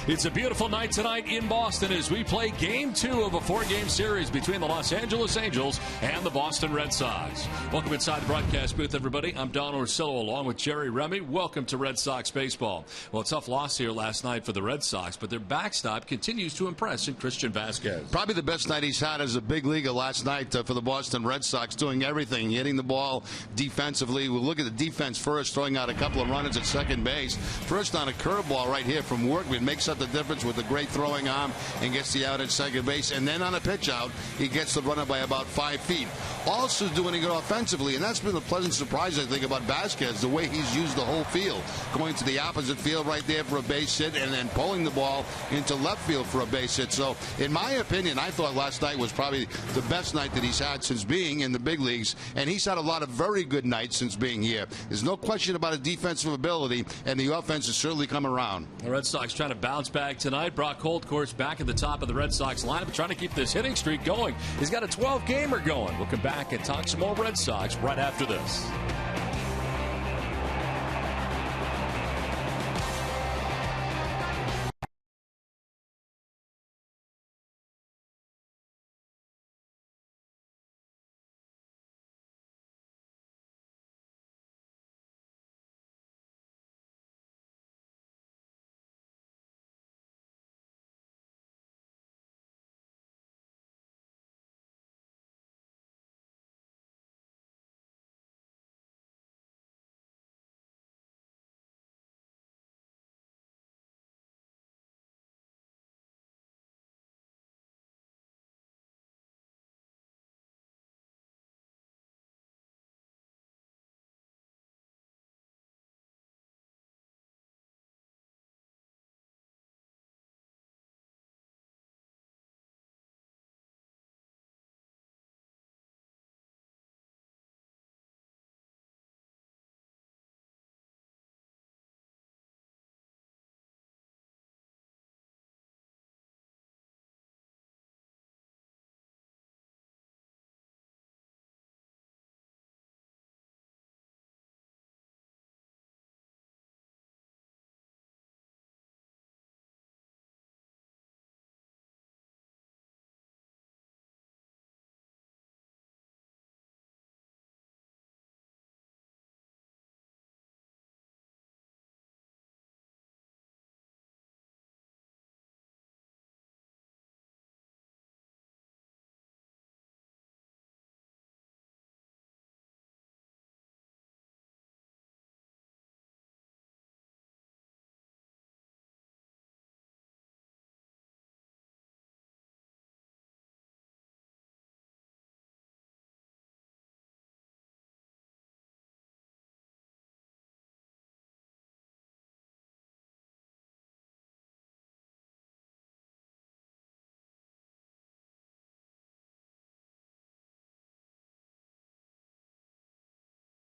It's a beautiful night tonight in Boston as we play Game 2 of a 4-game series between the Los Angeles Angels and the Boston Red Sox. Welcome inside the broadcast booth, everybody. I'm Don Orsillo along with Jerry Remy. Welcome to Red Sox baseball. Well, a tough loss here last night for the Red Sox, but their backstop continues to impress in Christian Vasquez. Probably the best night he's had as a big leaguer last night for the Boston Red Sox, doing everything, hitting the ball defensively. We'll look at the defense first, throwing out a couple of runners at second base. First on a curveball right here from Workman, makes up the difference with a great throwing arm and gets the out at second base. And then on a pitch out, he gets the runner by about 5 feet. Also doing it offensively, and that's been a pleasant surprise, I think, about Vasquez, the way he's used the whole field, going to the opposite field right there for a base hit and then pulling the ball into left field for a base hit. So, in my opinion, I thought last night was probably the best night that he's had since being in the big leagues, and he's had a lot of very good nights since being here. There's no question about his defensive ability, and the offense has certainly come around. The Red Sox trying to bounce back tonight. Brock Holt, of course, back at the top of the Red Sox lineup, trying to keep this hitting streak going. He's got a 12-gamer going. We'll come back and talk some more Red Sox right after this.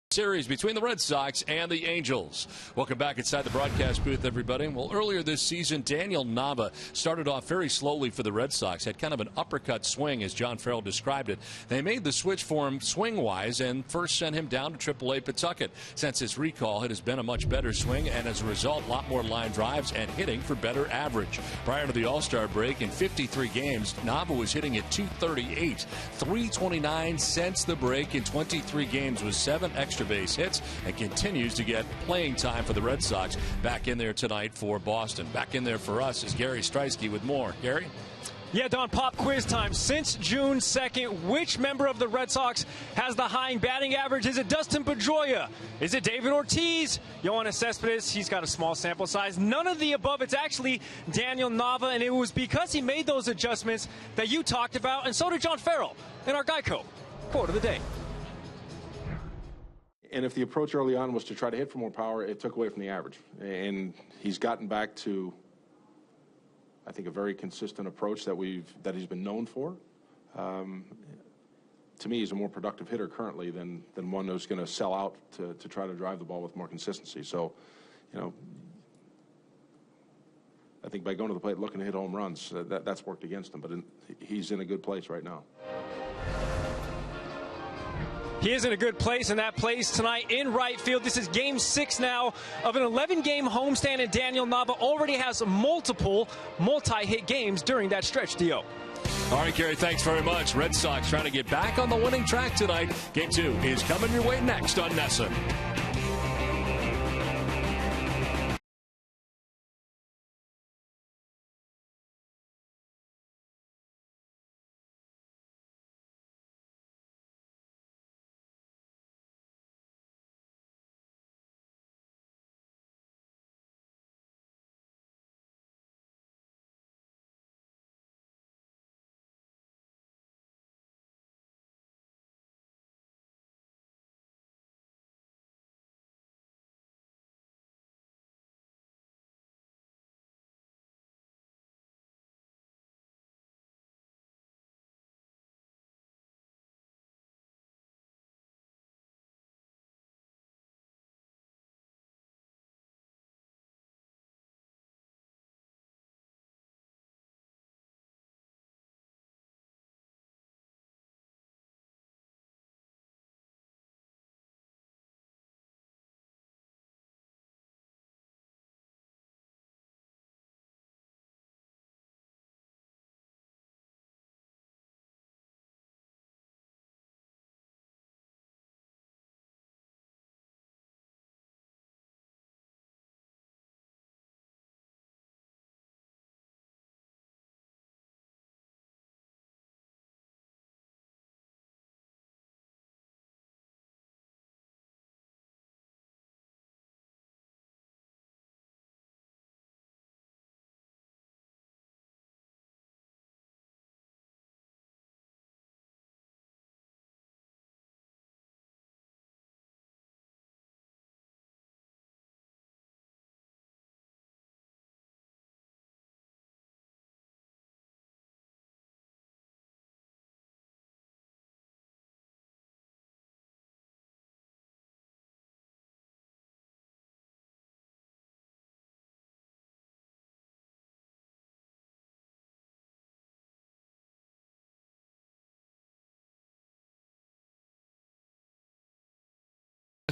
Series between the Red Sox and the Angels. Welcome back inside the broadcast booth, everybody. Well, earlier this season, Daniel Nava started off very slowly for the Red Sox, had kind of an uppercut swing, as John Farrell described it. They made the switch for him swing-wise and first sent him down to AAA Pawtucket. Since his recall, it has been a much better swing, and as a result, a lot more line drives and hitting for better average. Prior to the All-Star break, in 53 games, Nava was hitting at .238, .329 since the break in 23 games with 7 extra base hits, and continues to get playing time for the Red Sox. Back in there tonight for Boston. Back in there for us is Gary Streisky with more. Gary? Yeah, Don, pop quiz time. Since June 2nd, which member of the Red Sox has the high batting average? Is it Dustin Pedroia? Is it David Ortiz? Yoenis Cespedes? He's got a small sample size. None of the above. It's actually Daniel Nava, and it was because he made those adjustments that you talked about, and so did John Farrell in our Geico quote of the day. And if the approach early on was to try to hit for more power, it took away from the average. And he's gotten back to, I think, a very consistent approach that he's been known for. To me, he's a more productive hitter currently than one who's going to sell out to try to drive the ball with more consistency. So, you know, I think by going to the plate looking to hit home runs, that's worked against him. But he's in a good place right now. He is in a good place, and that plays tonight in right field. This is Game 6 now of an 11-game homestand, and Daniel Nava already has multiple multi-hit games during that stretch, Dio. All right, Gary, thanks very much. Red Sox trying to get back on the winning track tonight. Game 2 is coming your way next on NESN.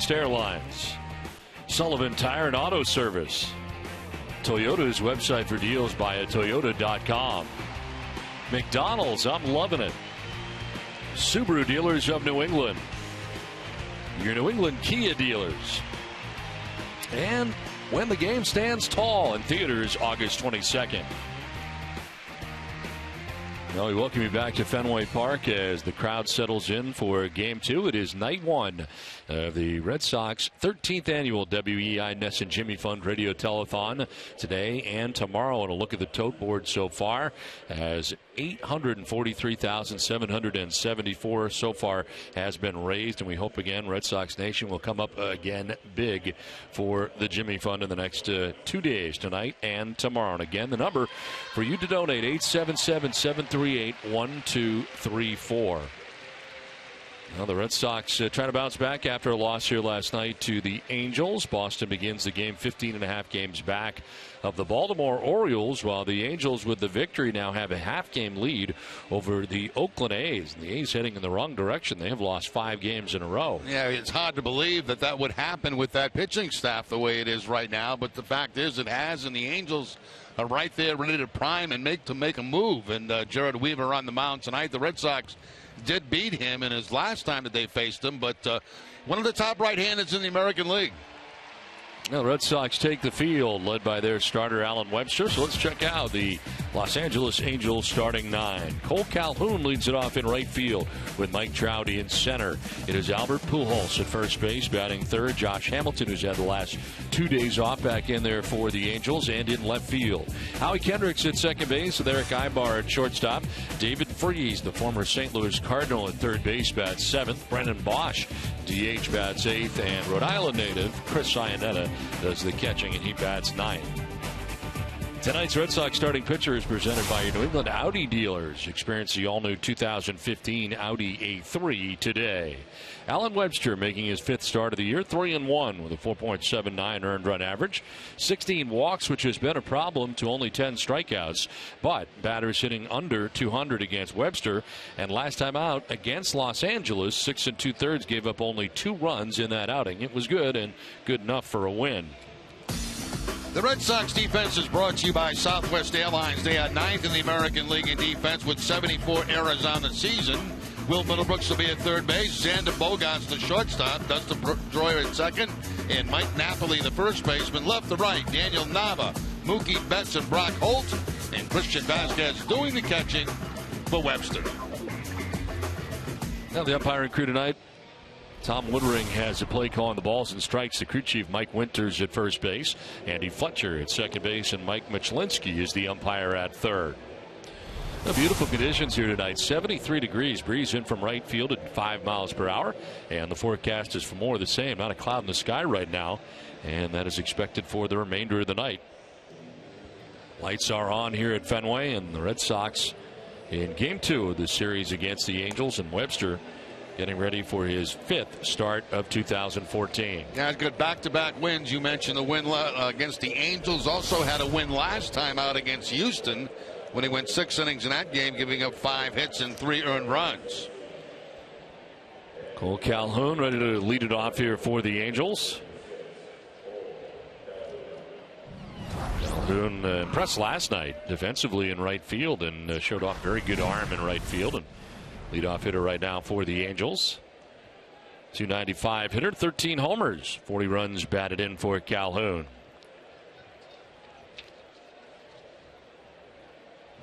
Airlines, Sullivan Tire and Auto Service, Toyota's website for deals via Toyota.com. McDonald's, I'm loving it. Subaru Dealers of New England, your New England Kia dealers. And When the Game Stands Tall in theaters August 22nd. Well, we welcome you back to Fenway Park as the crowd settles in for Game 2. It is night 1 of the Red Sox 13th annual WEI NESN Jimmy Fund Radio Telethon today and tomorrow. And a look at the tote board so far as $843,774 so far has been raised, and we hope again Red Sox Nation will come up again big for the Jimmy Fund in the next 2 days, tonight and tomorrow. And again, the number for you to donate, 877-738-1234. Well, the Red Sox trying to bounce back after a loss here last night to the Angels. Boston begins the game 15.5 games back of the Baltimore Orioles, while the Angels with the victory now have a half-game lead over the Oakland A's. And the A's heading in the wrong direction. They have lost 5 games in a row. Yeah, it's hard to believe that that would happen with that pitching staff the way it is right now, but the fact is it has, and the Angels are right there ready to prime and make a move. And Jared Weaver on the mound tonight. The Red Sox did beat him in his last time that they faced him, but one of the top right-handers in the American League. Well, the Red Sox take the field, led by their starter, Allen Webster. So let's check out the Los Angeles Angels starting 9. Cole Calhoun leads it off in right field with Mike Trout in center. It is Albert Pujols at first base, batting third. Josh Hamilton, who's had the last 2 days off, back in there for the Angels, and in left field. Howie Kendricks at second base with Eric Ibar at shortstop. David Freese, the former St. Louis Cardinal, at third base, bats 7th. Brendan Bosch, DH, bats 8th. And Rhode Island native Chris Iannetta does the catching, and he bats 9th. Tonight's Red Sox starting pitcher is presented by your New England Audi dealers. Experience the all-new 2015 Audi A3 today. Alan Webster making his 5th start of the year, 3-1 with a 4.79 earned run average, 16 walks, which has been a problem, to only 10 strikeouts. But batters hitting under 200 against Webster, and last time out against Los Angeles, 6 2/3 gave up only 2 runs in that outing. It was good and good enough for a win. The Red Sox defense is brought to you by Southwest Airlines. They are 9th in the American League in defense with 74 errors on the season. Will Middlebrooks will be at third base. Xander Bogaerts the shortstop. Dustin Pedroia at second. And Mike Napoli, the first baseman. Left to right, Daniel Nava, Mookie Betts, and Brock Holt. And Christian Vasquez doing the catching for Webster. Now the umpiring crew tonight. Tom Woodring has a play calling the balls and strikes. The crew chief Mike Winters at first base, Andy Fletcher at second base, and Mike Michlinski is the umpire at third. Beautiful conditions here tonight. 73 degrees, breeze in from right field at 5 miles per hour, and the forecast is for more of the same. Not a cloud in the sky right now, and that is expected for the remainder of the night. Lights are on here at Fenway, and the Red Sox in game 2 of the series against the Angels, and Webster getting ready for his 5th start of 2014. Yeah, good back-to-back wins. You mentioned the win against the Angels. Also had a win last time out against Houston when he went 6 innings in that game, giving up 5 hits and 3 earned runs. Cole Calhoun ready to lead it off here for the Angels. Calhoun impressed last night defensively in right field and showed off very good arm in right field. And leadoff hitter right now for the Angels. 295 hitter, 13 homers, 40 runs batted in for Calhoun.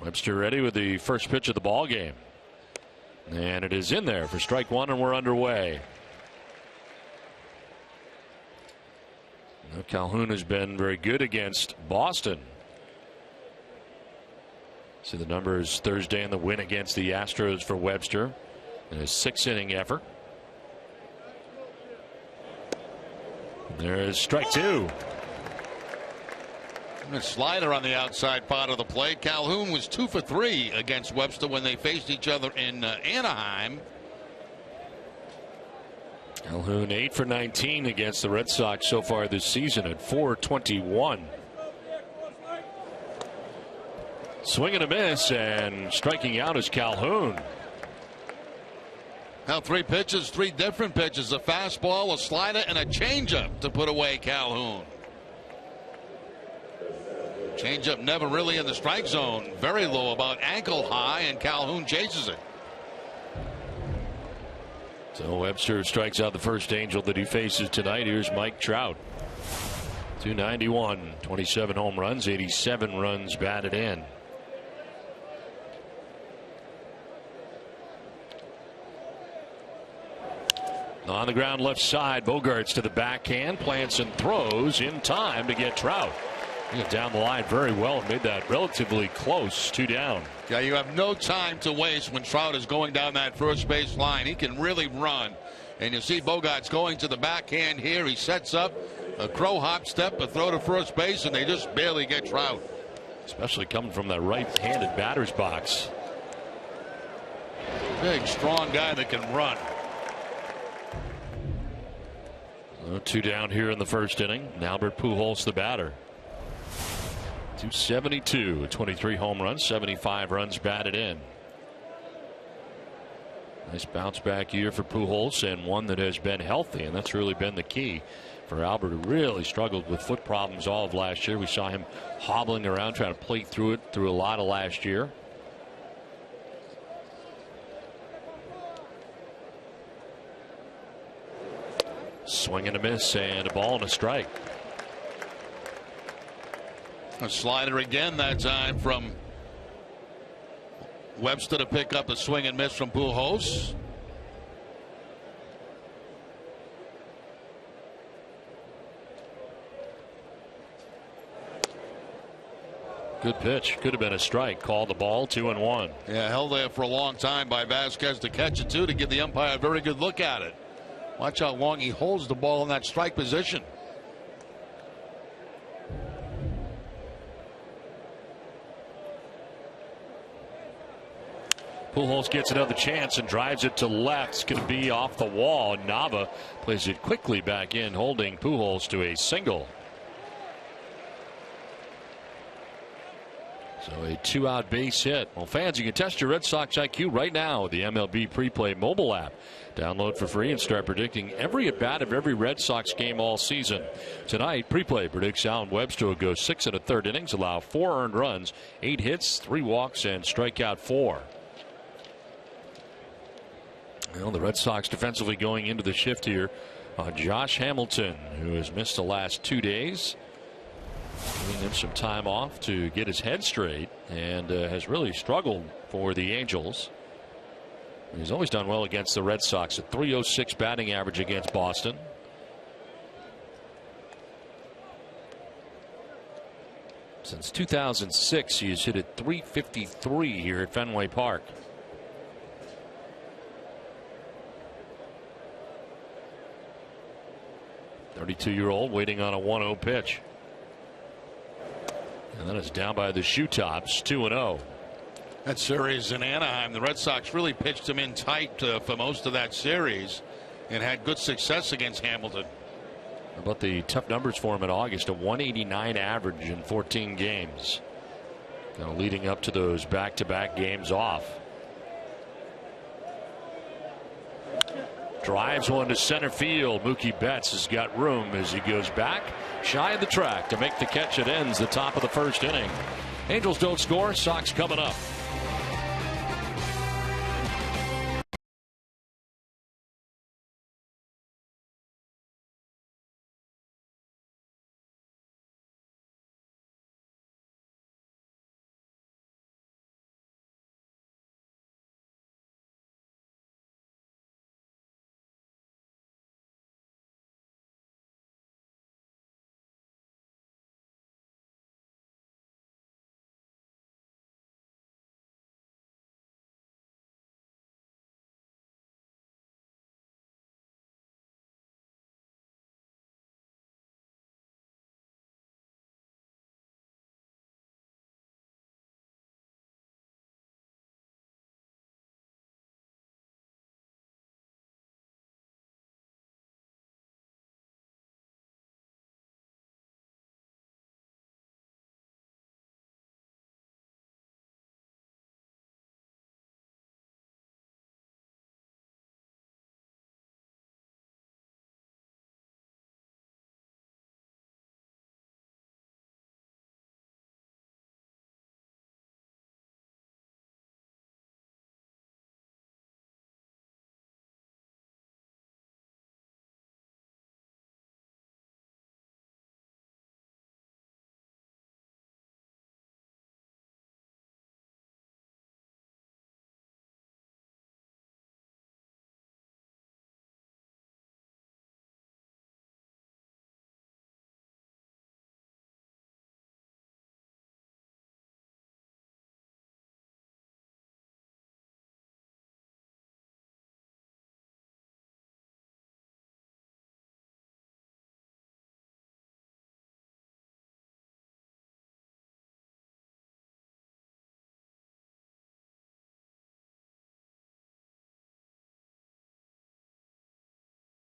Webster ready with the first pitch of the ball game. And it is in there for strike 1, and we're underway. Now, Calhoun has been very good against Boston. See the numbers Thursday in the win against the Astros for Webster in a 6-inning effort. There's strike 2. A slider on the outside part of the plate. Calhoun was 2 for 3 against Webster when they faced each other in Anaheim. Calhoun 8 for 19 against the Red Sox so far this season at .421. Swing and a miss, and striking out is Calhoun. Now 3 pitches, 3 different pitches. A fastball, a slider, and a changeup to put away Calhoun. Changeup never really in the strike zone. Very low, about ankle high, and Calhoun chases it. So Webster strikes out the first Angel that he faces tonight. Here's Mike Trout. 291, 27 home runs, 87 runs batted in. On the ground left side, Bogaerts to the backhand, plants and throws in time to get Trout. He got down the line very well and made that relatively close, 2 down. Yeah, you have no time to waste when Trout is going down that first base line. He can really run. And you see Bogaerts going to the backhand here. He sets up a crow hop step, a throw to first base, and they just barely get Trout. Especially coming from that right-handed batter's box. Big, strong guy that can run. 2 down here in the first inning. Albert Pujols the batter. 272, 23 home runs, 75 runs batted in. Nice bounce back year for Pujols, and one that has been healthy, and that's really been the key for Albert, who really struggled with foot problems all of last year. We saw him hobbling around trying to play through it through a lot of last year. Swing and a miss, and a ball and a strike. A slider again that time from Webster to pick up a swing and miss from Pujols. Good pitch. Could have been a strike. Called the ball. 2-1. Yeah, held there for a long time by Vasquez to catch it too, to give the umpire a very good look at it. Watch how long he holds the ball in that strike position. Pujols gets another chance and drives it to left. It's going to be off the wall. Nava plays it quickly back in, holding Pujols to a single. So a 2-out base hit. Well, fans, you can test your Red Sox IQ right now with the MLB Preplay mobile app. Download for free and start predicting every at-bat of every Red Sox game all season. Tonight, Preplay predicts Allen Webster will go 6 1/3 innings, allow 4 earned runs, 8 hits, 3 walks, and strike out 4. Well, the Red Sox defensively going into the shift here. Josh Hamilton, who has missed the last 2 days. Giving him some time off to get his head straight, and has really struggled for the Angels. He's always done well against the Red Sox. A .306 batting average against Boston. Since 2006, he has hit at .353 here at Fenway Park. .32-year-old waiting on a 1-0 pitch. And then it's down by the shoe tops, 2-0. That series in Anaheim, the Red Sox really pitched him in tight for most of that series and had good success against Hamilton. How about the tough numbers for him in August? A 189 average in 14 games. Kind of leading up to those back-to-back games off. Drives one to center field. Mookie Betts has got room as he goes back shy of the track to make the catch. It ends the top of the first inning. Angels don't score. Sox coming up.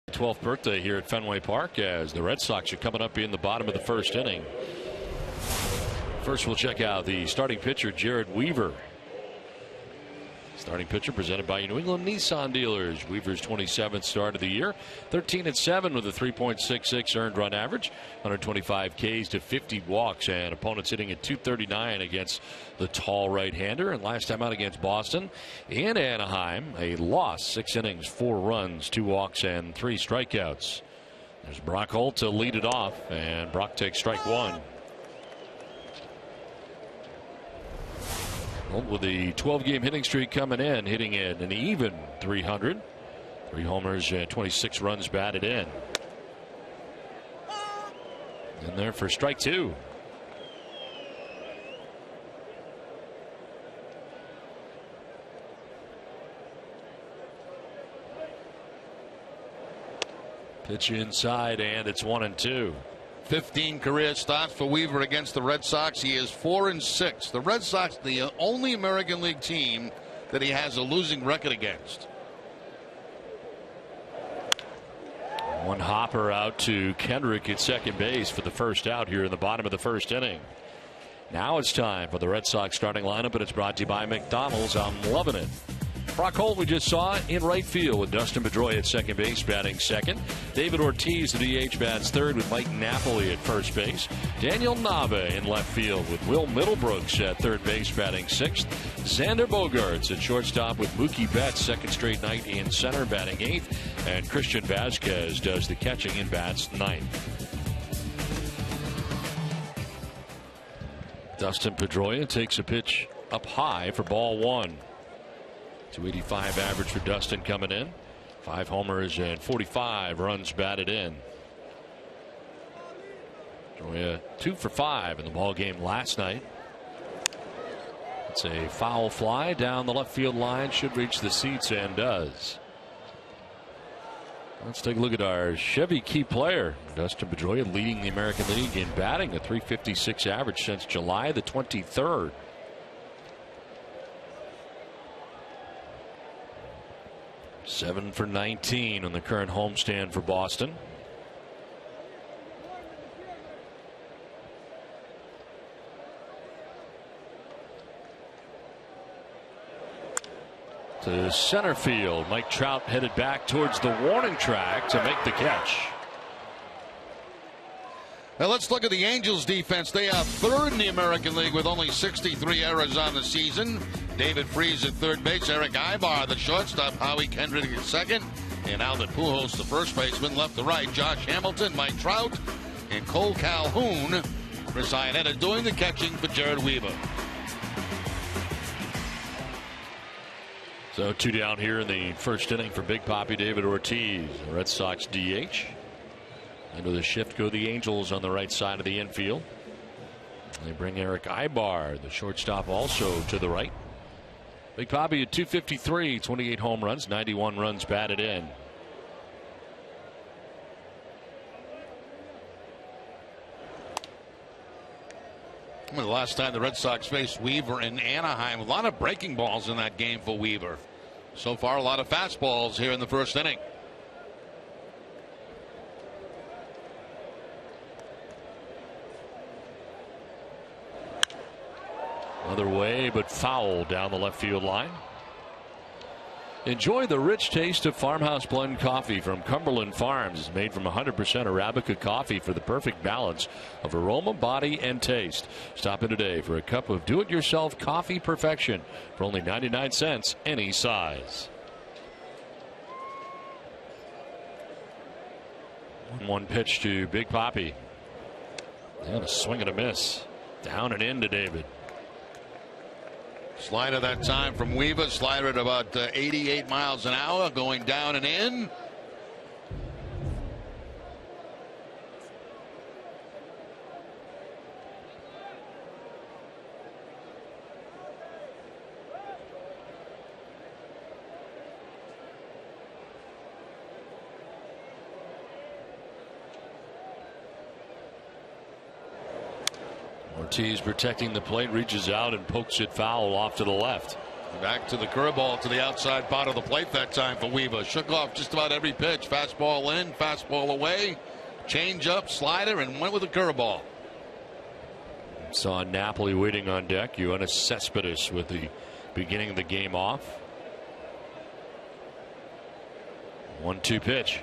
The 12th birthday here at Fenway Park as the Red Sox are coming up in the bottom of the first inning. First, we'll check out the starting pitcher, Jared Weaver. Starting pitcher presented by New England Nissan dealers. Weaver's 27th start of the year. 13-7 with a 3.66 earned run average. 125 Ks to 50 walks. And opponents hitting at .239 against the tall right-hander. And last time out against Boston and Anaheim, a loss. 6 innings, 4 runs, 2 walks, and 3 strikeouts. There's Brock Holt to lead it off. And Brock takes strike 1. With the 12-game hitting streak coming in, hitting in an even .300. 3 homers and 26 runs batted in. In there for strike 2. Pitch inside, and it's 1-2. 15 career starts for Weaver against the Red Sox. He is 4-6. The Red Sox, the only American League team that he has a losing record against. One hopper out to Kendrick at second base for the first out here in the bottom of the first inning. Now it's time for the Red Sox starting lineup, and it's brought to you by McDonald's. I'm loving it. Brock Holt we just saw in right field with Dustin Pedroia at second base batting second. David Ortiz, the DH, bats third with Mike Napoli at first base. Daniel Nava in left field with Will Middlebrooks at third base batting sixth. Xander Bogaerts at shortstop with Mookie Betts second straight night in center batting eighth. And Christian Vasquez does the catching and bats ninth. Dustin Pedroia takes a pitch up high for ball one. 285 average for Dustin coming in. 5 homers and 45 runs batted in. Pedroia 2 for 5 in the ball game last night. It's a foul fly down the left field line. Should reach the seats and does. Let's take a look at our Chevy key player. Dustin Pedroia leading the American League in batting, a .356 average since July the 23rd. Seven for 19 on the current homestand for Boston. To center field, Mike Trout headed back towards the warning track to make the catch. Now let's look at the Angels defense. They are third in the American League with only 63 errors on the season. David Freese at third base, Eric Ibar the shortstop, Howie Kendrick at second, and Albert Pujols the first baseman. Left to right, Josh Hamilton, Mike Trout, and Cole Calhoun reside header doing the catching for Jared Weaver. So 2 down here in the first inning for Big Papi David Ortiz, the Red Sox DH. Into the shift go the Angels on the right side of the infield. They bring Eric Ibar, the shortstop, also to the right. Big Papi at 253, 28 home runs, 91 runs batted in. The last time the Red Sox faced Weaver in Anaheim, a lot of breaking balls in that game for Weaver. So far, a lot of fastballs here in the first inning. Other way, but foul down the left field line. Enjoy the rich taste of Farmhouse Blend coffee from Cumberland Farms. It's made from 100% Arabica coffee for the perfect balance of aroma, body, and taste. Stop in today for a cup of do-it-yourself coffee perfection for only 99 cents, any size. 1-1 pitch to Big Papi. And a swing and a miss. Down and in to David. Slider that time from Weaver. Slider at about 88 miles an hour, going down and in. Ortiz protecting the plate, reaches out and pokes it foul off to the left. Back to the curveball to the outside part of the plate that time for Weaver. Shook off just about every pitch. Fastball in, fastball away, change up, slider, and went with a curveball. Saw Napoli waiting on deck. Yoenis Cespedes with the beginning of the game off. 1-2 pitch.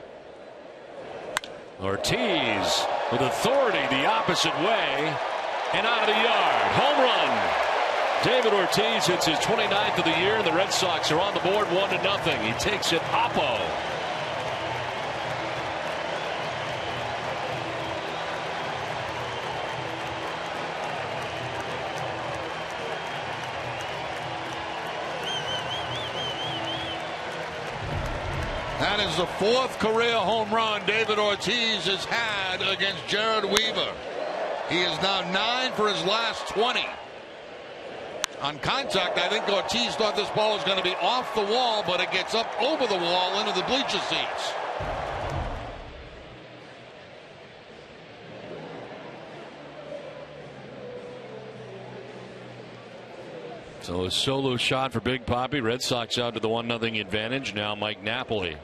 Ortiz with authority the opposite way. And out of the yard. Home run. David Ortiz hits his 29th of the year, and the Red Sox are on the board 1-0. He takes it oppo. That is the 4th career home run David Ortiz has had against Jared Weaver. He is now 9 for his last 20. On contact, I think Ortiz thought this ball was going to be off the wall, but it gets up over the wall into the bleacher seats. So a solo shot for Big Papi. Red Sox out to the 1-0 advantage. Now Mike Napoli.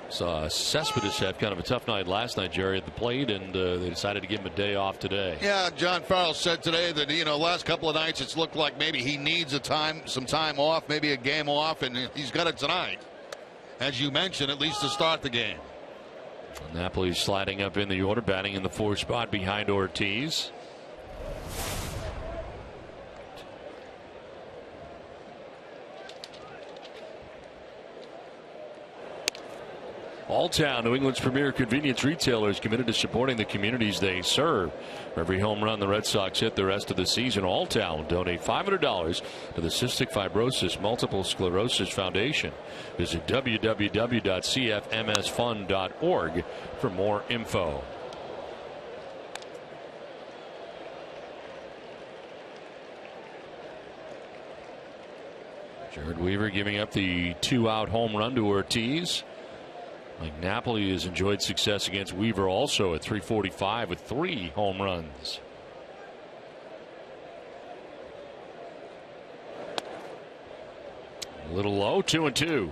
Saw Cespedes have kind of a tough night last night, Jerry, at the plate, and they decided to give him a day off today. Yeah, John Farrell said today that, last couple of nights it's looked like maybe he needs some time off, maybe a game off, and he's got it tonight. As you mentioned, at least to start the game. Napoli sliding up in the order, batting in the 4th spot behind Ortiz. Alltown, New England's premier convenience retailer, is committed to supporting the communities they serve. For every home run the Red Sox hit the rest of the season, Alltown will donate $500 to the Cystic Fibrosis Multiple Sclerosis Foundation. Visit www.cfmsfund.org for more info. Jared Weaver giving up the 2-out home run to Ortiz. Mike Napoli has enjoyed success against Weaver also at .345 with 3 home runs. A little low, 2-2.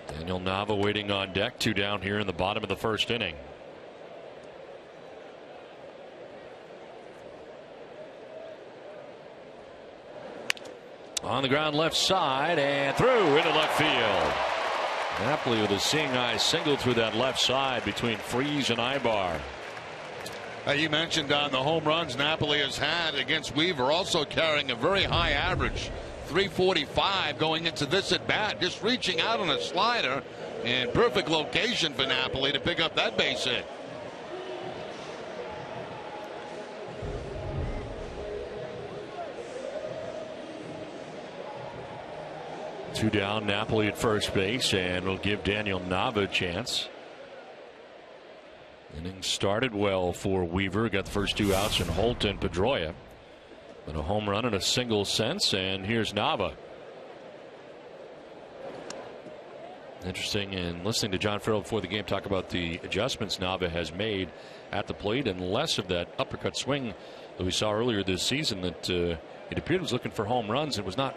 Daniel Nava waiting on deck, 2 down here in the bottom of the 1st inning. On the ground left side and through into left field. Napoli with a seeing eye single through that left side between Freese and Ibar. You mentioned on the home runs Napoli has had against Weaver, also carrying a very high average, .345 going into this at bat, just reaching out on a slider, and perfect location for Napoli to pick up that base hit. Two down, Napoli at first base, and will give Daniel Nava a chance. Inning started well for Weaver. Got the first 2 outs in Holt and Pedroia. But a home run and a single sense, and here's Nava. Interesting in listening to John Farrell before the game talk about the adjustments Nava has made at the plate and less of that uppercut swing that we saw earlier this season that it appeared was looking for home runs and was not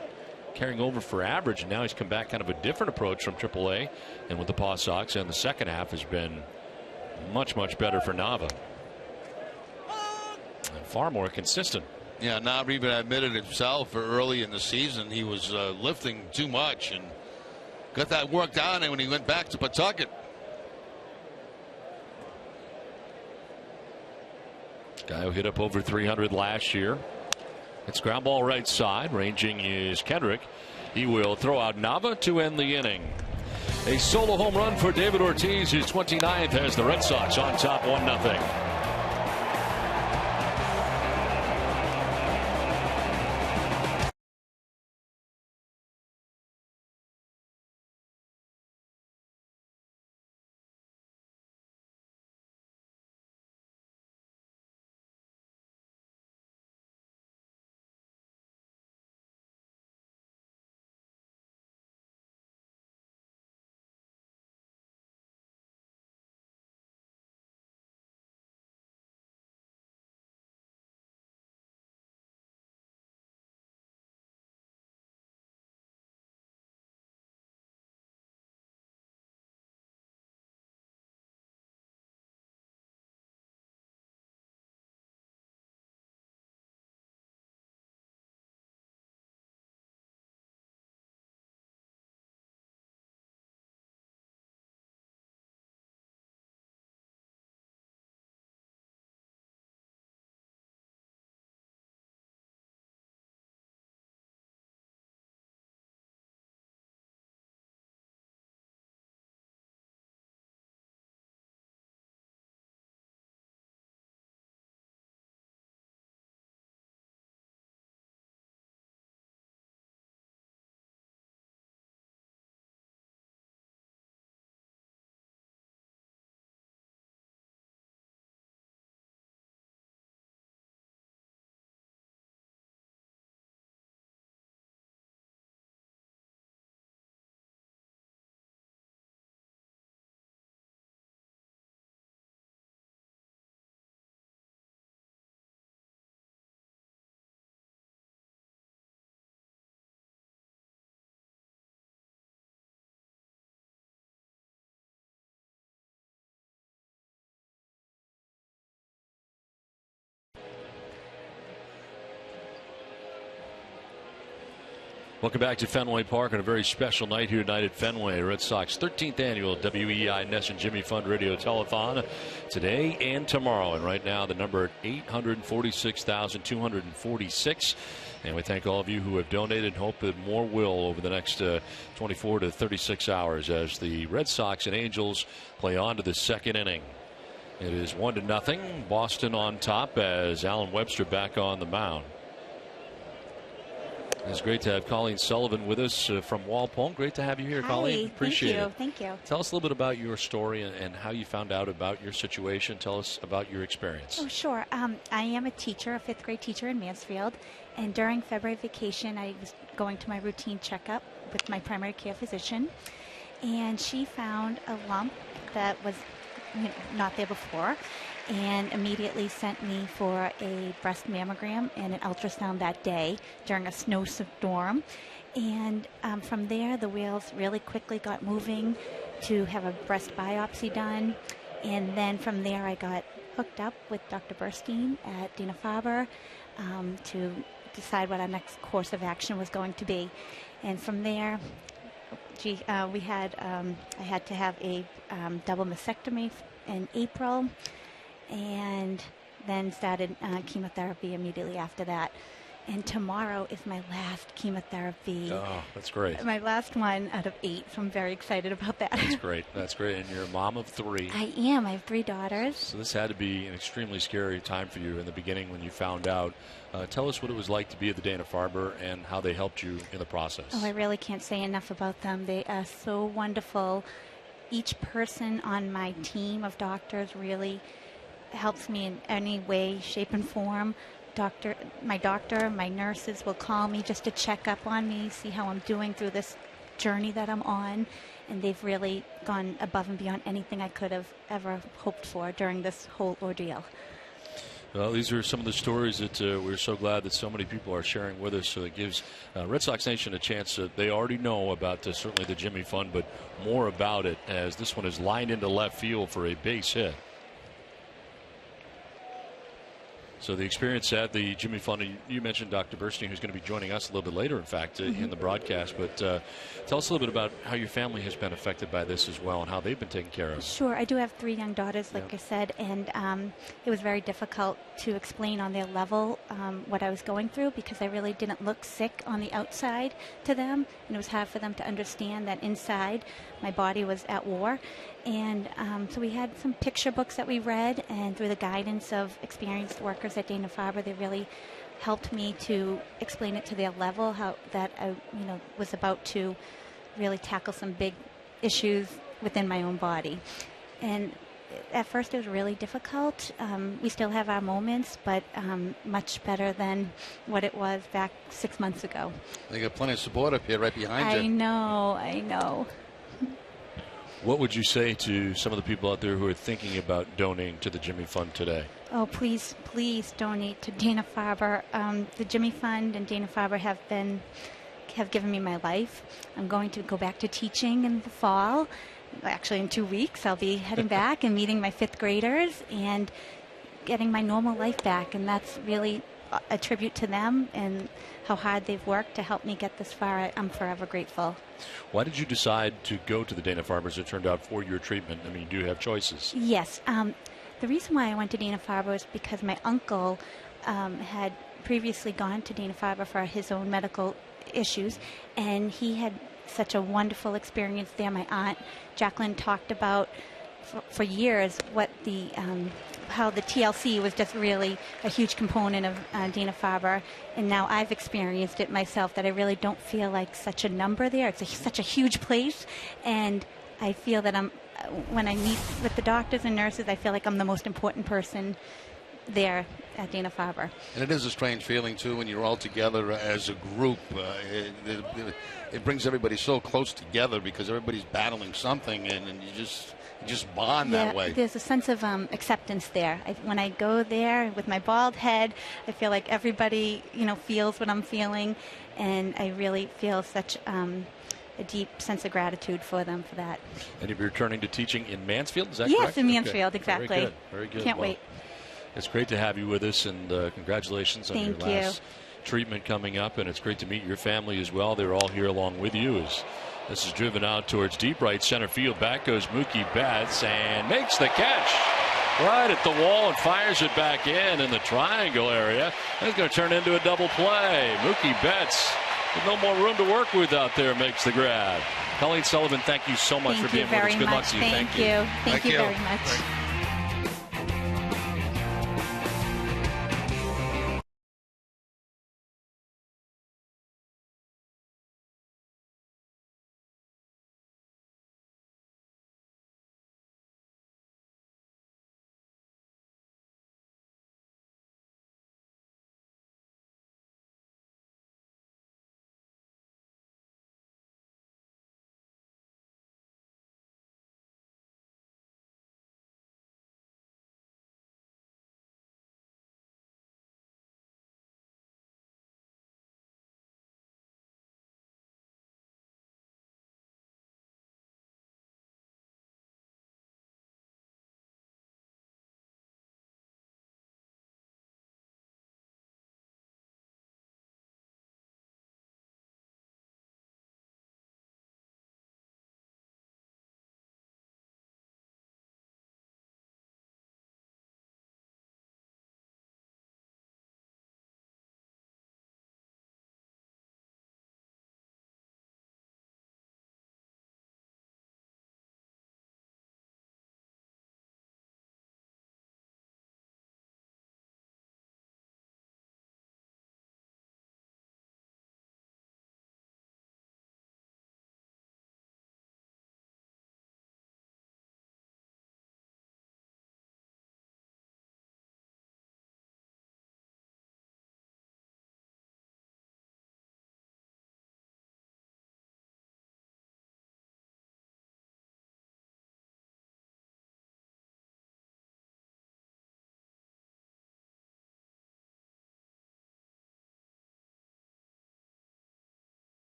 carrying over for average, and now he's come back kind of a different approach from AAA, and with the Paw Sox, and the second half has been much better for Nava and far more consistent. Yeah, Nava even admitted himself early in the season he was lifting too much and got that worked out, and when he went back to Pawtucket. Guy who hit up over 300 last year. It's ground ball right side. Ranging is Kendrick. He will throw out Nava to end the inning. A solo home run for David Ortiz, his 29th, as the Red Sox on top 1-0. Welcome back to Fenway Park on a very special night here tonight at Fenway. Red Sox 13th annual WEI Ness and Jimmy Fund Radio Telethon today and tomorrow. And right now the number at 846,246. And we thank all of you who have donated and hope that more will over the next 24 to 36 hours as the Red Sox and Angels play on to the second inning. It is 1-0. Boston on top as Alan Webster back on the mound. It's great to have Colleen Sullivan with us from Walpole. Great to have you here, Hi, Colleen. Appreciate it. Thank you. Tell us a little bit about your story and how you found out about your situation. Tell us about your experience. Oh, sure. I am a teacher, a fifth grade teacher in Mansfield. And during February vacation, I was going to my routine checkup with my primary care physician. And she found a lump that was not there before, and immediately sent me for a breast mammogram and an ultrasound that day during a snowstorm. And from there, the wheels really quickly got moving to have a breast biopsy done. And then from there, I got hooked up with Dr. Burstein at Dana-Farber to decide what our next course of action was going to be. And from there, I had to have a double mastectomy in April, and then started chemotherapy immediately after that. And tomorrow is my last chemotherapy. Oh, that's great. My last one out of 8, so I'm very excited about that. That's great. That's great. And you're a mom of 3. I am. I have 3 daughters. So this had to be an extremely scary time for you in the beginning when you found out. Tell us what it was like to be at the Dana-Farber and how they helped you in the process. Oh, I really can't say enough about them. They are so wonderful. Each person on my team of doctors really helps me in any way, shape, and form. My doctor, my nurses will call me just to check up on me, see how I'm doing through this journey that I'm on. And they've really gone above and beyond anything I could have ever hoped for during this whole ordeal. Well, these are some of the stories that we're so glad that so many people are sharing with us. So it gives Red Sox Nation a chance that they already know about certainly the Jimmy Fund, but more about it as this one is lined into left field for a base hit. So the experience at the Jimmy Fund, you mentioned Dr. Burstein, who's going to be joining us a little bit later, in fact, in the broadcast. But tell us a little bit about how your family has been affected by this as well and how they've been taken care of. Sure. I do have 3 young daughters, like I said, and it was very difficult to explain on their level what I was going through because I really didn't look sick on the outside to them, and it was hard for them to understand that inside my body was at war. And so we had some picture books that we read, and through the guidance of experienced workers at Dana-Farber, they really helped me to explain it to their level, how that I was about to really tackle some big issues within my own body. And at first it was really difficult. We still have our moments, but much better than what it was back 6 months ago. They got plenty of support up here right behind you. I know. What would you say to some of the people out there who are thinking about donating to the Jimmy Fund today? Oh, please donate to Dana-Farber. The Jimmy Fund and Dana-Farber have given me my life. I'm going to go back to teaching in the fall. Actually, in 2 weeks, I'll be heading back and meeting my 5th graders and getting my normal life back. And that's really a tribute to them and how hard they've worked to help me get this far. I'm forever grateful. Why did you decide to go to the Dana-Farber as it turned out for your treatment? I mean, do you have choices? Yes. The reason why I went to Dana-Farber was because my uncle had previously gone to Dana-Farber for his own medical issues, and he had such a wonderful experience there. My aunt Jacqueline talked about for years what how the TLC was just really a huge component of Dana-Farber, and now I've experienced it myself that I really don't feel like such a number there. It's such a huge place, and I feel that when I meet with the doctors and nurses, I feel like I'm the most important person there at Dana-Farber. And it is a strange feeling, too, when you're all together as a group. It brings everybody so close together because everybody's battling something, and you just bond that way. There's a sense of acceptance there. When I go there with my bald head, I feel like everybody, feels what I'm feeling, and I really feel such a deep sense of gratitude for them for that. And you'll be returning to teaching in Mansfield, is that correct? Yes, in Mansfield, exactly. Very good. Can't wait. It's great to have you with us, and congratulations on your last treatment coming up, and it's great to meet your family as well. They're all here along with you as this is driven out towards deep right center field. Back goes Mookie Betts and makes the catch right at the wall and fires it back in the triangle area. It's going to turn into a double play. Mookie Betts with no more room to work with out there makes the grab. Colleen Sullivan, thank you so much for being with us. Good luck to you. Thank you. Thank you very much.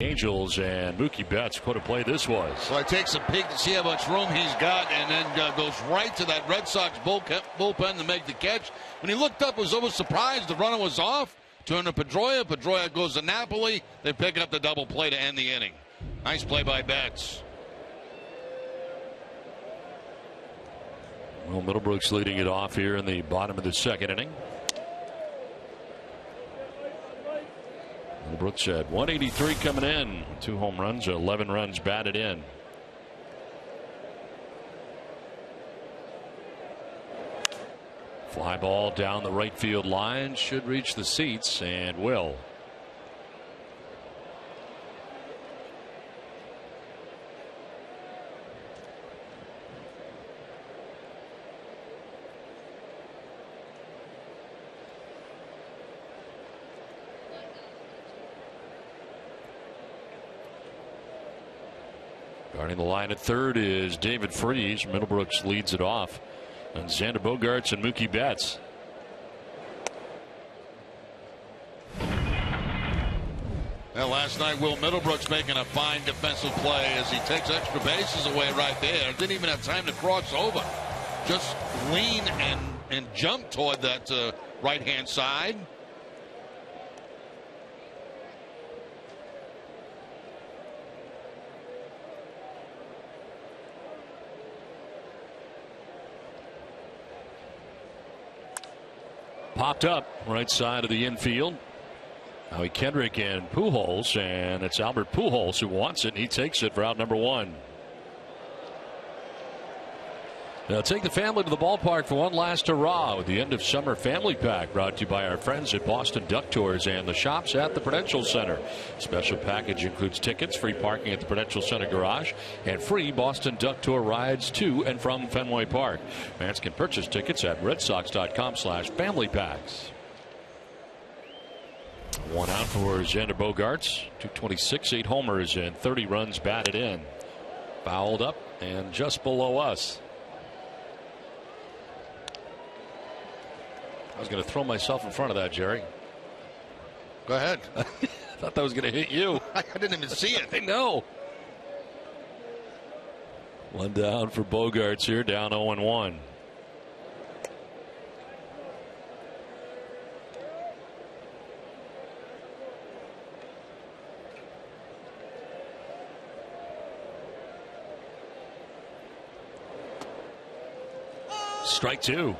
Angels and Mookie Betts. What a play this was. So it takes a peek to see how much room he's got, and then goes right to that Red Sox bullpen to make the catch. When he looked up, was almost surprised the runner was off. Turned to Pedroia. Pedroia goes to Napoli. They pick up the double play to end the inning. Nice play by Betts. Well, Middlebrooks leading it off here in the bottom of the second inning. Brooks had 183 coming in, 2 home runs, 11 runs batted in. Fly ball down the right field line, should reach the seats and will. Guarding the line at third is David Freese. Middlebrooks leads it off. And Xander Bogaerts and Mookie Betts. Well, last night, Will Middlebrooks making a fine defensive play as he takes extra bases away right there. Didn't even have time to cross over. Just lean and jump toward that right-hand side. Popped up right side of the infield. Howie Kendrick and Pujols, and it's Albert Pujols who wants it, and he takes it for out number 1. Now take the family to the ballpark for one last hurrah with the end of summer family pack, brought to you by our friends at Boston Duck Tours and the shops at the Prudential Center. Special package includes tickets, free parking at the Prudential Center garage, and free Boston Duck Tour rides to and from Fenway Park. Fans can purchase tickets at redsox.com/familypacks. 1 out for Xander Bogaerts. 226, 8 homers, and 30 runs batted in. Fouled up and just below us. I was going to throw myself in front of that, Jerry. Go ahead. I thought that was going to hit you. I didn't even see it. I know. One down for Bogaerts here, down 0-1. Strike two.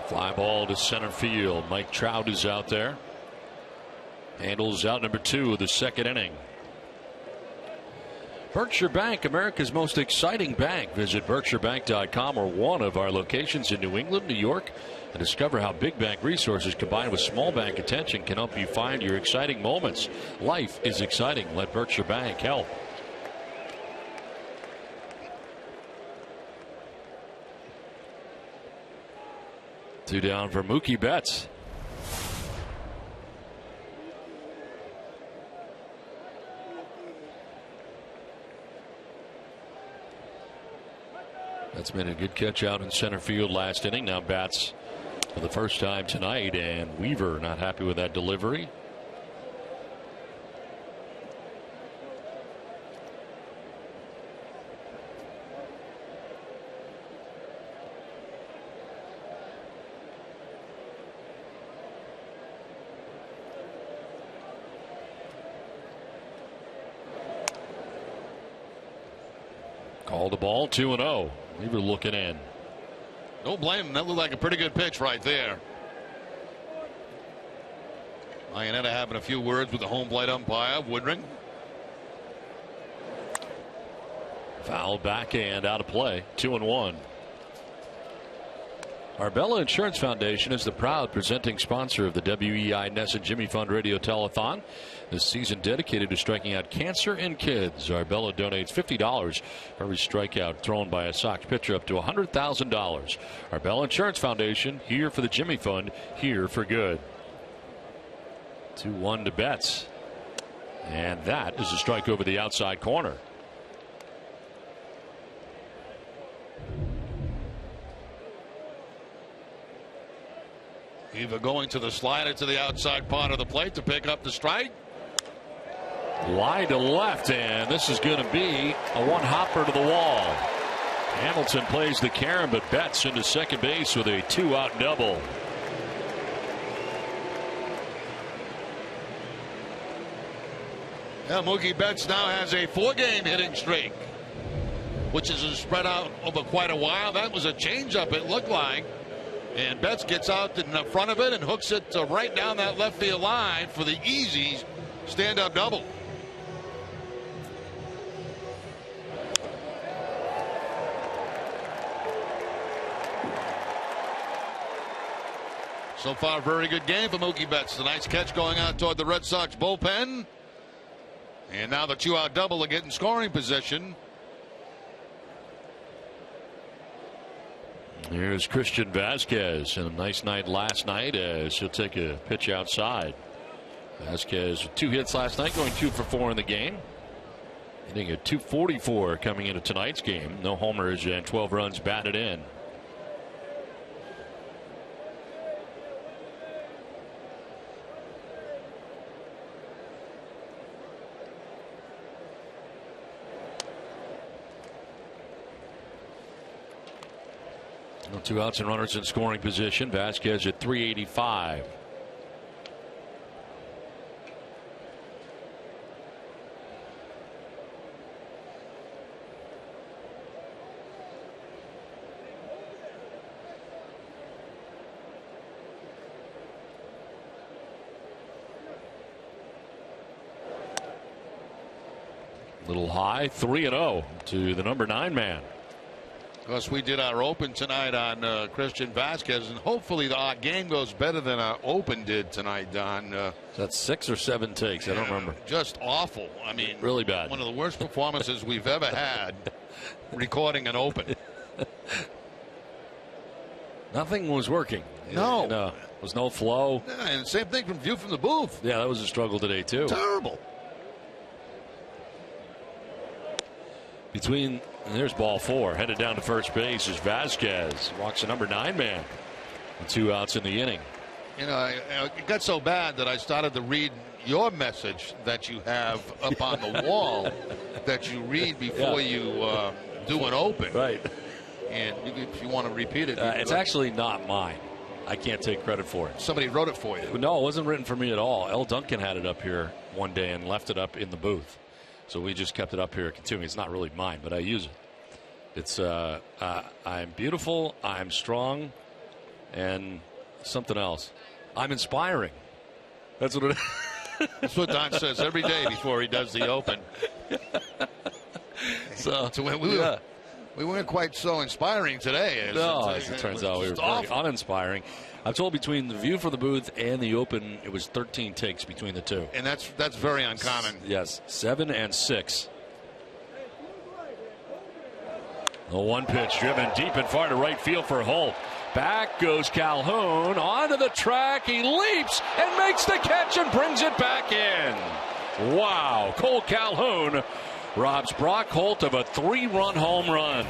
Fly ball to center field. Mike Trout is out there. Handles out number 2 of the second inning. Berkshire Bank, America's most exciting bank. Visit BerkshireBank.com or one of our locations in New England, New York, and discover how big bank resources combined with small bank attention can help you find your exciting moments. Life is exciting. Let Berkshire Bank help. Two down for Mookie Betts. That's been a good catch out in center field last inning. Now bats for the first time tonight, and Weaver not happy with that delivery. Called the ball, 2-0. Weaver looking in. Don't blame him. That looked like a pretty good pitch right there. Iannetta having a few words with the home plate umpire, Woodring. Foul backhand out of play. 2-1. Arbella Insurance Foundation is the proud presenting sponsor of the WEI Ness Jimmy Fund Radio Telethon. This season dedicated to striking out cancer in kids. Arbella donates $50 for every strikeout thrown by a Sox pitcher, up to $100,000. Arbella Insurance Foundation, here for the Jimmy Fund, here for good. 2-1 to Betts. And that is a strike over the outside corner. Eva going to the slider to the outside part of the plate to pick up the strike. Wide to left, and this is going to be a one-hopper to the wall. Hamilton plays the carom, but Betts into second base with a 2-out double. Yeah, Mookie Betts now has a 4-game hitting streak, which is spread out over quite a while. That was a changeup, it looked like. And Betts gets out in the front of it and hooks it right down that left field line for the easy stand-up double. So far, very good game for Mookie Betts. The nice catch going out toward the Red Sox bullpen. And now the 2-out double to get in scoring position. Here's Christian Vasquez, and a nice night last night as he'll take a pitch outside. Vasquez with 2 hits last night, going 2 for 4 in the game. Hitting a .244 coming into tonight's game. No homers and 12 runs batted in. No 2 outs and runners in scoring position. Vasquez at .385. Little high, 3-0 to the number 9 man. Of course, we did our open tonight on Christian Vasquez, and hopefully our game goes better than our open did tonight, Don. That's 6 or 7 takes. I don't remember. Just awful. I mean, really bad. One of the worst performances we've ever had recording an open. Nothing was working. No. was no flow. Yeah, and same thing from view from the booth. Yeah, that was a struggle today, too. Terrible. There's ball 4. Headed down to first base is Vasquez. Walks the number 9 man. And 2 outs in the inning. You know, it got so bad that I started to read your message that you have up on the wall that you read before you do an open. Right. And if you want to repeat it. It's actually not mine. I can't take credit for it. Somebody wrote it for you. No, it wasn't written for me at all. L. Duncan had it up here one day and left it up in the booth. So we just kept it up here continuing. It's not really mine, but I use it. It's I'm beautiful, I'm strong, and something else. I'm inspiring. That's what it is. That's what Don says every day before he does the open. So we weren't quite so inspiring today. As it turns out, we were very uninspiring. I'm told between the view from the booth and the open, it was 13 takes between the two. And that's very uncommon. Yes, 7 and 6. The 1 pitch driven deep and far to right field for Holt. Back goes Calhoun onto the track. He leaps and makes the catch and brings it back in. Wow, Cole Calhoun robs Brock Holt of a 3-run home run.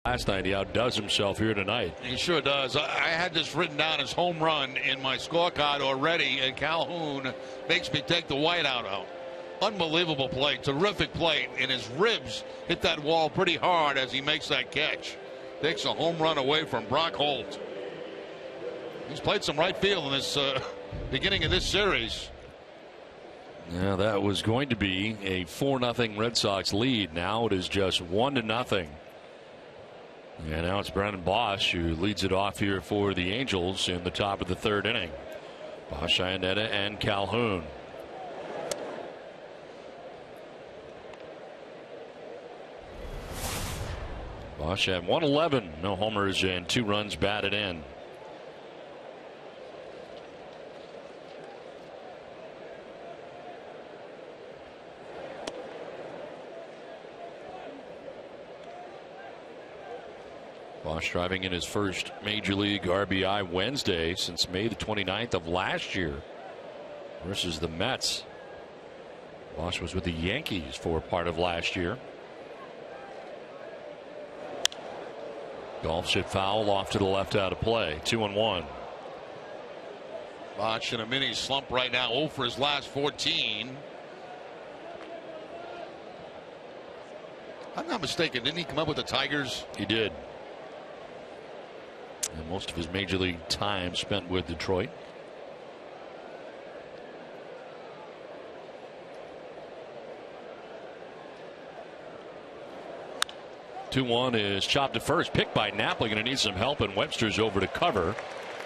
Last night, he outdoes himself here tonight. He sure does. I had this written down as home run in my scorecard already, and Calhoun makes me take the whiteout out. Unbelievable play, terrific play, and his ribs hit that wall pretty hard as he makes that catch. Takes a home run away from Brock Holt. He's played some right field in this beginning of this series. Yeah, that was going to be a 4-0 Red Sox lead. Now it is just 1-0. And now it's Brandon Bosch who leads it off here for the Angels in the top of the 3rd inning. Bosch, Iannetta, and Calhoun. Bosch had 111, no homers and 2 runs batted in. Bosch driving in his first Major League RBI Wednesday since May the 29th of last year versus the Mets. Bosch was with the Yankees for part of last year. Golfs hit foul off to the left out of play. 2-1. Bosch in a mini slump right now, 0 for his last 14. I'm not mistaken, didn't he come up with the Tigers? He did. And most of his major league time spent with Detroit. Two-one is chopped to first. Picked by Napoli. Going to need some help, and Webster's over to cover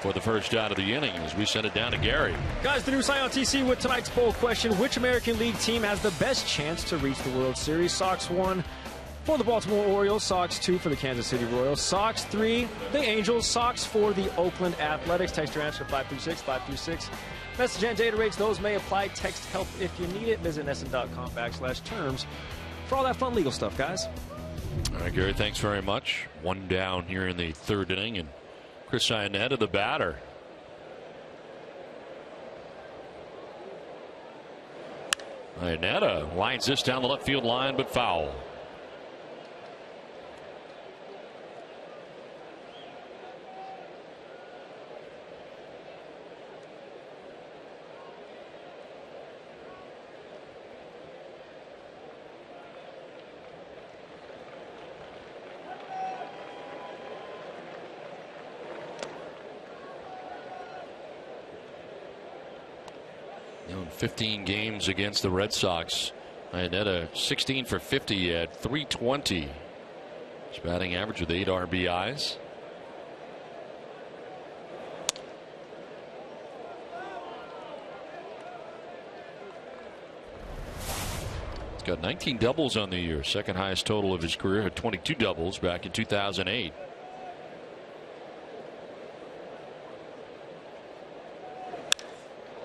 for the first out of the inning as we send it down to Gary. Guys, the new sign on TC with tonight's poll question: which American League team has the best chance to reach the World Series? Sox 1 for the Baltimore Orioles, Sox 2 for the Kansas City Royals, Sox 3 the Angels, Sox 4 the Oakland Athletics. Text your answer 536-536. Message and data rates, those may apply. Text help if you need it. Visit NESN.com/terms for all that fun legal stuff, guys. All right, Gary, thanks very much. One down here in the third inning, and Chris Iannetta, the batter. Iannetta lines this down the left field line, but foul. In 15 games against the Red Sox, Iannetta 16 for 50 at 320. His batting average with 8 RBIs. He's got 19 doubles on the year, second highest total of his career. Had 22 doubles back in 2008.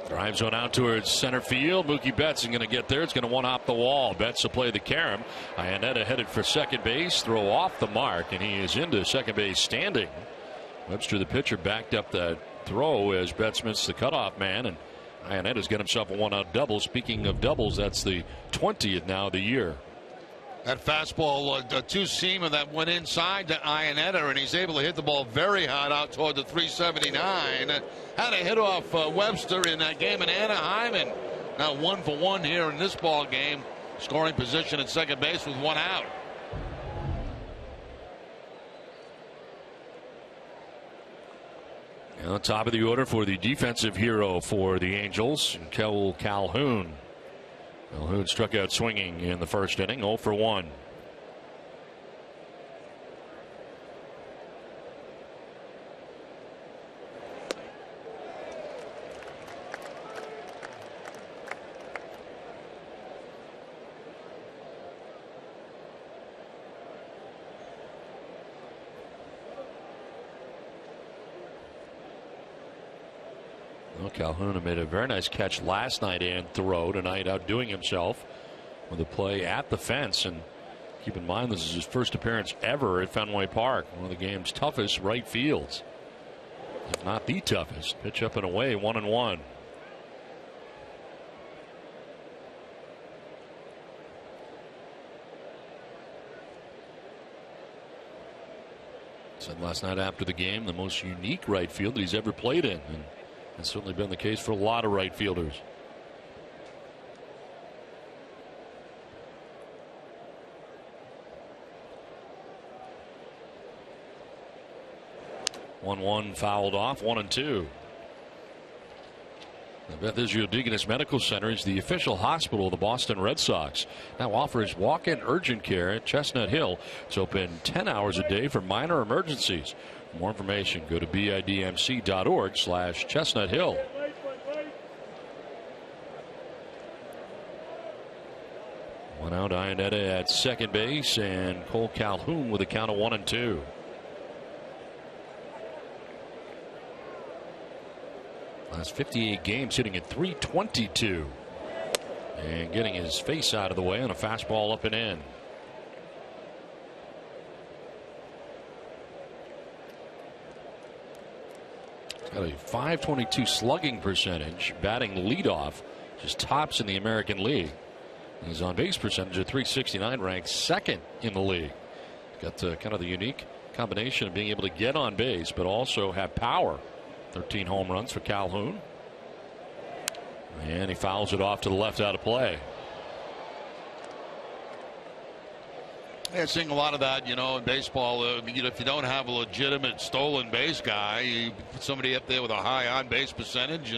Drives one out towards center field. Mookie Betts is going to get there. It's going to one-hop the wall. Betts will play the carom. Iannetta headed for second base. Throw off the mark, and he is into second base standing. Webster, the pitcher, backed up that throw as Betts missed the cutoff man, and Iannetta's got himself a one-out double. Speaking of doubles, that's the 20th now of the year. That fastball, a two-seamer that went inside to Iannetta, and he's able to hit the ball very hard out toward the 379. Had a hit off Webster in that game in Anaheim, and now 1 for 1 here in this ball game. Scoring position at second base with one out. And on top of the order for the defensive hero for the Angels, Cole Calhoun. Calhoun struck out swinging in the first inning, 0 for 1. Calhoun made a very nice catch last night and throw tonight, outdoing himself with a play at the fence. And keep in mind, this is his first appearance ever at Fenway Park, one of the game's toughest right fields, if not the toughest. Pitch up and away, 1-1. Said last night after the game, the most unique right field that he's ever played in, and that's certainly been the case for a lot of right fielders. One fouled off, 1-2. The Beth Israel Deaconess Medical Center is the official hospital of the Boston Red Sox. Now offers walk-in urgent care at Chestnut Hill. It's open 10 hours a day for minor emergencies. For more information, go to bidmc.org/Chestnut Hill. One out, Iannetta at second base, and Cole Calhoun with a count of 1-2. Last 58 games hitting at .322 and getting his face out of the way on a fastball up and in. He's got a .522 slugging percentage, batting leadoff, just tops in the American League. And his on base percentage of .369, ranked second in the league. Got kind of the unique combination of being able to get on base but also have power. 13 home runs for Calhoun. And he fouls it off to the left out of play. Yeah, seeing a lot of that, in baseball. If you don't have a legitimate stolen base guy, you put somebody up there with a high on base percentage.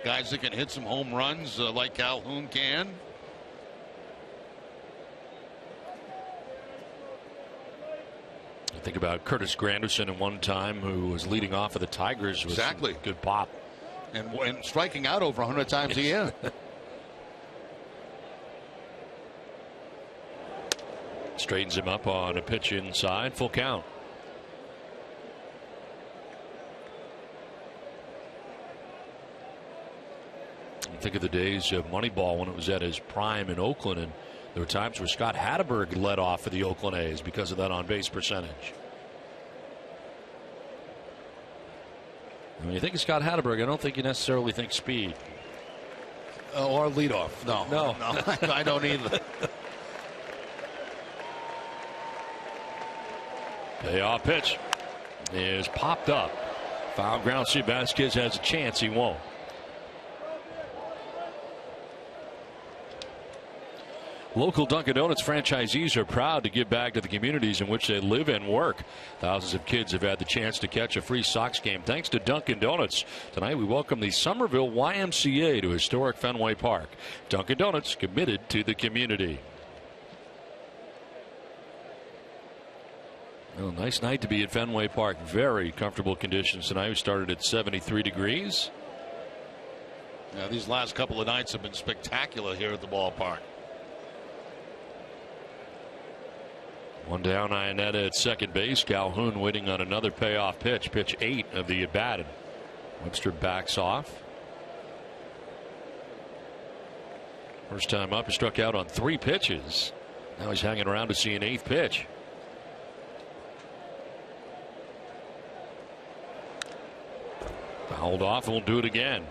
Guys that can hit some home runs like Calhoun can. I think about Curtis Granderson at one time, who was leading off of the Tigers with exactly good pop and striking out over 100 times a year. Straightens him up on a pitch inside, full count. Think of the days of Moneyball when it was at his prime in Oakland, and there were times where Scott Hatteberg led off for the Oakland A's because of that on-base percentage. And when you think of Scott Hatteberg, I don't think you necessarily think speed. Or leadoff. No, I don't either. Payoff pitch is popped up. Foul ground. See, Vasquez has a chance. He won't. Local Dunkin' Donuts franchisees are proud to give back to the communities in which they live and work. Thousands of kids have had the chance to catch a free Sox game thanks to Dunkin' Donuts. Tonight we welcome the Somerville YMCA to historic Fenway Park. Dunkin' Donuts, committed to the community. Well, nice night to be at Fenway Park. Very comfortable conditions tonight. We started at 73 degrees. Yeah, these last couple of nights have been spectacular here at the ballpark. One down, Iannetta at second base. Calhoun waiting on another payoff pitch. Pitch 8 of the at bat. Webster backs off. First time up, he struck out on 3 pitches. Now he's hanging around to see an 8th pitch. Fouled off, and we'll do it again.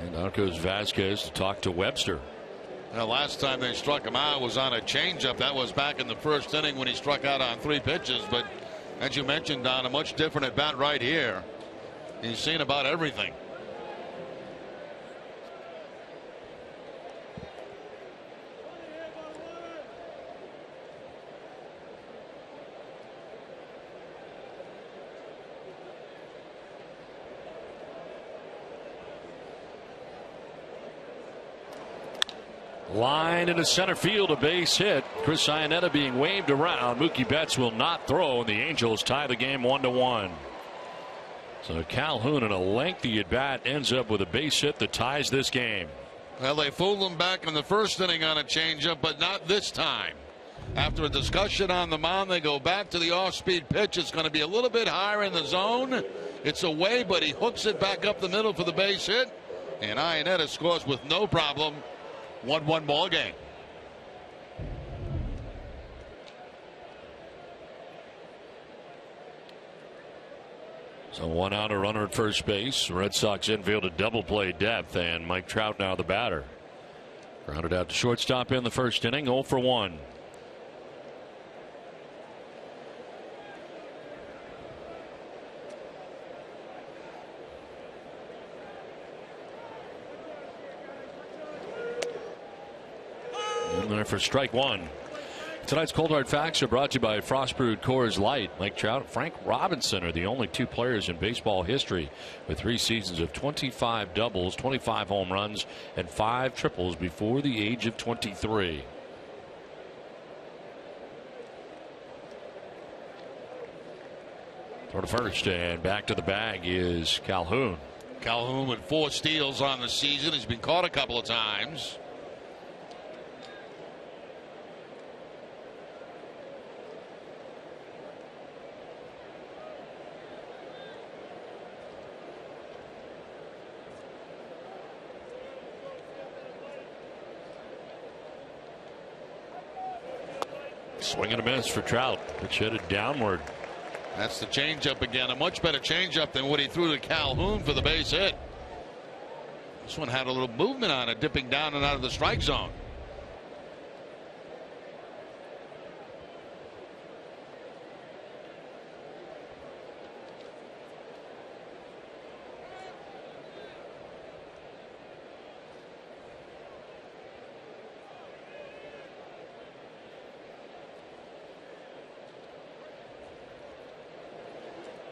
And out goes Vasquez to talk to Webster. Now, last time they struck him out was on a changeup. That was back in the first inning when he struck out on 3 pitches. But as you mentioned, Don, a much different at bat right here. He's seen about everything. Line into center field, a base hit. Chris Iannetta being waved around. Mookie Betts will not throw, and the Angels tie the game 1-1. So Calhoun in a lengthy at bat ends up with a base hit that ties this game. Well, they fooled him back in the first inning on a changeup, but not this time. After a discussion on the mound, they go back to the off-speed pitch. It's going to be a little bit higher in the zone. It's away, but he hooks it back up the middle for the base hit, and Iannetta scores with no problem. 1-1 ball game. So 1 out, a runner at first base. Red Sox infield a double play depth, and Mike Trout now the batter. Grounded out to shortstop in the first inning, 0 for 1. In there for strike 1. Tonight's Cold Hard Facts are brought to you by Frost Brewed Coors Light. Mike Trout and Frank Robinson are the only 2 players in baseball history with 3 seasons of 25 doubles, 25 home runs, and 5 triples before the age of 23. Throw to first, and back to the bag is Calhoun. Calhoun with 4 steals on the season. He's been caught a couple of times. Swing and a miss for Trout. Pitch headed downward. That's the changeup again. A much better changeup than what he threw to Calhoun for the base hit. This one had a little movement on it, dipping down and out of the strike zone.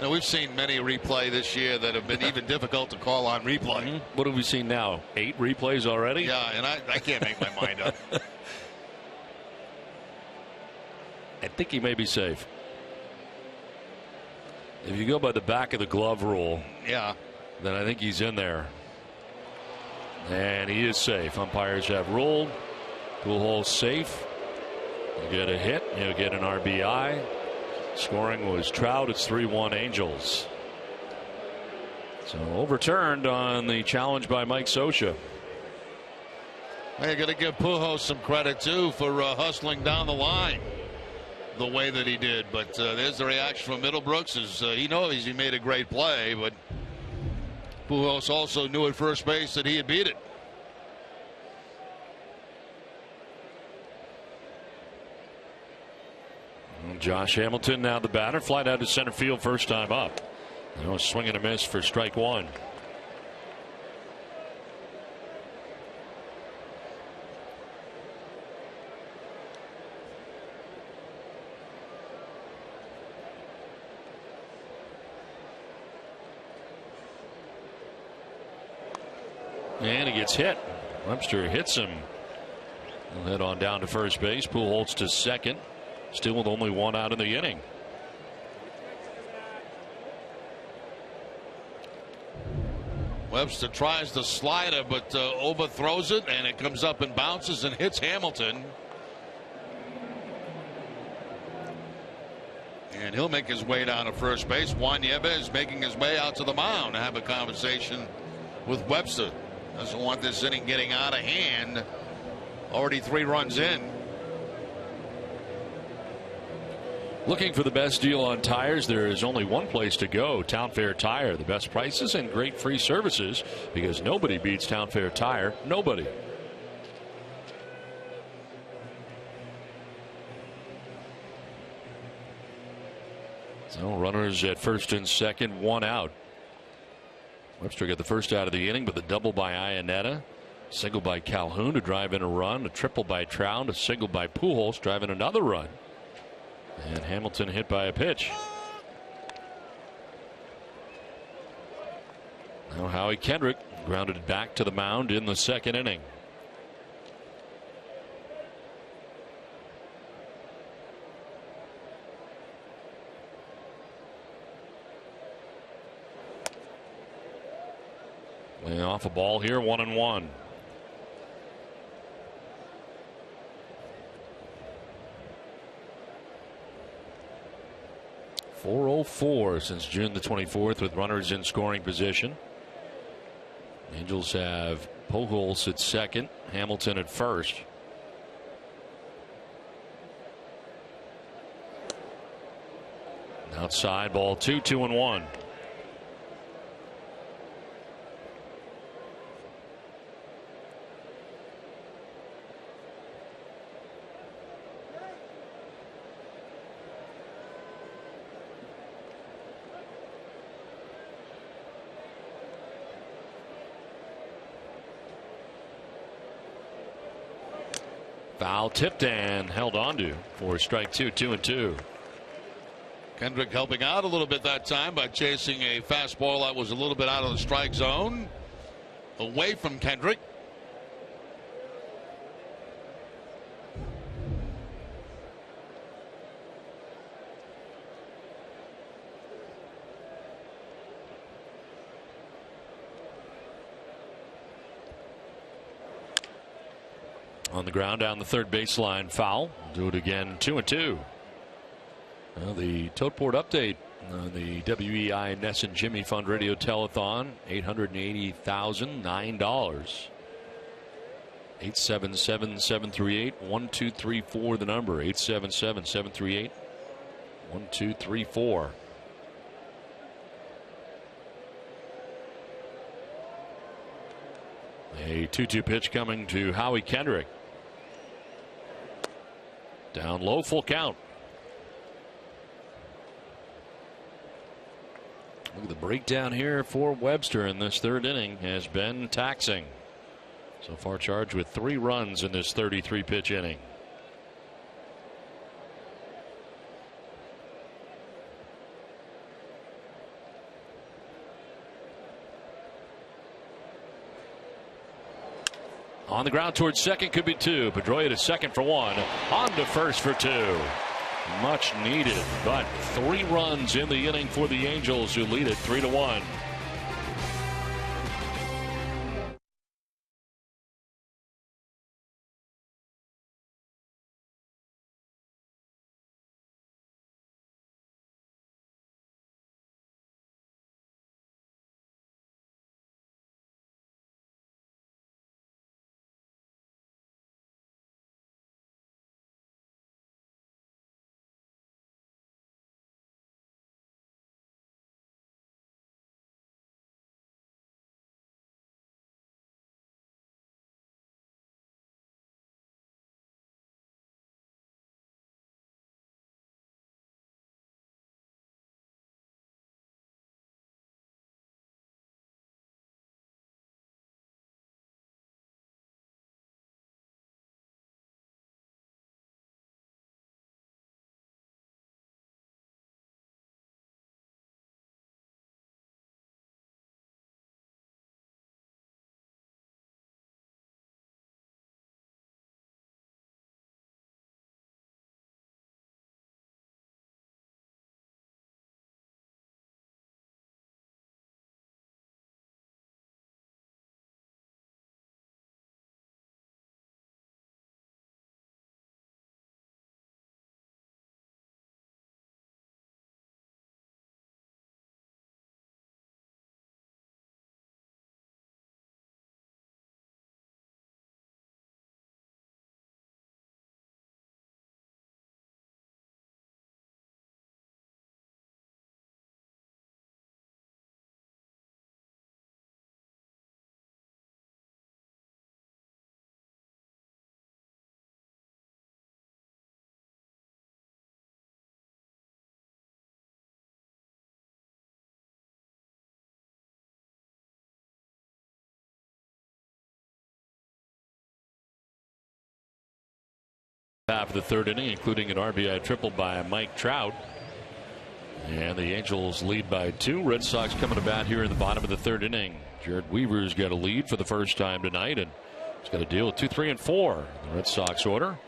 Now, we've seen many replay this year that have been even difficult to call on replay. Mm-hmm. What have we seen now? 8 replays already? Yeah, and I can't make my mind up. I think he may be safe. If you go by the back of the glove rule, yeah, then I think he's in there. And he is safe. Umpires have ruled. Pujols safe. He'll get a hit. He'll get an RBI. Scoring was Trout. It's 3-1 Angels. So overturned on the challenge by Mike Scioscia. Well, you got to give Pujols some credit too for hustling down the line the way that he did. But there's the reaction from Middlebrooks. He knows he made a great play, but Pujols also knew at first base that he had beat it. Josh Hamilton now the batter. Flight out to center field first time up. Swing and a miss for strike one. And he gets hit. Webster hits him. He'll head on down to first base. Pujols to second. Still with only 1 out in the inning. Webster tries the slider, but overthrows it, and it comes up and bounces and hits Hamilton. And he'll make his way down to first base. Juan Nieves is making his way out to the mound to have a conversation with Webster. Doesn't want this inning getting out of hand. Already 3 runs in. Looking for the best deal on tires? There is only one place to go. Town Fair Tire. The best prices and great free services, because nobody beats Town Fair Tire. Nobody. So runners at first and second, 1 out. Webster got the first out of the inning, but the double by Iannetta, single by Calhoun to drive in a run, a triple by Trout, a single by Pujols driving another run. And Hamilton hit by a pitch. Now Howie Kendrick grounded back to the mound in the second inning. Laying off a ball here, 1-1. .404 since June the 24th with runners in scoring position. Angels have Pujols at second, Hamilton at first. Outside ball 2, 2-1. Foul tipped and held onto for strike 2, 2-2. Kendrick helping out a little bit that time by chasing a fastball that was a little bit out of the strike zone. Away from Kendrick. On the ground down the third baseline, foul. Do it again, 2-2. Well, the Toteport update on the WEI Ness and Jimmy Fund Radio Telethon, $880,009. 877-738-1234, the number. 877-738-1234. A 2-2 pitch coming to Howie Kendrick. Down low, full count. Look at the breakdown here for Webster in this third inning has been taxing. So far charged with 3 runs in this 33 pitch inning. On the ground towards second, could be two. Pedroia to second for one. On to first for two. Much needed, but 3 runs in the inning for the Angels, who lead it 3-1. Half of the third inning, including an RBI triple by Mike Trout. And the Angels lead by 2. Red Sox coming to bat here in the bottom of the third inning. Jared Weaver's got a lead for the first time tonight, and he's got to deal with 2, 3, and 4 in the Red Sox order.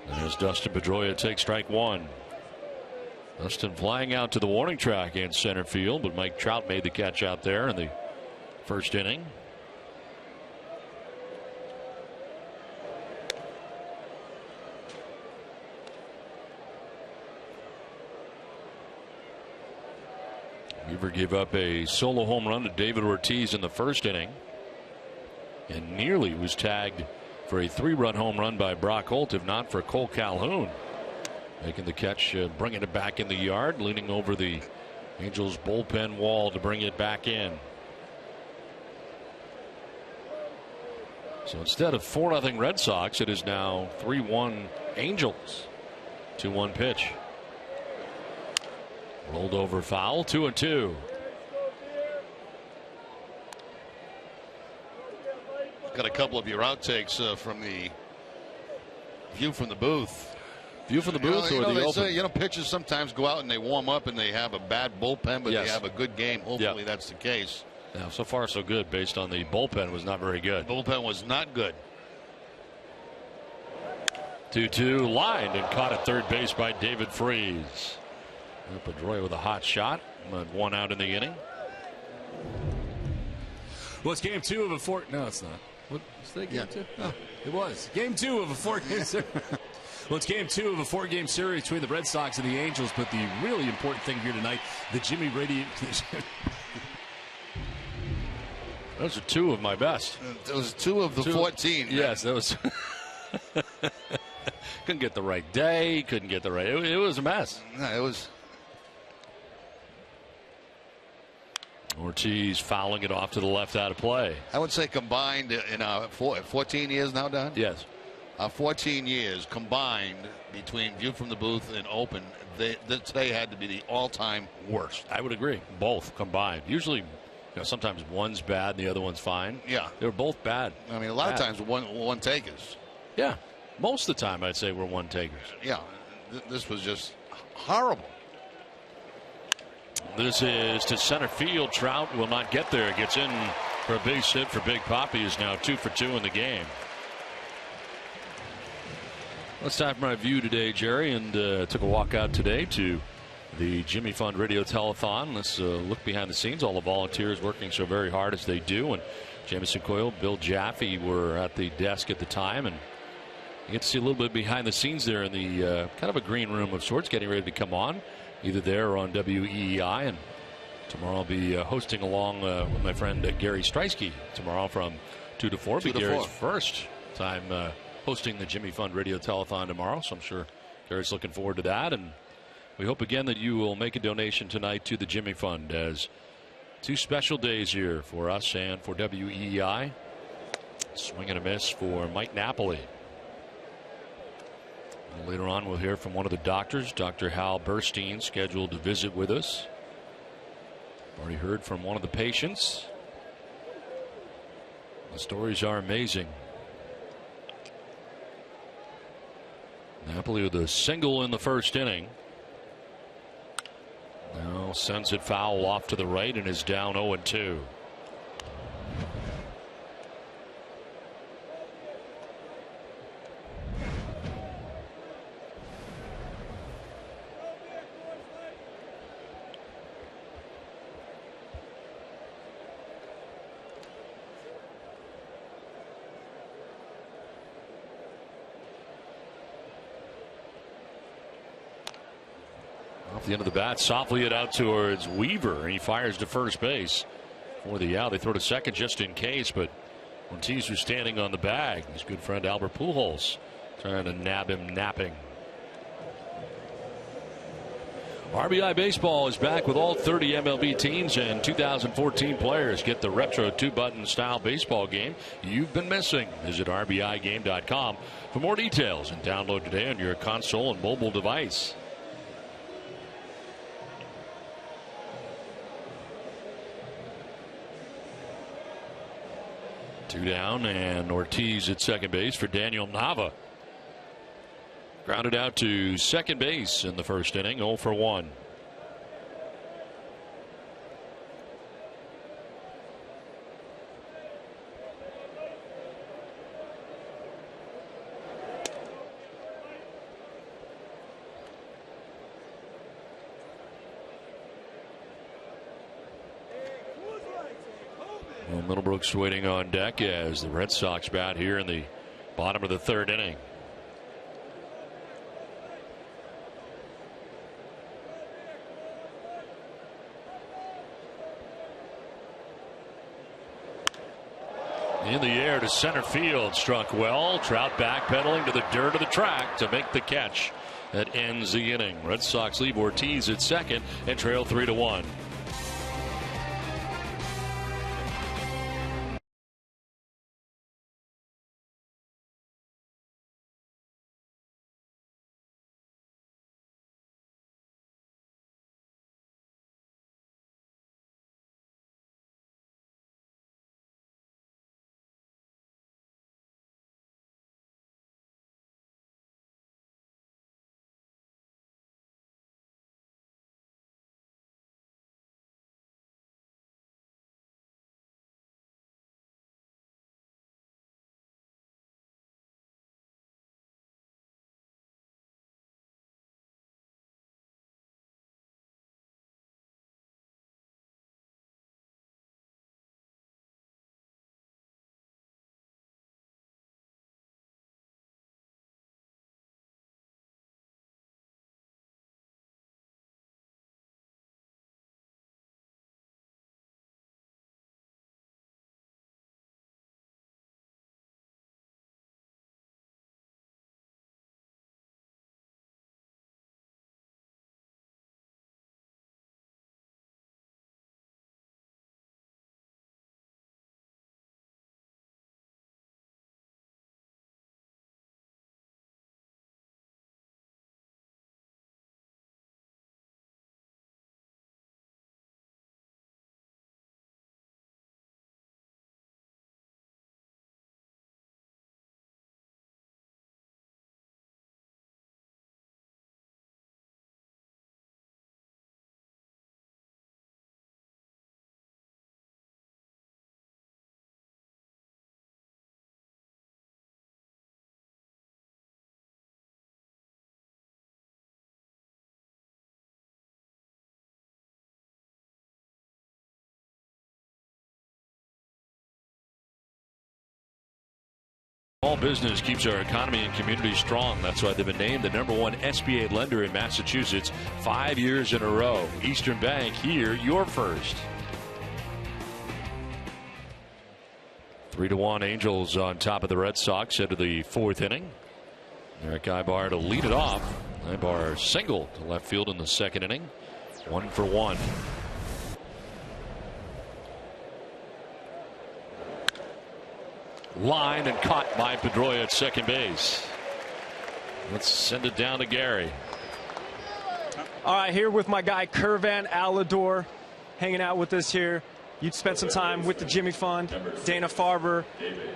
And as Dustin Pedroia takes strike 1. Dustin flying out to the warning track in center field, but Mike Trout made the catch out there in the first inning. Weaver gave up a solo home run to David Ortiz in the first inning, and nearly was tagged for a 3-run home run by Brock Holt, if not for Cole Calhoun. Making the catch, bringing it back in the yard, leaning over the Angels bullpen wall to bring it back in. So instead of 4-0 Red Sox, it is now 3-1 Angels. 2-1 pitch. Rolled over foul, 2-2. Got a couple of your outtakes from the view from the booth. View from the booth or the open? Pitchers sometimes go out and they warm up and they have a bad bullpen, but yes, they have a good game. Hopefully that's the case. Now, so far so good based on the bullpen was not very good. Bullpen was not good. 2-2 lined and caught at third base by David Freese. Pedroia with a hot shot, 1 out in the inning. Well, it's game 2 of a 4. No, it's not. What was that game 2? Oh, it was game 2 of a 4-game series. Well, it's game 2 of a 4-game series between the Red Sox and the Angels. But the really important thing here tonight, the Jimmy Radio. Those are 2 of my best. Those 2 of the 14. Yes, that was. Couldn't get the right day. Couldn't get the right. It was a mess. No, it was. Ortiz fouling it off to the left out of play. I would say combined in 14 years now, Don? Yes. 14 years combined between view from the booth and open, today had to be the all-time worst. I would agree. Both combined. Usually, sometimes one's bad and the other one's fine. Yeah. They were both bad. I mean, a lot of times one takers. Yeah. Most of the time, I'd say we're one takers. Yeah. This was just horrible. This is to center field. Trout will not get there. Gets in for a base hit for Big Papi. Is now 2 for 2 in the game. Let's time for my view today, Jerry, and took a walk out today to the Jimmy Fund Radio Telethon. Let's look behind the scenes. All the volunteers working so very hard as they do. And Jamison Coyle, Bill Jaffe were at the desk at the time. And you get to see a little bit behind the scenes there in the kind of a green room of sorts, getting ready to come on, either there or on WEEI. And tomorrow I'll be hosting along with my friend Gary Streisky tomorrow from 2 to 4. Be Gary's first time hosting the Jimmy Fund Radio Telethon tomorrow, so I'm sure Gary's looking forward to that. And we hope again that you will make a donation tonight to the Jimmy Fund, as 2 special days here for us and for WEEI. Swing and a miss for Mike Napoli. And later on we'll hear from one of the doctors, Dr. Hal Burstein, scheduled to visit with us. Already heard from one of the patients. The stories are amazing. Napoli with a single in the first inning. Now sends it foul off to the right and is down 0-2. Off the end of the bat, softly it out towards Weaver, and he fires to first base for the out. They throw to second just in case, but Ortiz was standing on the bag. His good friend Albert Pujols trying to nab him napping. RBI Baseball is back with all 30 MLB teams and 2014 players. Get the retro 2-button style baseball game you've been missing. Visit RBIGame.com for more details and download today on your console and mobile device. Two down, and Ortiz at second base for Daniel Nava. Grounded out to second base in the first inning, 0 for 1. Well, Middlebrooks waiting on deck as the Red Sox bat here in the bottom of the third inning. In the air to center field, struck well. Trout backpedaling to the dirt of the track to make the catch that ends the inning. Red Sox leave Ortiz at second and trail 3-1. Small business keeps our economy and community strong. That's why they've been named the #1 SBA lender in Massachusetts 5 years in a row. Eastern Bank, here, your first. 3-1 Angels on top of the Red Sox into the 4th inning. Eric Ibar to lead it off. Ibar single to left field in the 2nd inning. 1 for 1. Line and caught by Pedroia at second base. Let's send it down to Gary. All right, here with my guy Curvan Alador, hanging out with us here. You'd spent some time with the Jimmy Fund, Dana Farber.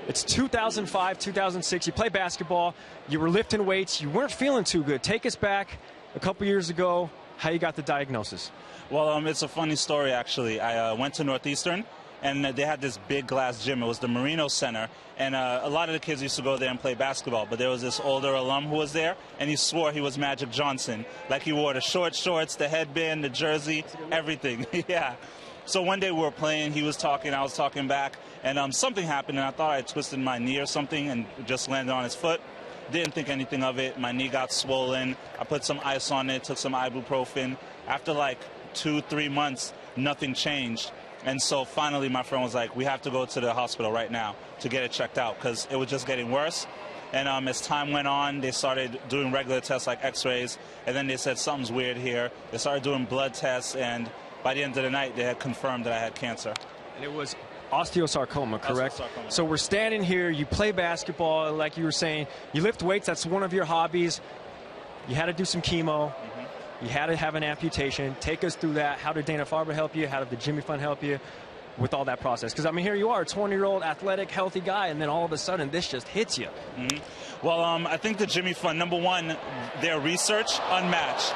It's 2005, 2006. You play basketball. You were lifting weights. You weren't feeling too good. Take us back a couple years ago, how you got the diagnosis. Well, it's a funny story, actually. I went to Northeastern, and they had this big glass gym. It was the Marino Center, and a lot of the kids used to go there and play basketball. But there was this older alum who was there, and he swore he was Magic Johnson. Like, he wore the short shorts, the headband, the jersey, everything. Yeah. So one day we were playing, he was talking, I was talking back, and something happened, and I thought I had twisted my knee or something and just landed on his foot. Didn't think anything of it. My knee got swollen. I put some ice on it, took some ibuprofen. After like 2-3 months, nothing changed. And so finally my friend was like, we have to go to the hospital right now to get it checked out because it was just getting worse. And as time went on, they started doing regular tests like x-rays, and then they said something's weird here. They started doing blood tests, and by the end of the night, they had confirmed that I had cancer. And it was osteosarcoma, correct? Osteosarcoma. So we're standing here. You play basketball, like you were saying. You lift weights. That's one of your hobbies. You had to do some chemo. You had to have an amputation. Take us through that. How did Dana Farber help you? How did the Jimmy Fund help you with all that process? Because, I mean, here you are, a 20-year-old athletic, healthy guy, and then all of a sudden this just hits you. Well, I think the Jimmy Fund, number one, their research, unmatched.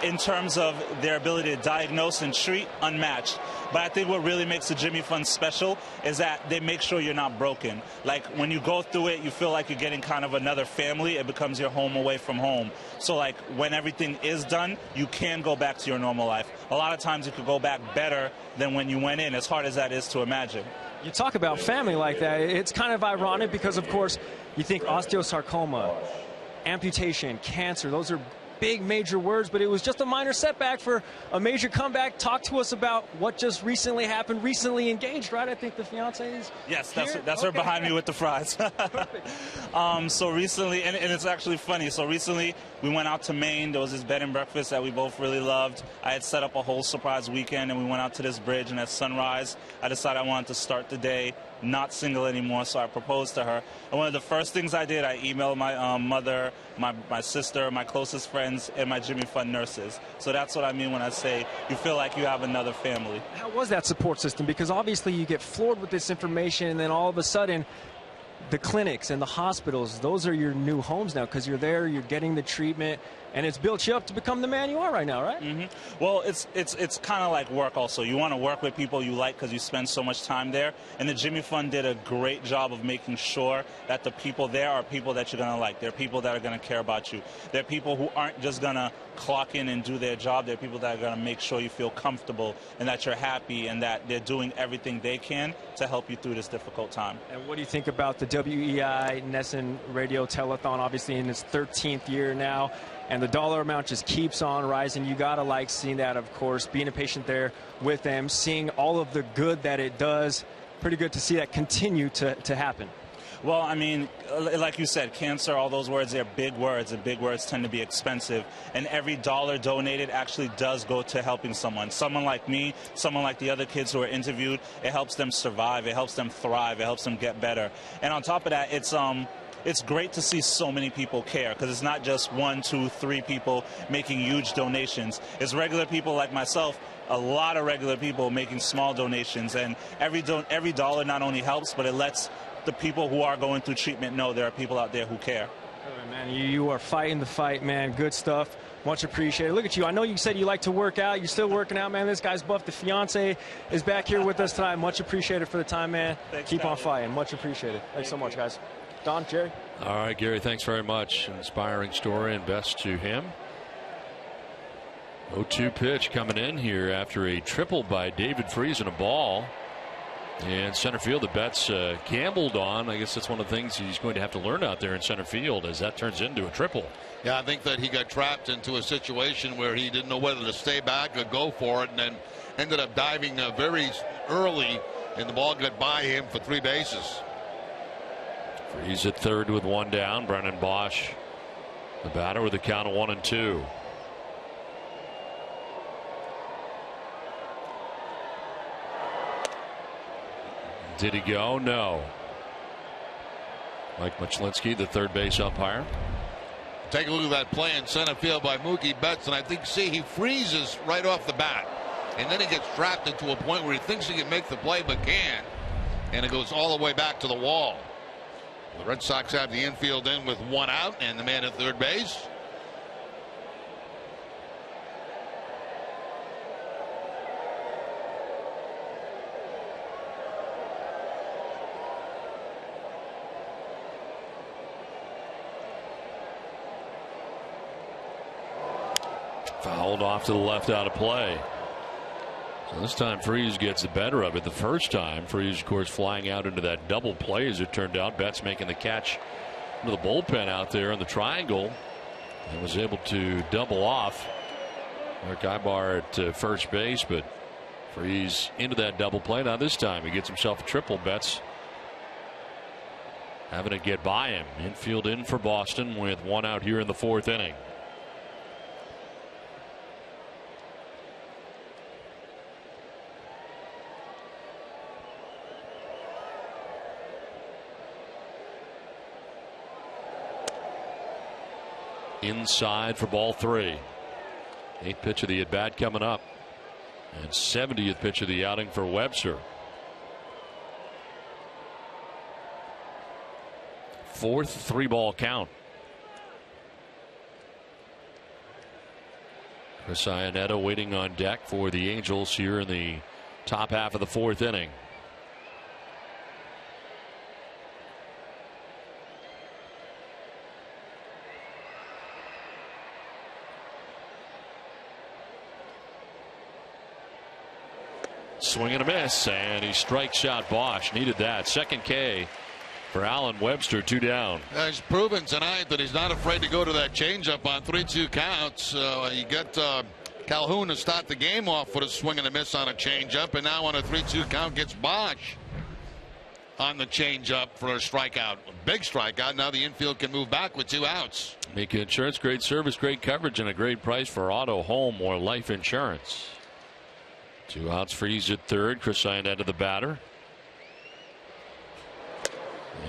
In terms of their ability to diagnose and treat, unmatched. But I think what really makes the Jimmy Fund special is that they make sure you're not broken. Like, when you go through it, you feel like you're getting kind of another family. It becomes your home away from home. So, like, when everything is done, you can go back to your normal life. A lot of times you could go back better than when you went in, as hard as that is to imagine. You talk about family like that. It's kind of ironic because, of course, you think osteosarcoma, amputation, cancer, those are big major words, but it was just a minor setback for a major comeback. Talk to us about what just recently happened. Recently engaged, right? I think the fiance is Yes, that's her behind me with the fries. So recently, and it's actually funny, so recently we went out to Maine. There was this bed and breakfast that we both really loved. I had set up a whole surprise weekend, and we went out to this bridge, and at sunrise I decided I wanted to start the day not single anymore, so I proposed to her. And one of the first things I did, I emailed my mother, my sister, my closest friends, and my Jimmy Fund nurses. So that's what I mean when I say you feel like you have another family. How was that support system? Because obviously you get floored with this information, and then all of a sudden the clinics and the hospitals, those are your new homes now because you're there, you're getting the treatment, and it's built you up to become the man you are right now, right? Well, it's kind of like work also. You want to work with people you like because you spend so much time there. And the Jimmy Fund did a great job of making sure that the people there are people that you're going to like. They're people that are going to care about you. They're people who aren't just going to clock in and do their job. They're people that are going to make sure you feel comfortable and that you're happy and that they're doing everything they can to help you through this difficult time. And what do you think about the WEI Nesson Radio Telethon, obviously in its 13th year now? And the dollar amount just keeps on rising. You got to like seeing that, of course, being a patient there with them, seeing all of the good that it does. Pretty good to see that continue to happen. Well, I mean, like you said, cancer, all those words, they're big words, and big words tend to be expensive. And every dollar donated actually does go to helping someone. Someone like me, someone like the other kids who are interviewed, it helps them survive, it helps them thrive, it helps them get better. And on top of that, it's great to see so many people care because it's not just 1, 2, 3 people making huge donations. It's regular people like myself, a lot of regular people making small donations. And every dollar not only helps, but it lets the people who are going through treatment know there are people out there who care. Oh, man, you are fighting the fight, man. Good stuff. Much appreciated. Look at you. I know you said you like to work out. You're still working out, man. This guy's buff. The fiance is back here with us tonight. Much appreciated for the time, man. Thanks, Keep on fighting. Much appreciated. Thanks so much, guys. Don, Jerry. All right, Gary, thanks very much. Inspiring story, and best to him. 0-2 pitch coming in here after a triple by David Freese and a ball. And center field, the Betts gambled on. I guess that's one of the things he's going to have to learn out there in center field as that turns into a triple. Yeah, I think that he got trapped into a situation where he didn't know whether to stay back or go for it, and then ended up diving very early, and the ball got by him for 3 bases. He's at third with 1 down. Brennan Bosch, the batter, with a count of 1-2. Did he go? No. Mike Muchlinski, the third base umpire. Take a look at that play in center field by Mookie Betts, and I think, he freezes right off the bat. And then he gets trapped into a point where he thinks he can make the play but can't. And it goes all the way back to the wall. The Red Sox have the infield in with 1 out and the man at third base. Fouled off to the left, out of play. So this time Freese gets the better of it. The first time, Freese, of course, flying out into that double play as it turned out. Betts making the catch into the bullpen out there in the triangle and was able to double off Mark Ibar at first base, but Freese into that double play. Now this time he gets himself a triple. Betts having it get by him. Infield in for Boston with 1 out here in the 4th inning. Inside for ball 3. 8th pitch of the at bat coming up, and 70th pitch of the outing for Webster. 4th 3-ball count. Chris Iannetta waiting on deck for the Angels here in the top half of the 4th inning. Swing and a miss, and he strikes out Bosch. Needed that. Second K for Allen Webster, 2 down. He's proven tonight that he's not afraid to go to that changeup on 3-2 counts. You got Calhoun to start the game off with a swing and a miss on a changeup, and now on a 3-2 count gets Bosch on the changeup for a strikeout. A big strikeout. Now the infield can move back with 2 outs. Make Insurance, great service, great coverage, and a great price for auto, home, or life insurance. 2 outs. Freeze at third. Chris Iannetta the batter.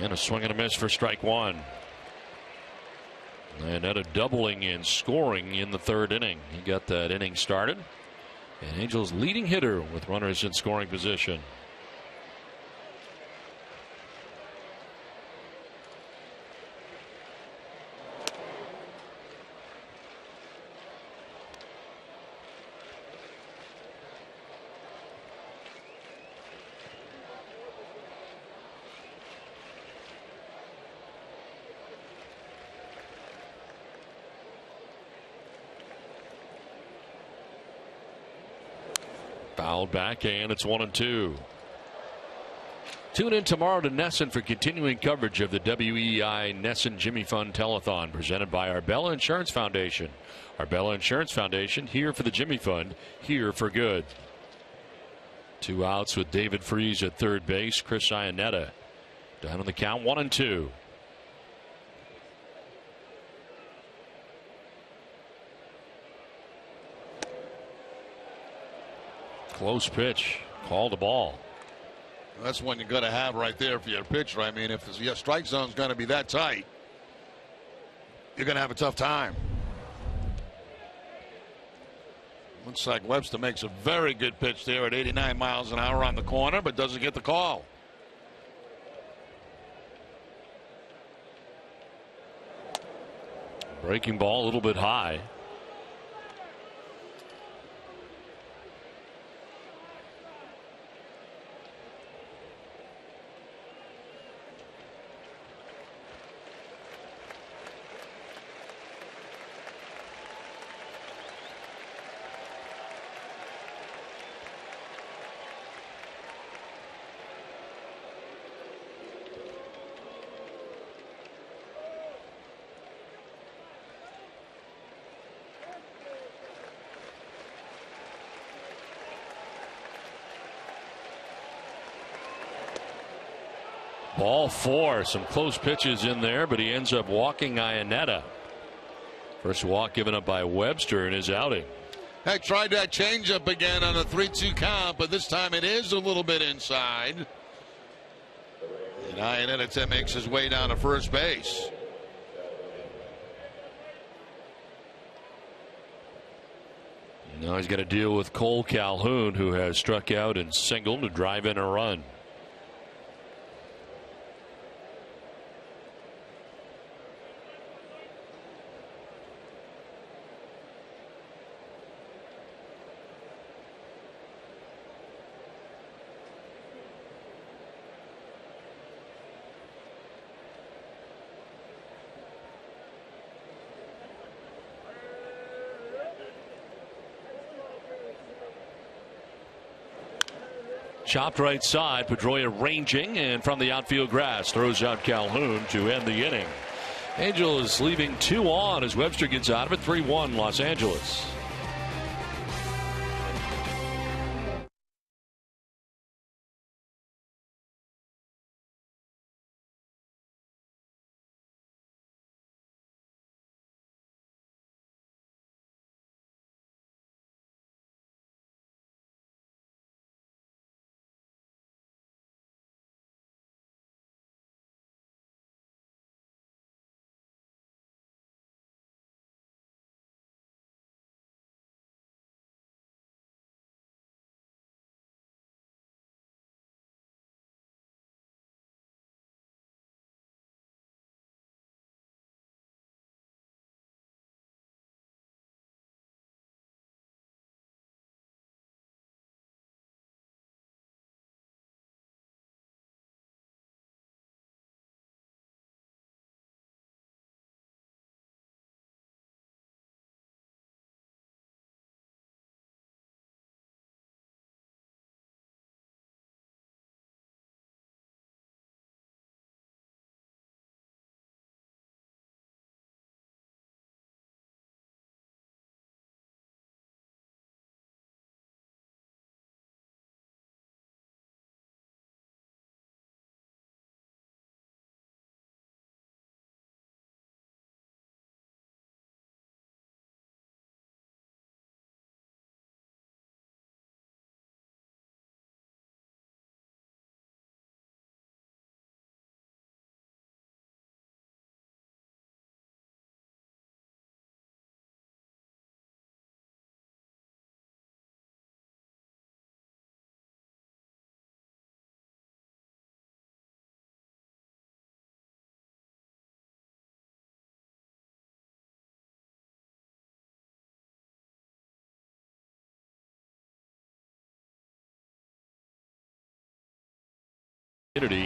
And a swing and a miss for strike 1. Iannetta doubling and scoring in the 3rd inning. He got that inning started. And Angels leading hitter with runners in scoring position. Fouled back, and it's 1-2. Tune in tomorrow to Nesson for continuing coverage of the WEI Nesson Jimmy Fund Telethon presented by Arbella Insurance Foundation. Arbella Insurance Foundation, here for the Jimmy Fund, here for good. 2 outs with David Freese at third base. Chris Iannetta down on the count, 1-2. Close pitch, called a ball. That's one you got to have right there for your pitcher. I mean, if your strike zone's going to be that tight, you're going to have a tough time. Looks like Webster makes a very good pitch there at 89 miles an hour on the corner, but doesn't get the call. Breaking ball a little bit high. Ball 4. Some close pitches in there, but he ends up walking Iannetta. First walk given up by Webster in his outing. I tried that changeup again on a 3-2 count, but this time it is a little bit inside. And Iannetta makes his way down to first base. Now he's got to deal with Cole Calhoun, who has struck out and singled to drive in a run. Chopped right side. Pedroia ranging, and from the outfield grass throws out Calhoun to end the inning. Angels leaving 2 on as Webster gets out of it. 3-1 Los Angeles.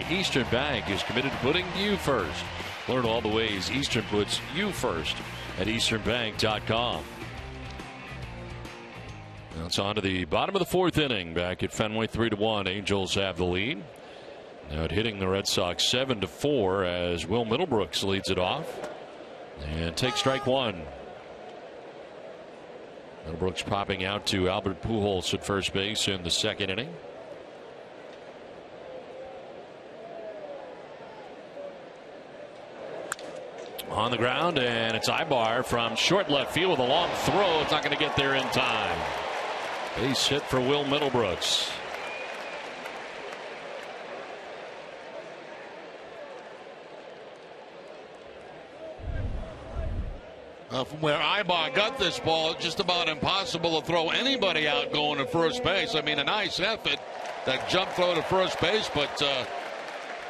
Eastern Bank is committed to putting you first. Learn all the ways Eastern puts you first at easternbank.com. Now it's on to the bottom of the 4th inning. Back at Fenway, 3-1. Angels have the lead. Now hitting the Red Sox 7-4 as Will Middlebrooks leads it off and takes strike 1. Middlebrooks popping out to Albert Pujols at first base in the 2nd inning. On the ground, and it's Ibar from short left field with a long throw. It's not going to get there in time. Base hit for Will Middlebrooks. From where Ibar got this ball, it's just about impossible to throw anybody out going to first base. I mean, a nice effort, that jump throw to first base, but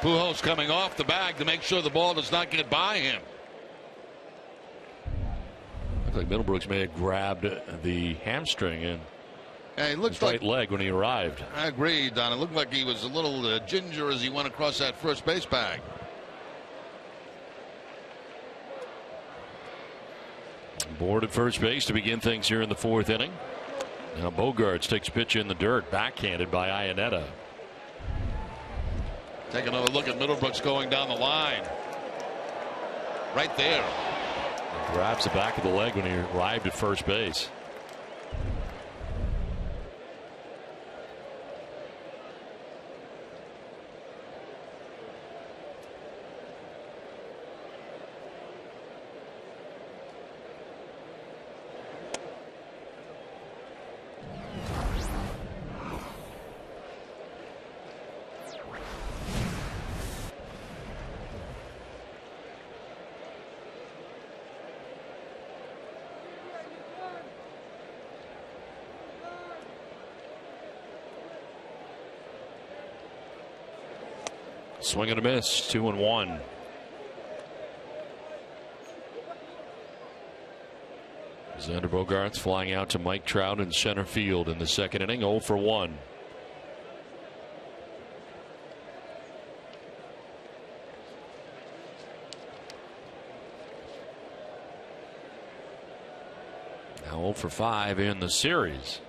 Pujols coming off the bag to make sure the ball does not get by him. Looks like Middlebrooks may have grabbed the hamstring in his right leg when he arrived. I agree, Don. It looked like he was a little ginger as he went across that first base bag. Board at first base to begin things here in the 4th inning. Now Bogaerts takes a pitch in the dirt, backhanded by Iannetta. Take another look at Middlebrooks going down the line. Right there. He grabs the back of the leg when he arrived at first base. Swing and a miss, 2-1. Xander Bogaerts flying out to Mike Trout in center field in the second inning, 0 for 1. Now 0 for 5 in the series.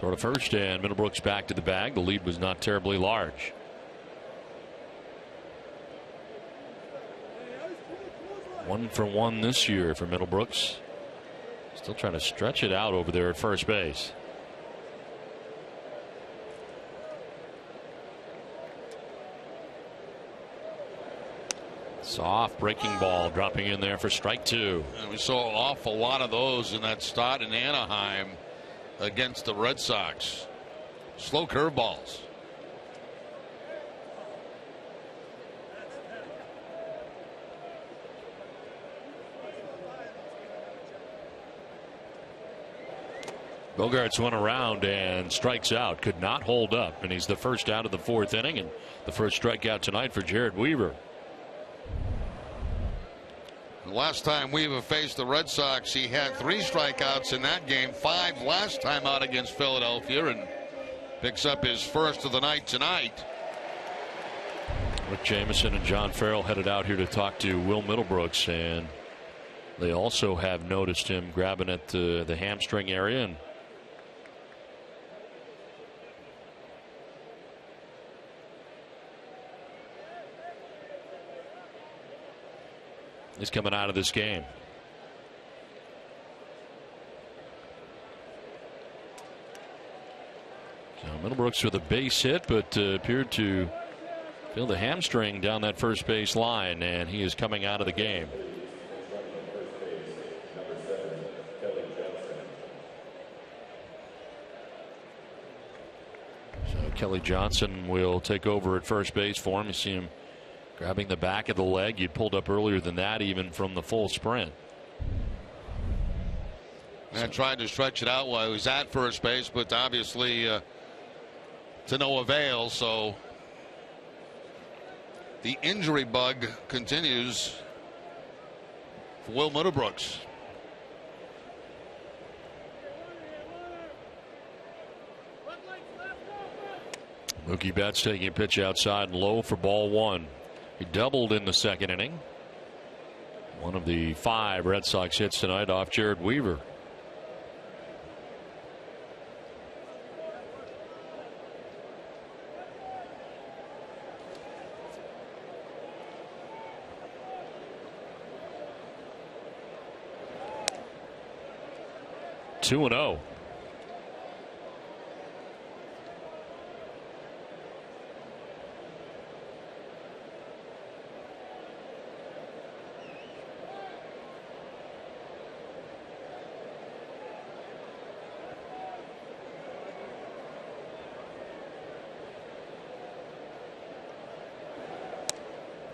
Throw to first, and Middlebrooks back to the bag. The lead was not terribly large. One for 1 this year for Middlebrooks. Still trying to stretch it out over there at first base. Soft breaking ball dropping in there for strike 2. And we saw an awful lot of those in that start in Anaheim against the Red Sox. Slow curveballs. Bogaerts went around and strikes out. Could not hold up, and he's the first out of the 4th inning, and the first strikeout tonight for Jared Weaver. The last time Weaver faced the Red Sox, he had 3 strikeouts in that game, 5 last time out against Philadelphia, and picks up his first of the night tonight. Rick Jameson and John Farrell headed out here to talk to Will Middlebrooks, and they also have noticed him grabbing at the hamstring area, and he's coming out of this game. So Middlebrooks with a base hit, but appeared to feel the hamstring down that first base line, and he is coming out of the game. So Kelly Johnson will take over at first base for him. You see him grabbing the back of the leg. You pulled up earlier than that, even from the full sprint. And tried to stretch it out while he was at first base, but obviously to no avail. So the injury bug continues for Will Middlebrooks. Mookie Betts taking a pitch outside and low for ball 1. He doubled in the second inning. One of the 5 Red Sox hits tonight off Jared Weaver. Two and 0.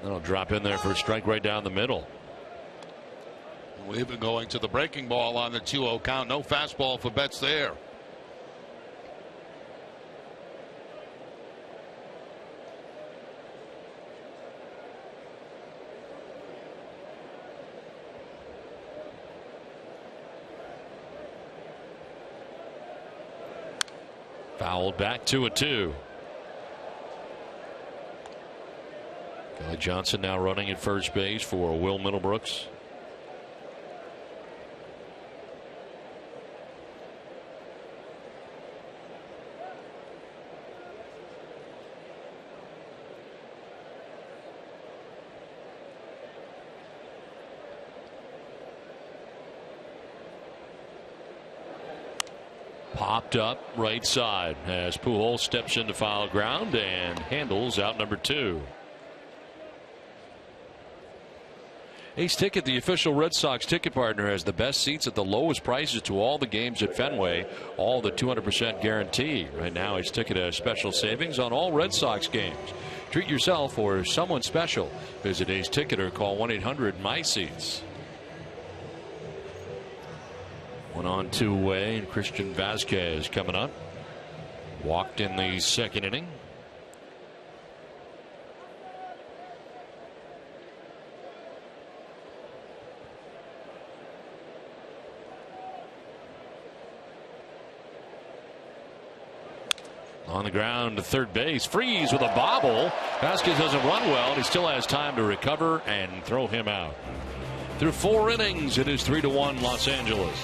That'll drop in there for a strike right down the middle. We've been going to the breaking ball on the 2-0 count. No fastball for Betts there. Fouled back, 2-2. Kelly Johnson now running at first base for Will Middlebrooks. Popped up right side as Pujols steps into foul ground and handles out number 2. Ace Ticket, the official Red Sox ticket partner, has the best seats at the lowest prices to all the games at Fenway, all the 200% guarantee. Right now, Ace Ticket has special savings on all Red Sox games. Treat yourself or someone special. Visit Ace Ticket or call 1-800-MY-SEATS. 1-2 away, and Christian Vazquez coming up. Walked in the second inning. On the ground to third base. Freeze with a bobble. Vasquez doesn't run well, and he still has time to recover and throw him out. Through 4 innings, it is 3-1 Los Angeles.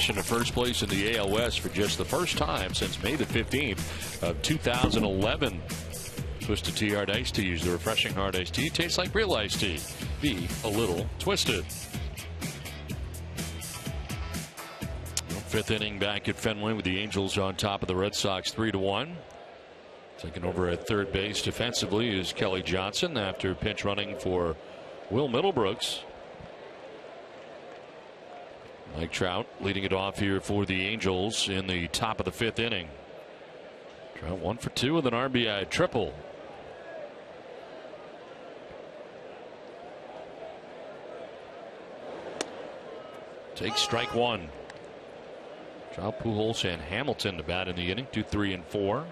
In the first place in the AL West for just the first time since May the 15th of 2011. Twisted Tea Hard Iced Tea. Use the refreshing hard iced tea. Tastes like real iced tea. Be a little twisted. Fifth inning back at Fenway with the Angels on top of the Red Sox 3-1. Taking over at third base defensively is Kelly Johnson after pinch running for Will Middlebrooks. Mike Trout leading it off here for the Angels in the top of the 5th inning. Trout 1 for 2 with an RBI triple. Takes strike 1. Trout, Pujols, and Hamilton to bat in the inning. 2, 3, and 4.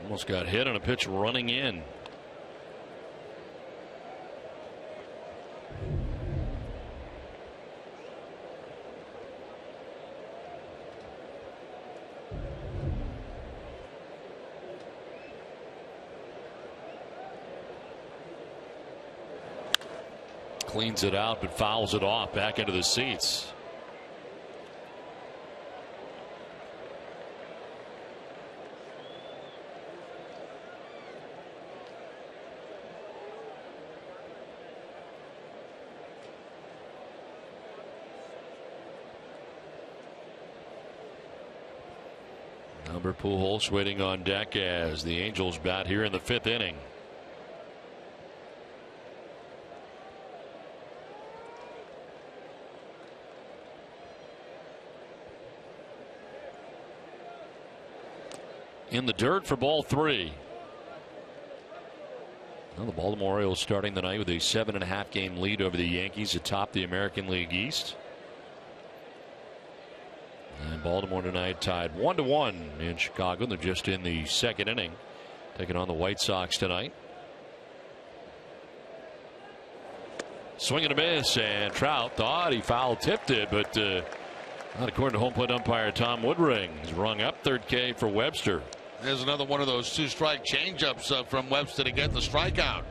Almost got hit on a pitch running in. Cleans it out but fouls it off back into the seats. Pujols waiting on deck as the Angels bat here in the 5th inning. In the dirt for ball 3. Well, the Baltimore Orioles starting the night with a 7.5 game lead over the Yankees atop the American League East. And Baltimore tonight tied 1-1 in Chicago. They're just in the 2nd inning, taking on the White Sox tonight. Swing and a miss, and Trout thought he foul tipped it, but not according to home plate umpire Tom Woodring. He's rung up. Third K for Webster. There's another one of those 2-strike changeups from Webster to get the strikeout.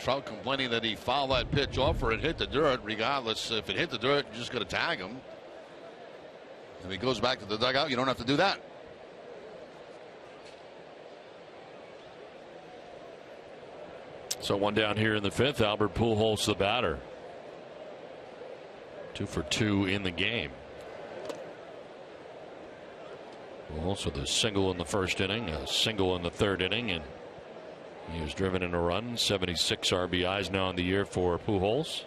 Trout complaining that he fouled that pitch off or it hit the dirt. Regardless, if it hit the dirt, you just got to tag him. If he goes back to the dugout, you don't have to do that. So one down here in the fifth. Albert Pujols the batter. 2 for 2 in the game. Pujols with a single in the first inning, a single in the third inning, and he was driven in a run. 76 RBIs now in the year for Pujols.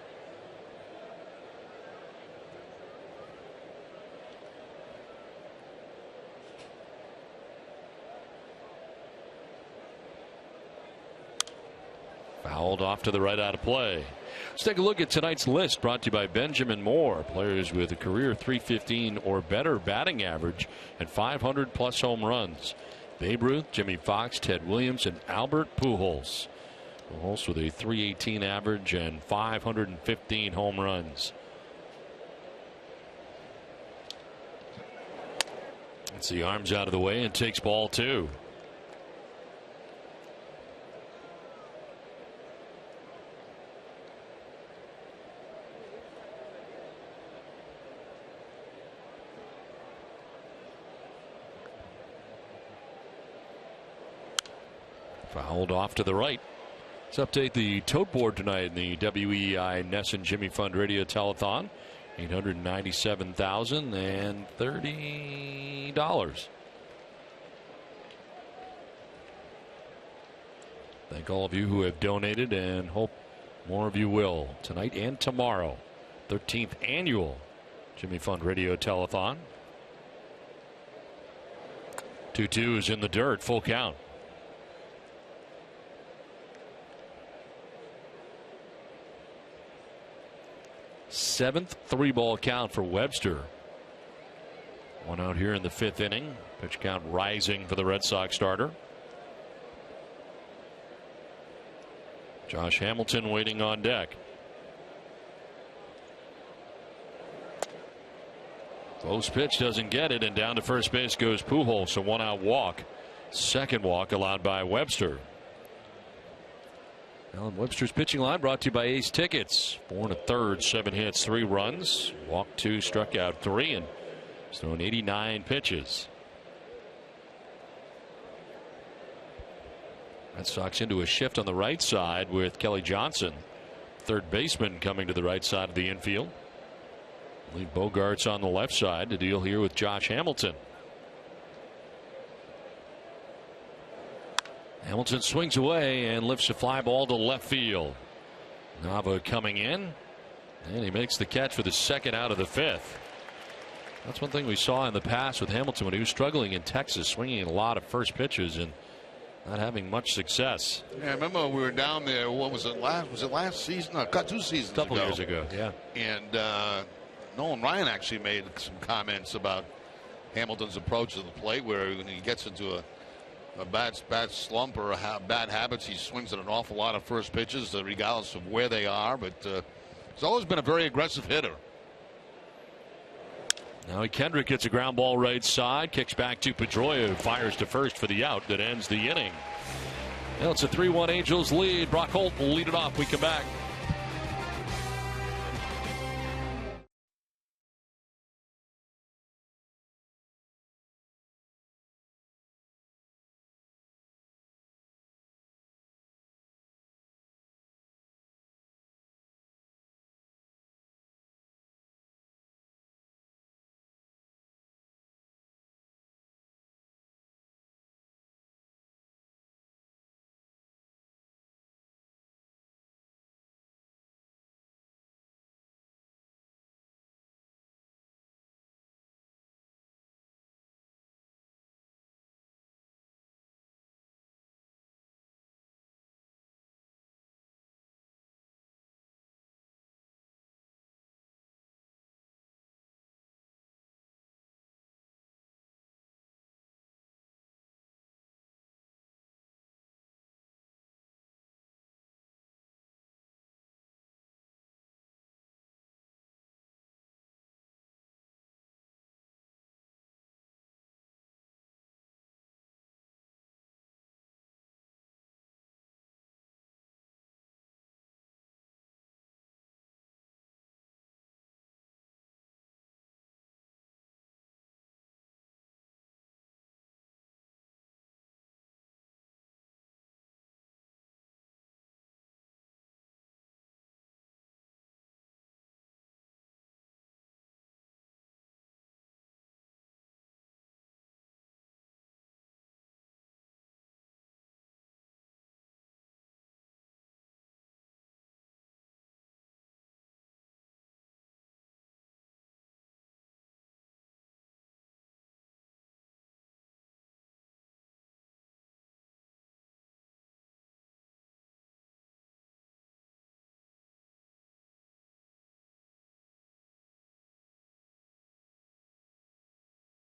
Fouled off to the right, out of play. Let's take a look at tonight's list, brought to you by Benjamin Moore. Players with a career .315 or better batting average and 500 plus home runs. Babe Ruth, Jimmy Fox, Ted Williams, and Albert Pujols. Pujols with a .318 average and 515 home runs. Gets the arms out of the way and takes ball 2. Fouled off to the right. Let's update the tote board tonight in the WEI Nesson Jimmy Fund Radio Telethon. $897,030. Thank all of you who have donated and hope more of you will tonight and tomorrow. 13th annual Jimmy Fund Radio Telethon. 2-2 is in the dirt. Full count. Seventh 3-ball count for Webster. One out here in the fifth inning. Pitch count rising for the Red Sox starter. Josh Hamilton waiting on deck. Close pitch, doesn't get it, and down to first base goes Pujols. A 1-out walk. Second walk allowed by Webster. Alan Webster's pitching line brought to you by Ace Tickets. 4 1/3, 7 hits, 3 runs. Walked 2, struck out 3, and he's thrown 89 pitches. Red Sox into a shift on the right side with Kelly Johnson, third baseman, coming to the right side of the infield. Lee Bogart's on the left side to deal here with Josh Hamilton. Hamilton swings away and lifts a fly ball to left field. Nava coming in, and he makes the catch for the second out of the fifth. That's one thing we saw in the past with Hamilton when he was struggling in Texas, swinging a lot of first pitches and not having much success. Yeah, I remember we were down there. What was it last? Was it last season? No, 2 seasons ago. A couple years ago, yeah. And Nolan Ryan actually made some comments about Hamilton's approach to the plate, where when he gets into a bad slump or bad habits, he swings at an awful lot of first pitches, regardless of where they are. But he's always been a very aggressive hitter. Now Kendrick gets a ground ball right side, kicks back to Pedroia, who fires to first for the out that ends the inning. Well, it's a 3-1 Angels lead. Brock Holt will lead it off. We come back.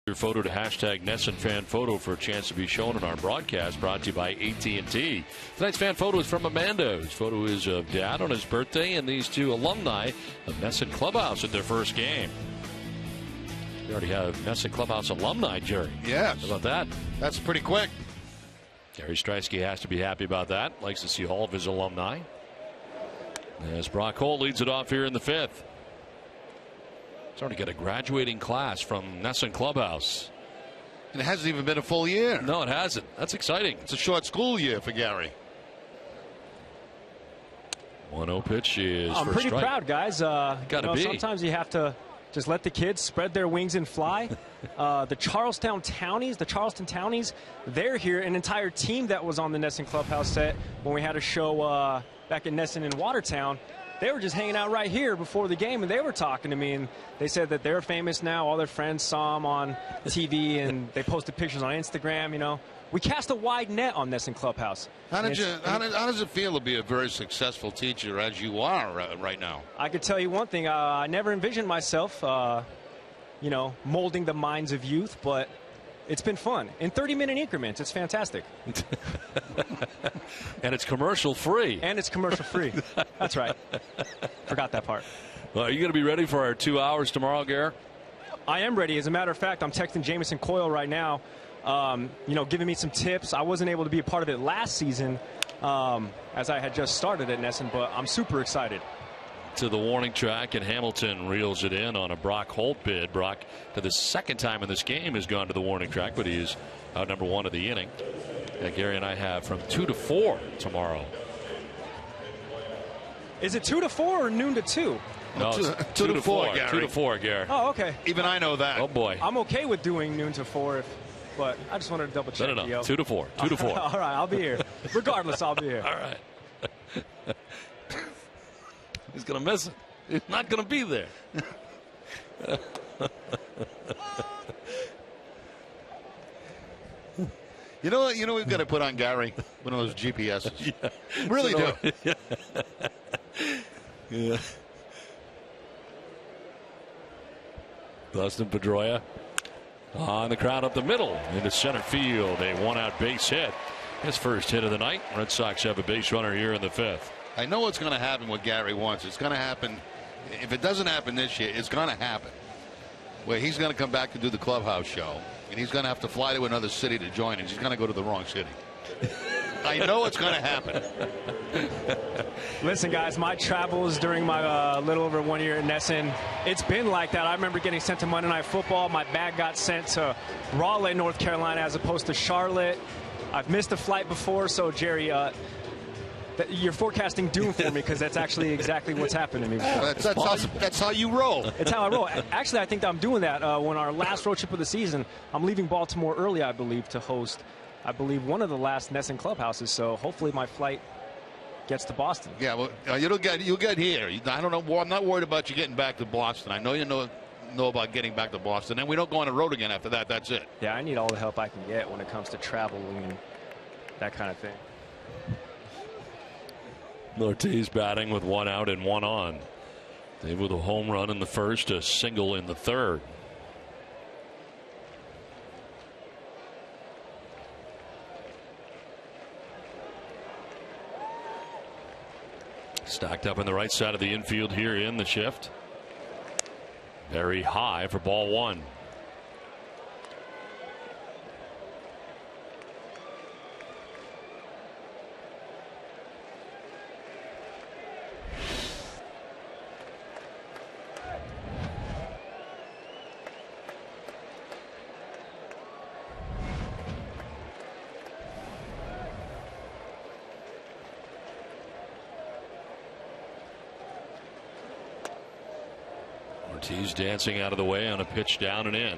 Your photo to hashtag NESN Fan Photo for a chance to be shown in our broadcast, brought to you by AT&T. Tonight's fan photo is from Amanda. His photo is of Dad on his birthday and these two alumni of NESN Clubhouse at their first game. We already have NESN Clubhouse alumni, Jerry. Yes. How about that? That's pretty quick. Gary Streisky has to be happy about that. Likes to see all of his alumni. As Brock Holt leads it off here in the fifth. Starting to get a graduating class from NESN Clubhouse. And it hasn't even been a full year. No, it hasn't. That's exciting. It's a short school year for Gary. 1-0 pitch is I'm for pretty strike. proud, guys. Gotta be. Sometimes you have to just let the kids spread their wings and fly. The Charleston Townies, they're here. An entire team that was on the NESN Clubhouse set when we had a show back in NESN in Watertown. They were just hanging out right here before the game, and they were talking to me, and they said that they're famous now. All their friends saw them on TV, and they posted pictures on Instagram. You know, we cast a wide net on NESN Clubhouse. How does it feel to be a very successful teacher as you are right now? I could tell you one thing. I never envisioned myself, molding the minds of youth, but it's been fun. In 30-minute increments, it's fantastic. And it's commercial free. That's right. Forgot that part. Well, are you going to be ready for our 2 hours tomorrow, Garrett? I am ready. As a matter of fact, I'm texting Jamison Coyle right now, giving me some tips. I wasn't able to be a part of it last season as I had just started at NESN, but I'm super excited. To the warning track, and Hamilton reels it in on a Brock Holt bid. Brock, for the second time in this game, has gone to the warning track, but he is out number one of the inning. Gary and I have from 2 to 4 tomorrow. Is it 2 to 4 or noon to 2? No, 2 to 4, Gary. 2 to 4, Gary. Oh, okay. Even I know that. Oh, boy. I'm okay with doing noon to 4, but I just wanted to double check. No. 2 to 4. 2 to 4. All right, I'll be here. Regardless, I'll be here. All right. He's going to miss it. He's not going to be there. You know what we've got to put on Gary? One of those GPSs. Yeah. Really do. Yeah. Dustin Pedroia on the crowd up the middle into center field. A one-out base hit. His first hit of the night. Red Sox have a base runner here in the fifth. I know what's going to happen what Gary wants. It's going to happen. If it doesn't happen this year, it's going to happen. Where he's going to come back to do the clubhouse show, and he's going to have to fly to another city to join us. He's going to go to the wrong city. I know it's going to happen. Listen, guys, my travels during my little over 1 year at NESN, it's been like that. I remember getting sent to Monday Night Football. My bag got sent to Raleigh, North Carolina, as opposed to Charlotte. I've missed a flight before, so Jerry, you're forecasting doom for me, because that's actually exactly what's happened to me before. That's how you roll. It's how I roll. Actually, I think that I'm doing that. When our last road trip of the season, I'm leaving Baltimore early, I believe, to host, one of the last NESN clubhouses. So hopefully my flight gets to Boston. Yeah, well, you'll get here. I don't know. I'm not worried about you getting back to Boston. I know you know about getting back to Boston. Then we don't go on the road again after that. That's it. Yeah, I need all the help I can get when it comes to traveling and that kind of thing. Ortiz batting with 1 out and 1 on. They with a home run in the first, a single in the third. Stacked up on the right side of the infield here in the shift. Very high for ball one. Ortiz dancing out of the way on a pitch down and in.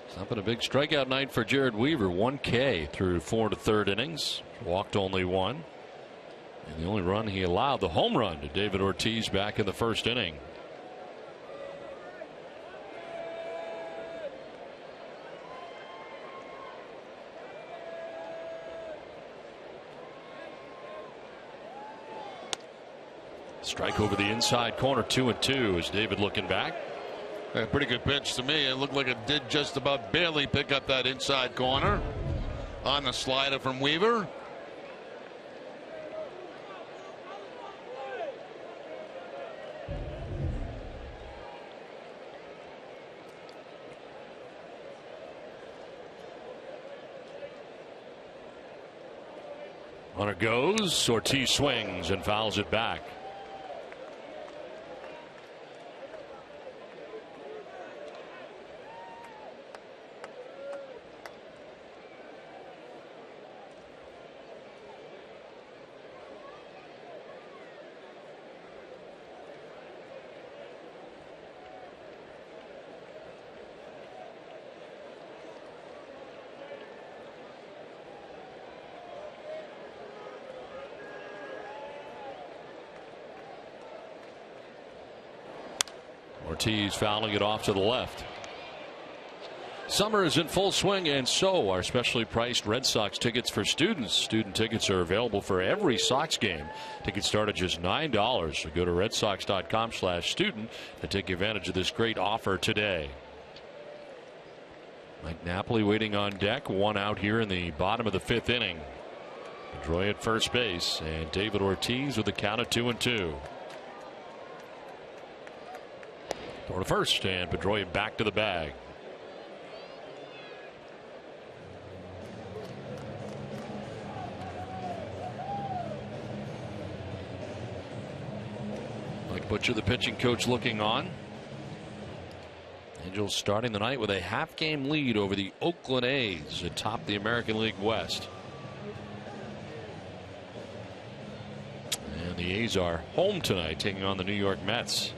It's not been a big strikeout night for Jared Weaver. 1 K through 4 to third innings. Walked only 1. And the only run he allowed, the home run to David Ortiz back in the first inning. Strike over the inside corner, 2-2 as David looking back. A pretty good pitch to me. It looked like it did just about barely pick up that inside corner on the slider from Weaver. Runner goes. Ortiz swings and fouls it back. Ortiz fouling it off to the left. Summer is in full swing, and so are specially priced Red Sox tickets for students. Student tickets are available for every Sox game. Tickets start at just $9. So go to redsox.com/student to take advantage of this great offer today. Mike Napoli waiting on deck. One out here in the bottom of the 5th inning. Pedroia at first base, and David Ortiz with the count of 2-2. To first, and Pedroia back to the bag. Mike Butcher, the pitching coach, looking on. Angels starting the night with a half-game lead over the Oakland A's atop the American League West. And the A's are home tonight, taking on the New York Mets.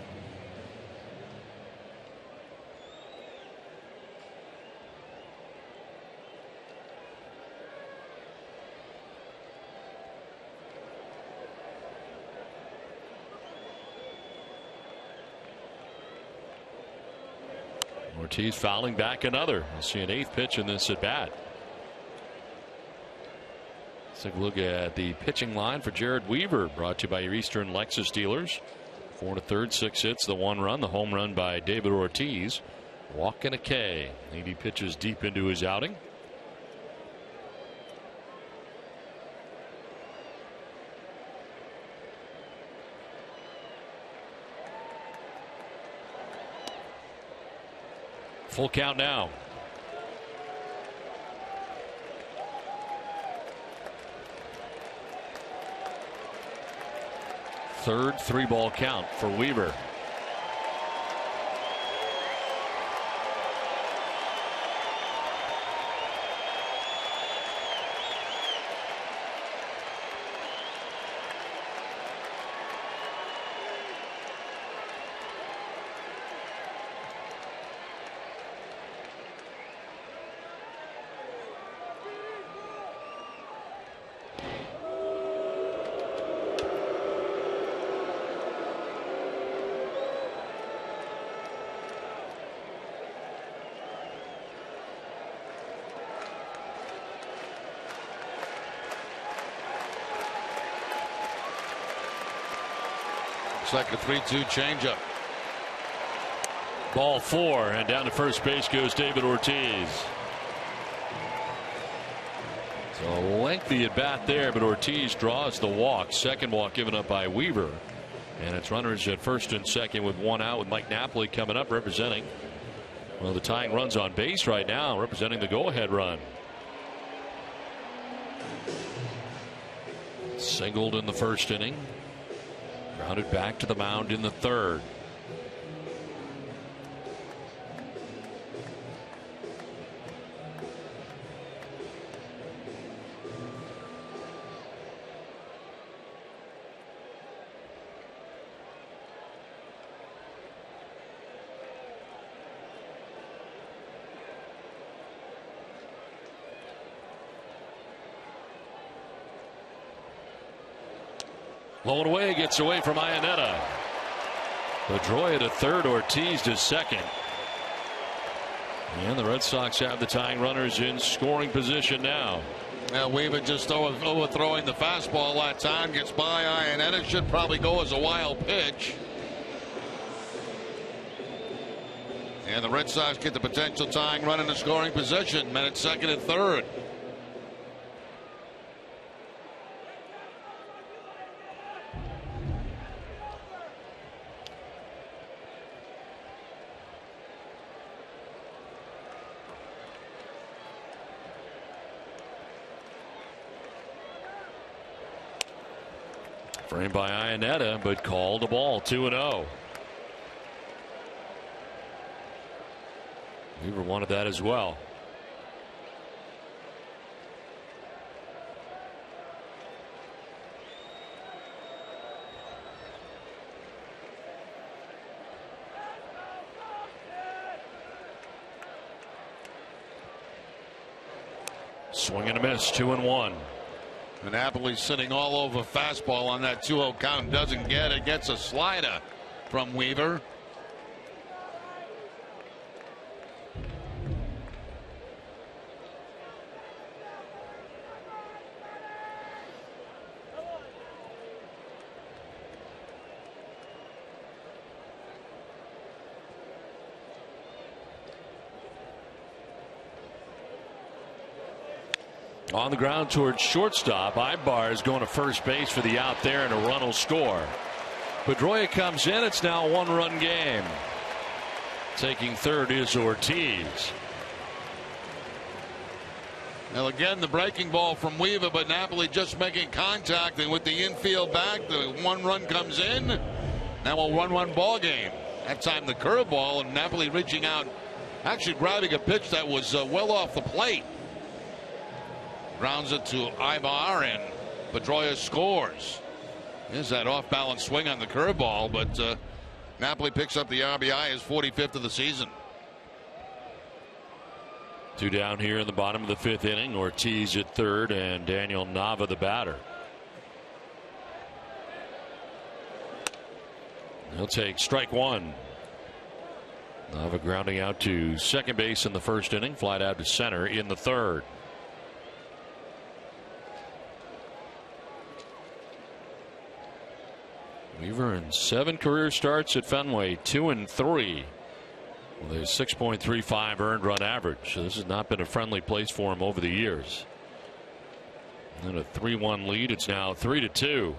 Ortiz fouling back another. We'll see an 8th pitch in this at bat. Let's take a look at the pitching line for Jared Weaver, brought to you by your Eastern Lexus dealers. 4 1/3, 6 hits, the 1 run, the home run by David Ortiz. Walk and a K. He pitches deep into his outing. Full count now. Third 3-ball count for Weaver. Like a 3-2 changeup. Ball 4, and down to first base goes David Ortiz. So a lengthy at bat there, but Ortiz draws the walk. Second walk given up by Weaver, and it's runners at first and second with 1 out, with Mike Napoli coming up representing, well, the tying runs on base right now, representing the go-ahead run. Singled in the first inning. Grounded back to the mound in the 3rd. Low and away, gets away from Iannetta. Pedroia to third, Ortiz to second. And the Red Sox have the tying runners in scoring position now. Now Weaver just overthrowing the fastball that time. Gets by Iannetta. Should probably go as a wild pitch. And the Red Sox get the potential tying run in the scoring position. Men at second and third. Framed by Iannetta, but called a ball. 2-0. Weaver wanted that as well. Swing and a miss. 2-1. And Napoli sitting all over fastball on that 2-0 count. Doesn't get it. Gets a slider from Weaver. On the ground towards shortstop. Ibar is going to first base for the out there, and a run will score. Pedroia comes in. It's now a one-run game. Taking third is Ortiz. Now again, the breaking ball from Weaver, but Napoli just making contact, and with the infield back, the one run comes in. Now a 1-1 ball game. That time the curveball, and Napoli reaching out, actually grabbing a pitch that was well off the plate. Grounds it to Ibar, and Pedroia scores. There's that off-balance swing on the curveball, but Napoli picks up the RBI, his 45th of the season. 2 down here in the bottom of the 5th inning. Ortiz at third, and Daniel Nava the batter. He'll take strike one. Nava grounding out to second base in the first inning. Flied out to center in the third. Weaver in 7 career starts at Fenway, 2-3. With a 6.35 earned run average. So this has not been a friendly place for him over the years. And a 3-1 lead. It's now 3-2.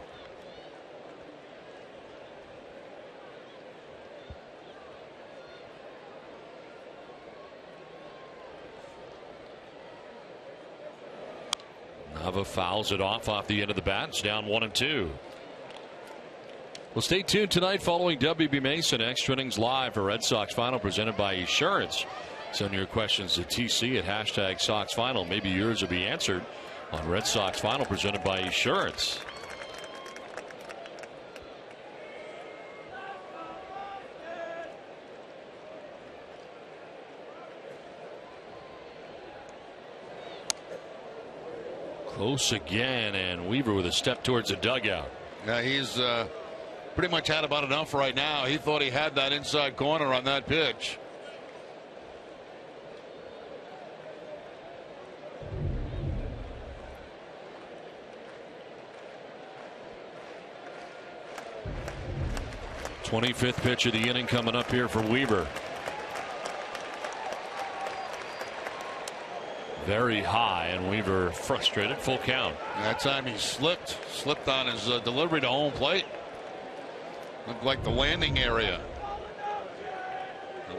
Nava fouls it off the end of the bat. It's down 1-2. Well, stay tuned tonight following WB Mason Extra Innings Live for Red Sox Final presented by Assurance. Send your questions to TC at #SoxFinal. Maybe yours will be answered on Red Sox Final presented by Assurance. Close again, and Weaver with a step towards the dugout. Yeah, he's pretty much had about enough right now. He thought he had that inside corner on that pitch. '25th pitch of the inning coming up here for Weaver. Very high, and Weaver frustrated. Full count. That time he slipped on his delivery to home plate. Looked like the landing area.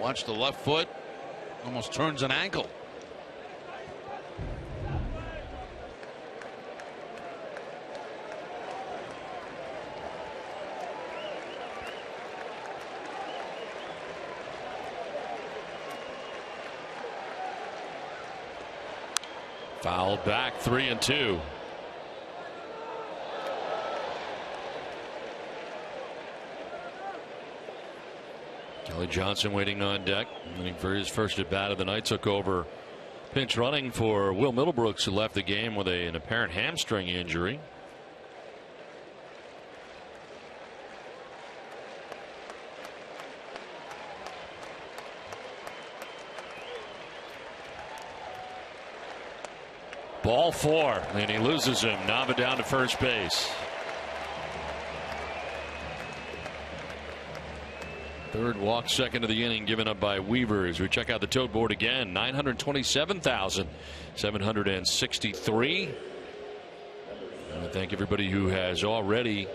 Watch the left foot. Almost turns an ankle. Fouled back, 3-2. Kelly Johnson waiting on deck, waiting for his first at bat of the night. Took over pinch running for Will Middlebrooks, who left the game with an apparent hamstring injury. Ball 4, and he loses him. Nava down to first base. Third walk, second of the inning, given up by Weaver. As we check out the tote board again, 927,763. I thank everybody who has already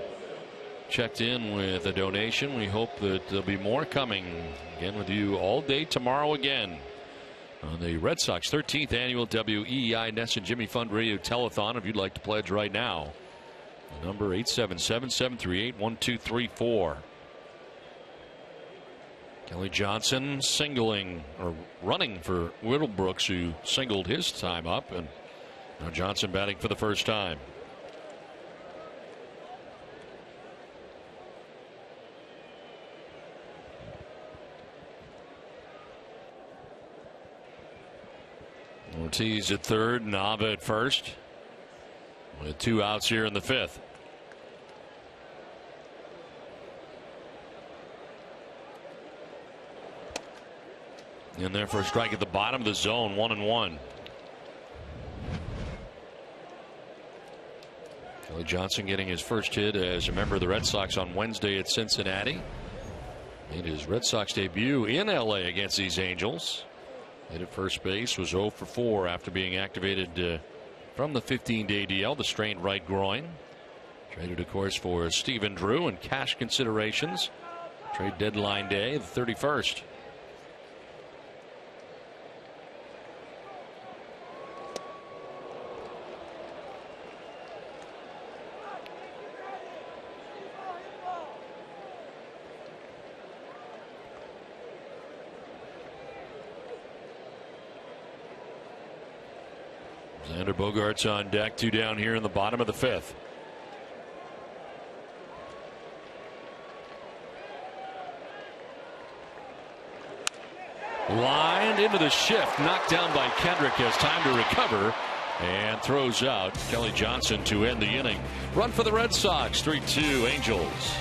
checked in with a donation. We hope that there'll be more coming. Again with you all day tomorrow again on the Red Sox 13th annual WEEI Ness and Jimmy Fund Radio Telethon. If you'd like to pledge right now, the number 877-738-1234. Kelly Johnson singling or running for Whittlebrooks, who singled his time up, and now Johnson batting for the first time. Ortiz at third, Nava at first, with 2 outs here in the 5th. In there for a strike at the bottom of the zone, 1-1. Kelly Johnson getting his first hit as a member of the Red Sox on Wednesday at Cincinnati. Made his Red Sox debut in LA against these Angels. Hit at first base, was 0 for 4 after being activated from the 15-day DL, the strained right groin. Traded, of course, for Stephen Drew and cash considerations. Trade deadline day, the 31st. Xander Bogaerts on deck, 2 down here in the bottom of the 5th. Lined into the shift, knocked down by Kendrick, has time to recover and throws out Kelly Johnson to end the inning. Run for the Red Sox, 3-2 Angels.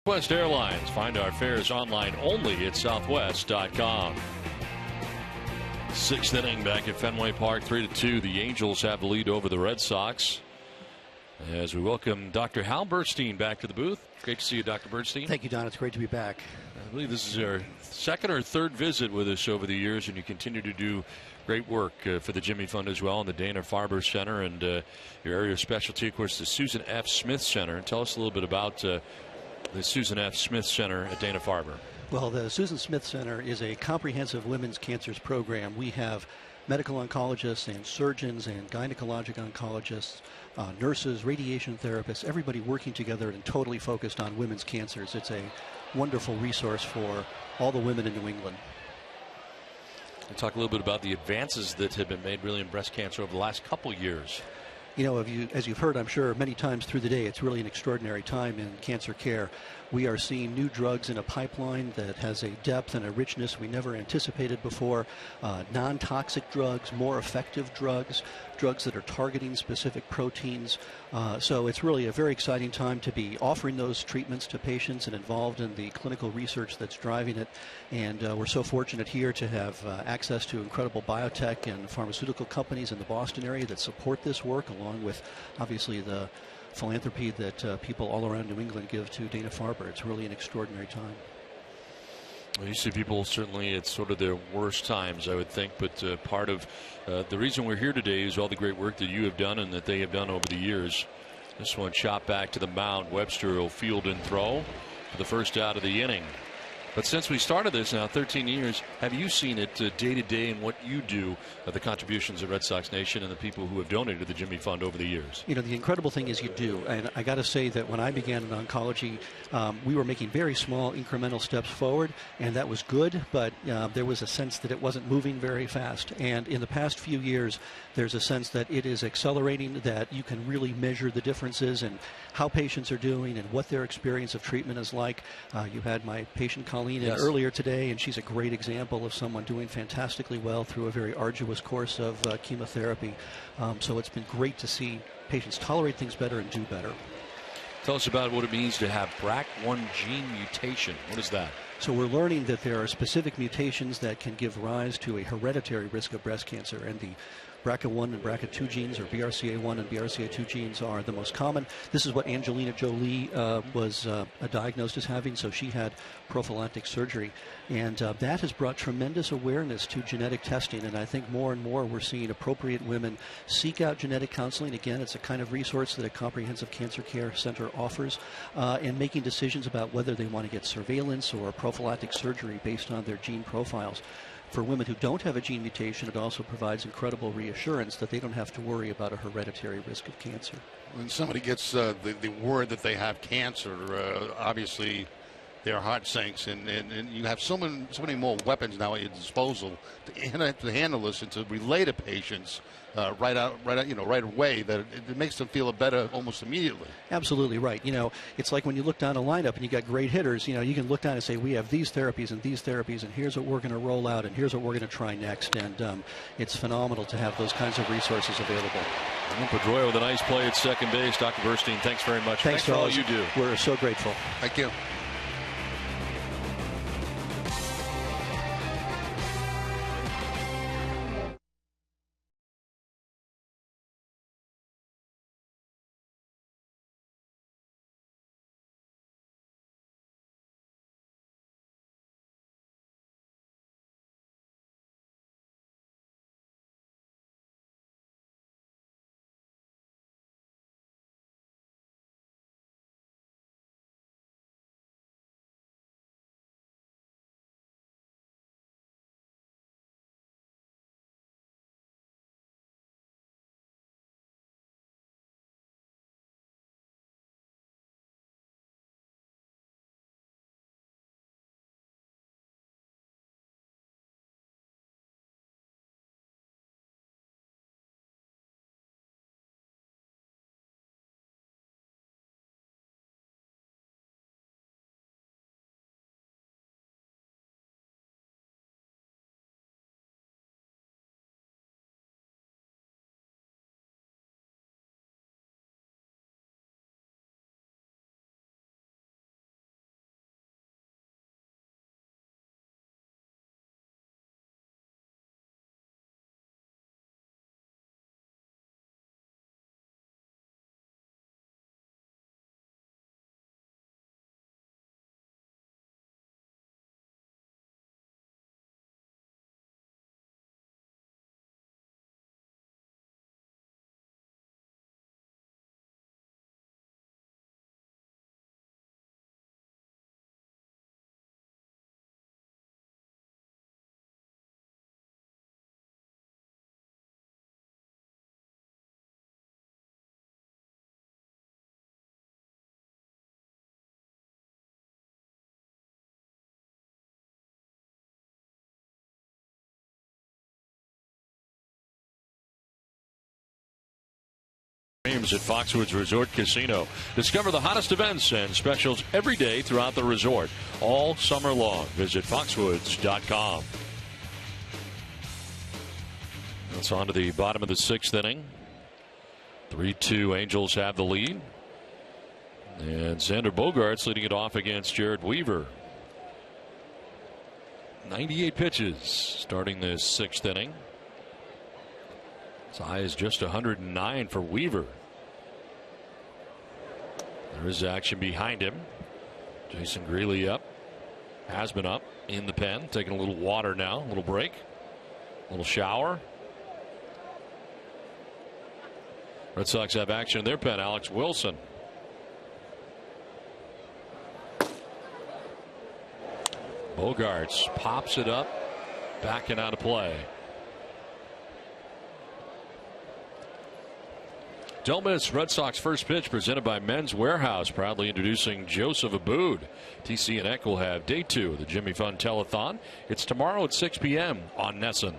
Southwest Airlines. Find our fares online only at southwest.com. 6th inning back at Fenway Park, 3-2. The Angels have the lead over the Red Sox. As we welcome Dr. Hal Bernstein back to the booth. Great to see you, Dr. Bernstein. Thank you, Don. It's great to be back. I believe this is our 2nd or 3rd visit with us over the years, and you continue to do great work for the Jimmy Fund as well, and the Dana-Farber Center, and your area of specialty, of course, the Susan F. Smith Center. And tell us a little bit about the Susan F. Smith Center at Dana-Farber. Well, the Susan Smith Center is a comprehensive women's cancers program. We have medical oncologists and surgeons and gynecologic oncologists, nurses, radiation therapists, everybody working together and totally focused on women's cancers. It's a wonderful resource for all the women in New England. We'll talk a little bit about the advances that have been made really in breast cancer over the last couple years. You know, as you've heard, I'm sure, many times through the day, it's really an extraordinary time in cancer care. We are seeing new drugs in a pipeline that has a depth and a richness we never anticipated before. Non-toxic drugs, more effective drugs, drugs that are targeting specific proteins. So it's really a very exciting time to be offering those treatments to patients and involved in the clinical research that's driving it. And we're so fortunate here to have access to incredible biotech and pharmaceutical companies in the Boston area that support this work, along with, obviously, the philanthropy that people all around New England give to Dana-Farber. It's really an extraordinary time. Well, you see people, certainly it's sort of their worst times, I would think, but part of the reason we're here today is all the great work that you have done and that they have done over the years. This one shot back to the mound. Webster will field and throw for the first out of the inning. But since we started this now, 13 years, have you seen it day to day in what you do, the contributions of Red Sox Nation and the people who have donated to the Jimmy Fund over the years? You know, the incredible thing is you do. And I got to say that when I began in oncology, we were making very small incremental steps forward, and that was good, but there was a sense that it wasn't moving very fast. And in the past few years, there's a sense that it is accelerating, that you can really measure the differences in how patients are doing and what their experience of treatment is like. You had my patient Colleen in earlier today, and she's a great example of someone doing fantastically well through a very arduous course of chemotherapy. So it's been great to see patients tolerate things better and do better. Tell us about what it means to have BRCA1 gene mutation. What is that? So we're learning that there are specific mutations that can give rise to a hereditary risk of breast cancer, and the BRCA1 and BRCA2 genes, or BRCA1 and BRCA2 genes, are the most common. This is what Angelina Jolie was diagnosed as having, so she had prophylactic surgery. And that has brought tremendous awareness to genetic testing, and I think more and more we're seeing appropriate women seek out genetic counseling. Again, it's a kind of resource that a comprehensive cancer care center offers, and making decisions about whether they want to get surveillance or prophylactic surgery based on their gene profiles. For women who don't have a gene mutation, it also provides incredible reassurance that they don't have to worry about a hereditary risk of cancer. When somebody gets the word that they have cancer, obviously their heart sinks, and you have so many more weapons now at your disposal to handle this and to relay to patients right away, that it makes them feel better almost immediately. Absolutely right. You know, it's like when you look down a lineup and you got great hitters. You know, you can look down and say, we have these therapies, and here's what we're going to roll out, and here's what we're going to try next. And it's phenomenal to have those kinds of resources available. Pedroia with a nice play at second base. Dr. Burstein, thanks very much. Thanks for all you do. We're so grateful. Thank you. Games at Foxwoods Resort Casino. Discover the hottest events and specials every day throughout the resort, all summer long. Visit foxwoods.com. That's on to the bottom of the 6th inning. 3-2 Angels have the lead. And Xander Bogaerts leading it off against Jared Weaver. 98 pitches starting this 6th inning. As high as just 109 for Weaver. There is action behind him. Jason Greeley up. Has been up in the pen. Taking a little water now. A little break. A little shower. Red Sox have action in their pen. Alex Wilson. Bogaerts pops it up. Backing out of play. Don't miss Red Sox first pitch presented by Men's Warehouse, proudly introducing Joseph Abood. TC and Eck will have day 2 of the Jimmy Fund Telethon. It's tomorrow at 6 p.m. on NESN.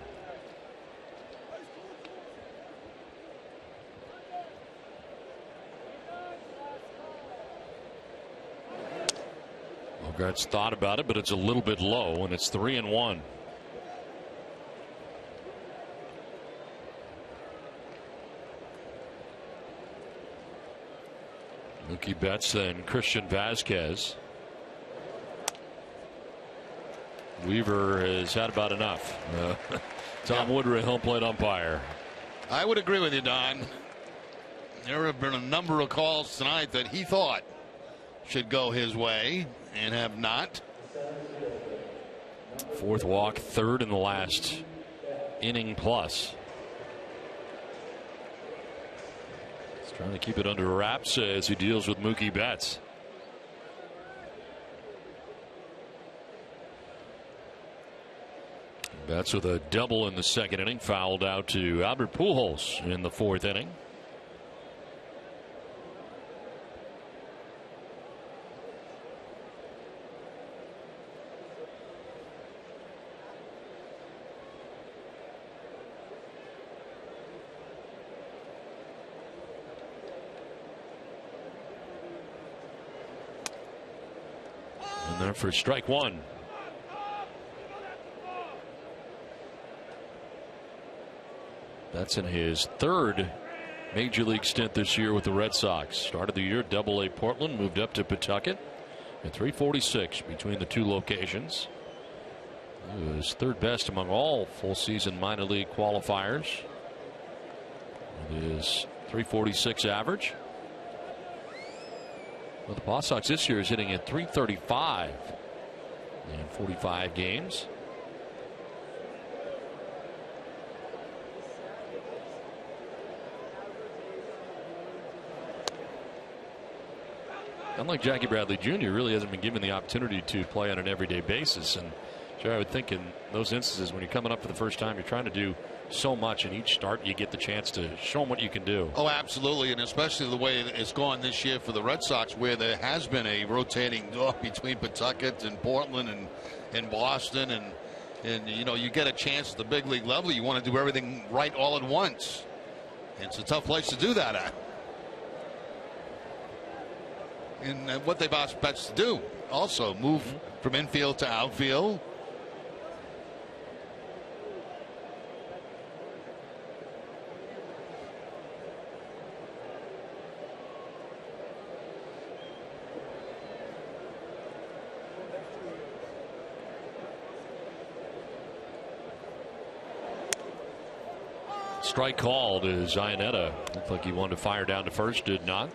Bogaerts thought about it, but it's a little bit low, and it's 3-1. Mookie Betts, then Christian Vasquez. Weaver has had about enough. Tom Woodruff, home plate umpire. I would agree with you, Don. There have been a number of calls tonight that he thought should go his way and have not. 4th walk, 3rd in the last inning plus. Trying to keep it under wraps as he deals with Mookie Betts. Betts with a double in the 2nd inning, fouled out to Albert Pujols in the 4th inning. There for strike 1. That's in his 3rd major league stint this year with the Red Sox. Started the year Double-A Portland, moved up to Pawtucket at 346 between the 2 locations. He was 3rd best among all full season minor league qualifiers with his 346 average. Well, the Paw Sox this year is hitting at 335 in 45 games. Unlike Jackie Bradley Jr., really hasn't been given the opportunity to play on an everyday basis. And so I would think in those instances when you're coming up for the first time, you're trying to do so much in each start, you get the chance to show them what you can do. Oh, absolutely, and especially the way it's gone this year for the Red Sox, where there has been a rotating door between Pawtucket and Portland and Boston, and you know, you get a chance at the big league level. You want to do everything right all at once. It's a tough place to do that at. And what they've asked Betts to do also move from infield to outfield. Strike called is Iannetta. Looked like he wanted to fire down to first, did not.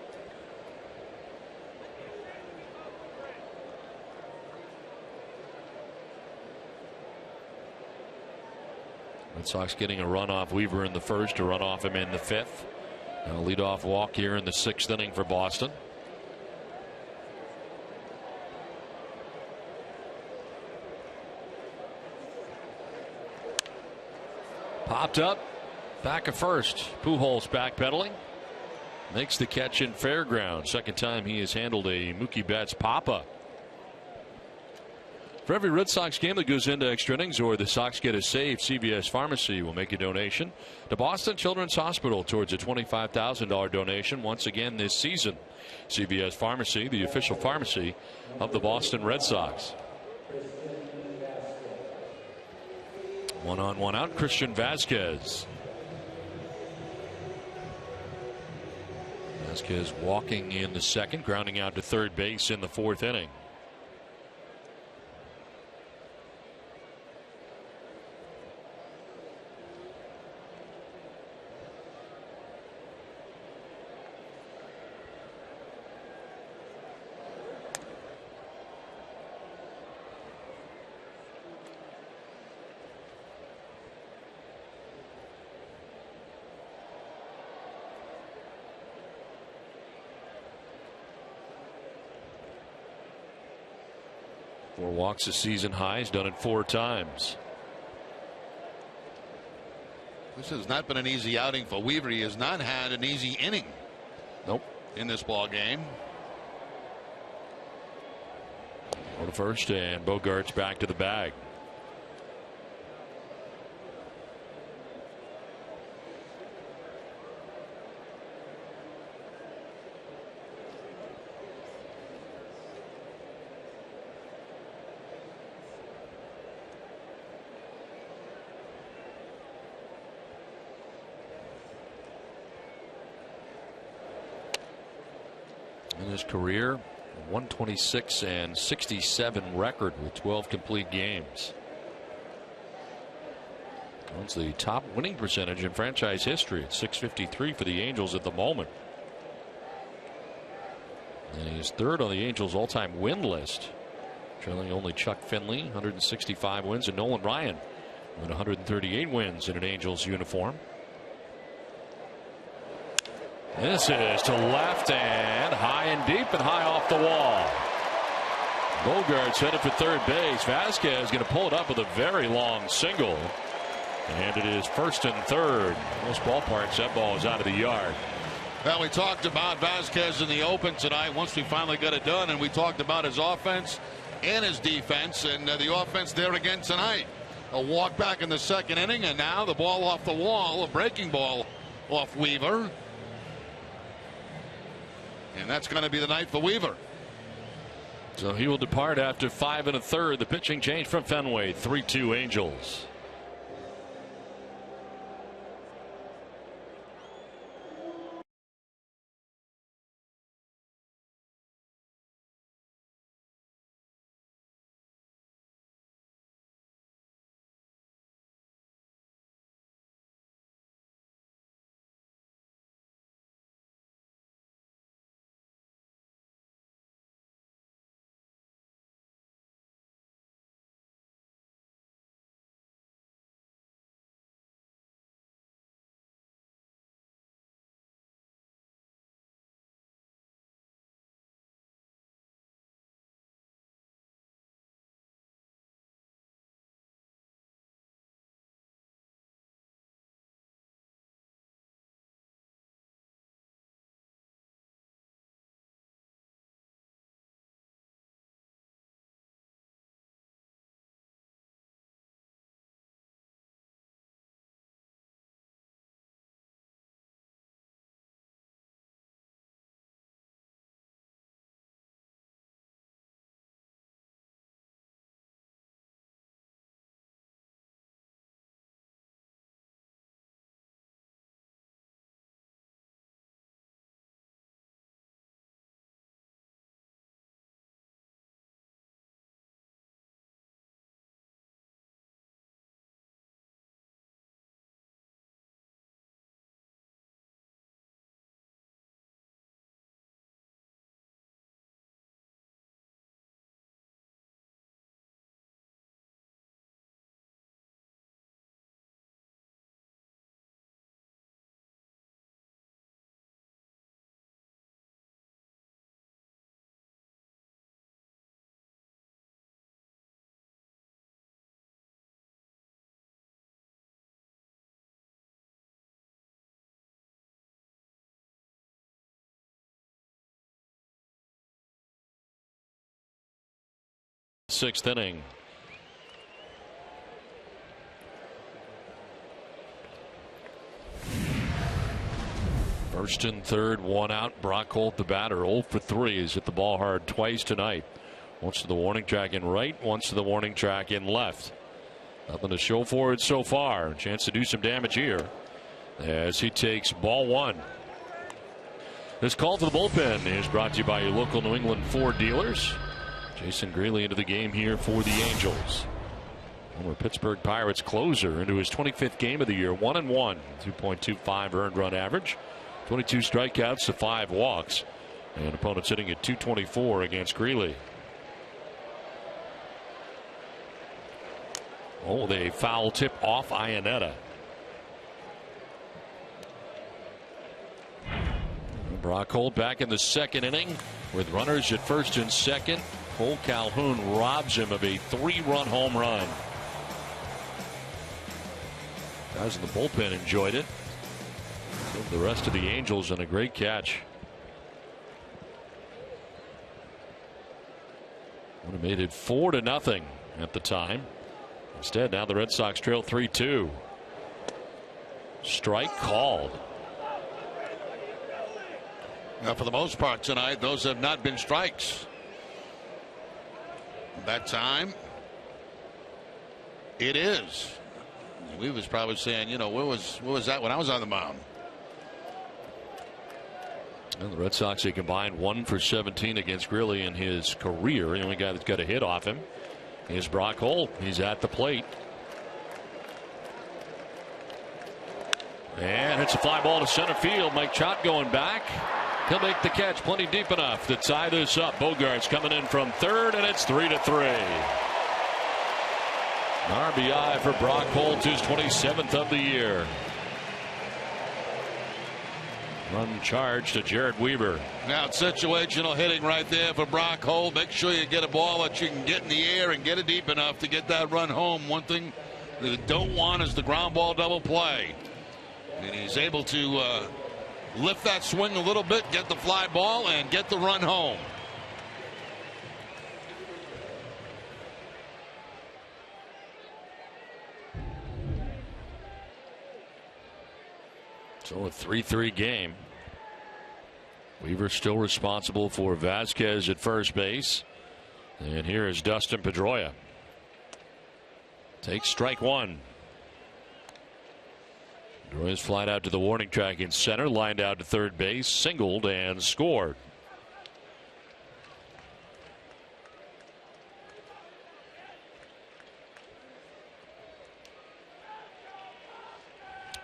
Red Sox getting a run off Weaver in the 1st, to run off him in the 5th. Now a leadoff walk here in the 6th inning for Boston. Popped up, back of first. Pujols backpedaling. Makes the catch in fairground. 2nd time he has handled a Mookie Betts pop-up. For every Red Sox game that goes into extra innings or the Sox get a save, CVS Pharmacy will make a donation to Boston Children's Hospital towards a $25,000 donation once again this season. CVS Pharmacy, the official pharmacy of the Boston Red Sox. 1 on 1 out, Christian Vazquez. Vazquez walking in the second, grounding out to third base in the fourth inning. Four walks a season high. He's done it 4 times. This has not been an easy outing for Weaver. He has not had an easy inning. Nope. In this ball game. On to first, and Bogart's back to the bag. In his career, 126 and 67 record with 12 complete games. That's the top winning percentage in franchise history at .653 for the Angels at the moment. And he's third on the Angels all-time win list, trailing only Chuck Finley, 165 wins, and Nolan Ryan with 138 wins in an Angels uniform. This is to left and high and deep and high off the wall. Bogart's headed for third base. Vazquez going to pull it up with a very long single. And it is first and third. Most ballparks, that ball is out of the yard. Well, we talked about Vazquez in the open tonight once we finally got it done, and we talked about his offense and his defense, and the offense there again tonight. A walk back in the second inning, and now the ball off the wall, a breaking ball off Weaver. And that's going to be the night for Weaver. So he will depart after 5 1/3. The pitching change from Fenway. 3-2 Angels. 6th inning. First and third, one out. Brock Holt, the batter, 0 for 3. He's hit the ball hard twice tonight. Once to the warning track in right, once to the warning track in left. Nothing to show for it so far. Chance to do some damage here as he takes ball 1. This call to the bullpen is brought to you by your local New England Ford dealers. Jason Greeley into the game here for the Angels. Former Pittsburgh Pirates closer into his 25th game of the year. 1-1, 2.25 earned run average. 22 strikeouts to 5 walks. And opponents hitting at .224 against Greeley. Oh, they foul tip off Iannetta. Brock Holt back in the 2nd inning with runners at 1st and 2nd. Cole Calhoun robs him of a 3-run home run. Guys in the bullpen enjoyed it. The rest of the Angels on a great catch. Would have made it 4-0 at the time. Instead, now the Red Sox trail 3-2. Strike called. Now, for the most part tonight, those have not been strikes. That time, it is. We was probably saying, you know, where was that when I was on the mound? And the Red Sox, they combined 1 for 17 against Greeley in his career. The only guy that's got a hit off him is Brock Holt. He's at the plate. And hits a fly ball to center field. Mike Trott going back. He'll make the catch plenty deep enough to tie this up. Bogart's coming in from third, and it's 3-3. An RBI for Brock Holt, his 27th of the year. Run charge to Jared Weaver. Now it's situational hitting right there for Brock Holt. Make sure you get a ball that you can get in the air and get it deep enough to get that run home. One thing they don't want is the ground ball double play. And he's able to lift that swing a little bit, get the fly ball, and get the run home. So a 3-3 game. Weaver still responsible for Vasquez at first base. And here is Dustin Pedroia. Takes strike 1. Pedroia's flied out to the warning track in center, lined out to third base, singled, and scored.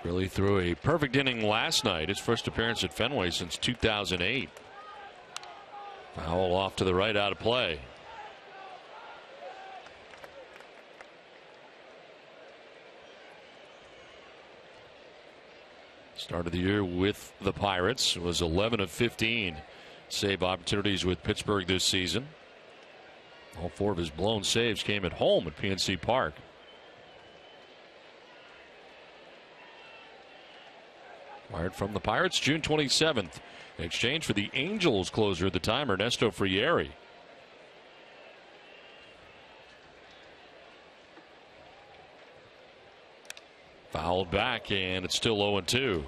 Really threw a perfect inning last night. His first appearance at Fenway since 2008. Foul off to the right, out of play. Started the year with the Pirates. Was 11 of 15 save opportunities with Pittsburgh this season. All 4 of his blown saves came at home at PNC Park. Fired from the Pirates June 27th in exchange for the Angels closer at the time, Ernesto Frieri. Fouled back, and it's still 0-2.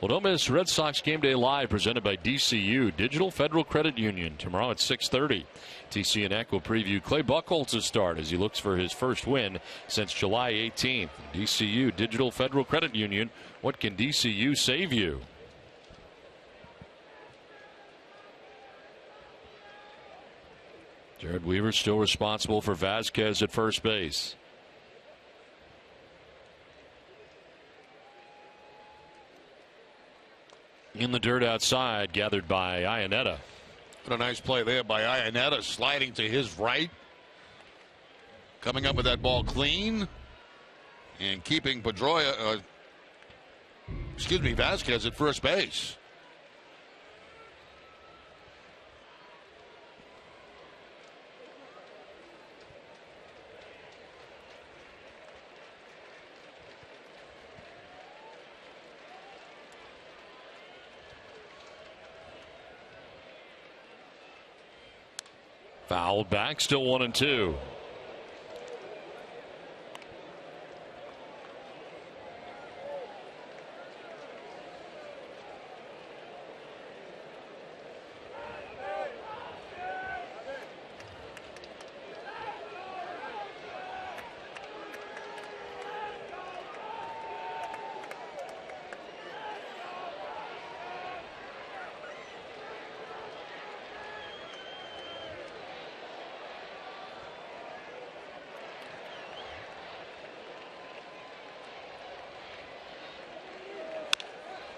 Well, don't miss Red Sox Game Day Live presented by DCU, Digital Federal Credit Union, tomorrow at 6:30. TC and Eck will preview Clay Buchholz's start as he looks for his first win since July 18th. DCU, Digital Federal Credit Union, what can DCU save you? Jared Weaver still responsible for Vasquez at first base. In the dirt outside, gathered by Iannetta. What a nice play there by Iannetta, sliding to his right. Coming up with that ball clean. And keeping Vasquez at first base. Fouled back, still 1-2.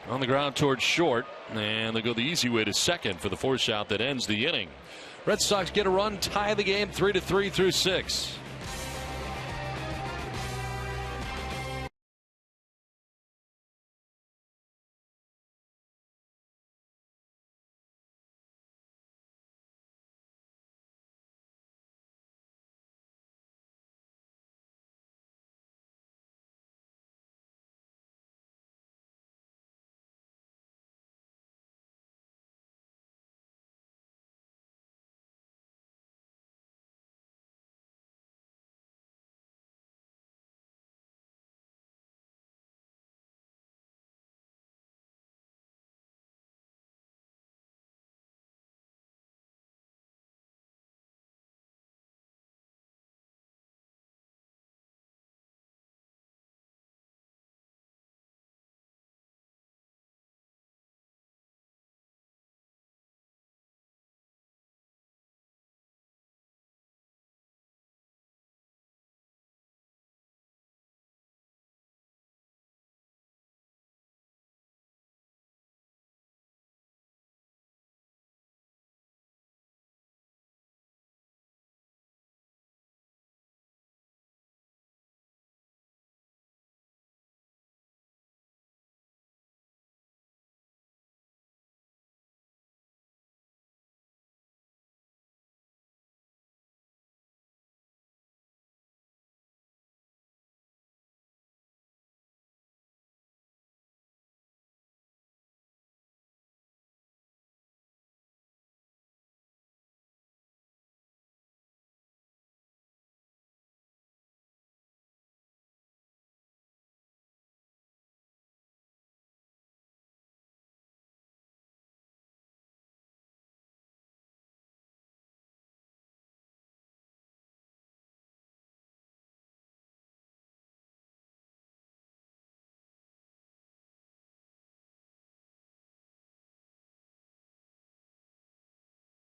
On the ground towards short, and they go the easy way to second for the force out that ends the inning. Red Sox get a run, tie the game 3-3 through 6.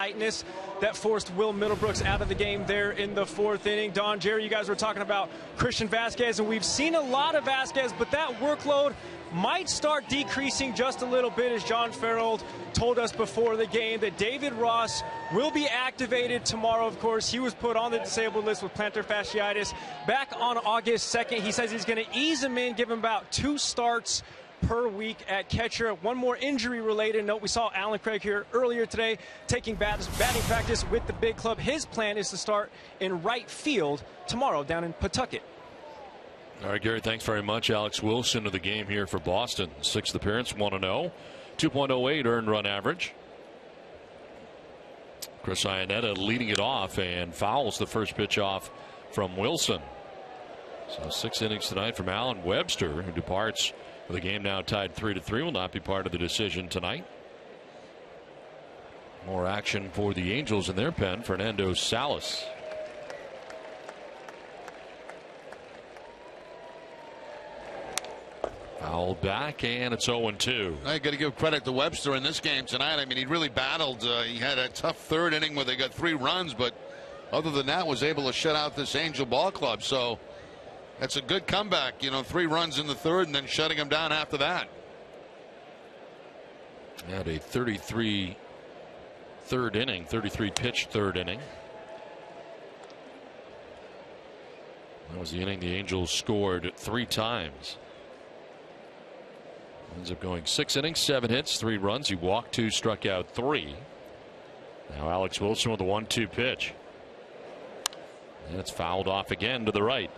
Tightness that forced Will Middlebrooks out of the game there in the fourth inning. Don, Jerry, you guys were talking about Christian Vasquez, and we've seen a lot of Vasquez, but that workload might start decreasing just a little bit, as John Farrell told us before the game that David Ross will be activated tomorrow. Of course, he was put on the disabled list with plantar fasciitis back on August 2nd. He says he's going to ease him in, give him about 2 starts per week at catcher. One more injury-related note. We saw Alan Craig here earlier today taking batting practice with the big club. His plan is to start in right field tomorrow down in Pawtucket. All right, Gary, thanks very much. Alex Wilson of the game here for Boston. 6th appearance, 1-0. 2.08 earned run average. Chris Iannetta leading it off and fouls the first pitch off from Wilson. So 6 innings tonight from Alan Webster, who departs with the game now tied 3-3, will not be part of the decision tonight. More action for the Angels in their pen. Fernando Salas. Fouled back, and it's 0-2. I got to give credit to Webster in this game tonight. I mean, he really battled. He had a tough third inning where they got 3 runs, but other than that was able to shut out this Angel ball club. So that's a good comeback, 3 runs in the third and then shutting them down after that. Had a 33 third inning, 33 pitch third inning. That was the inning the Angels scored 3 times. Ends up going 6 innings, 7 hits, 3 runs. He walked 2, struck out 3. Now Alex Wilson with the 1-2 pitch. And it's fouled off again to the right.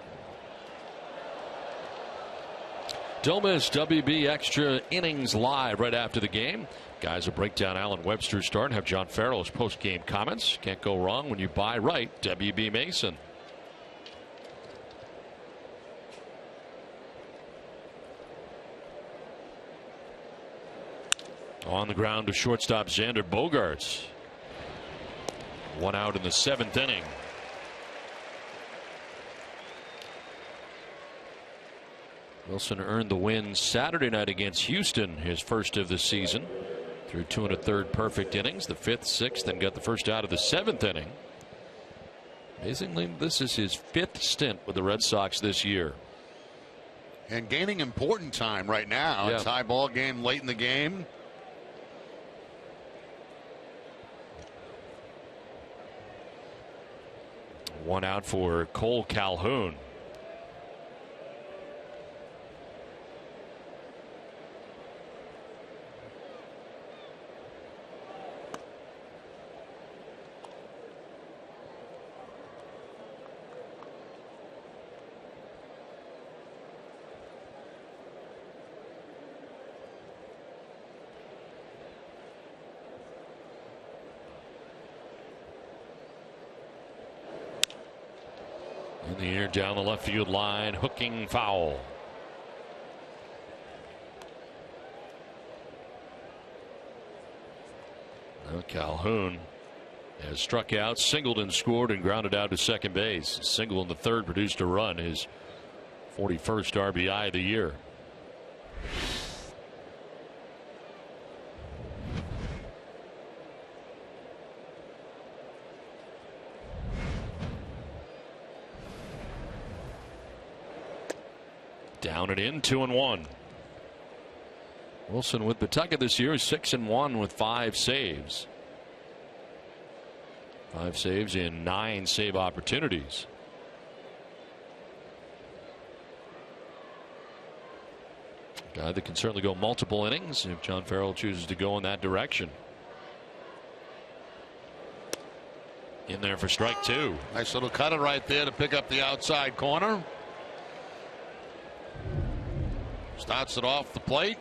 Don't miss WB Extra Innings live right after the game. Guys will break down Alan Webster's start and have John Farrell's post-game comments. Can't go wrong when you buy right. W.B. Mason. On the ground to shortstop Xander Bogaerts. 1 out in the 7th inning. Wilson earned the win Saturday night against Houston, his first of the season, through 2 1/3 perfect innings, the 5th, 6th, and got the first out of the 7th inning. Amazingly, this is his 5th stint with the Red Sox this year. And gaining important time right now. Yeah. It's high ball game late in the game. One out for Cole Calhoun. In the air down the left field line, hooking foul. Now Calhoun has struck out, singled and scored, and grounded out to second base. Single in the 3rd produced a run, his 41st RBI of the year. Down and in, 2-1. Wilson with Pawtucket this year is 6-1 with 5 saves. 5 saves in 9 save opportunities. A guy that can certainly go multiple innings if John Farrell chooses to go in that direction. In there for strike 2. Nice little cutter right there to pick up the outside corner. Starts it off the plate.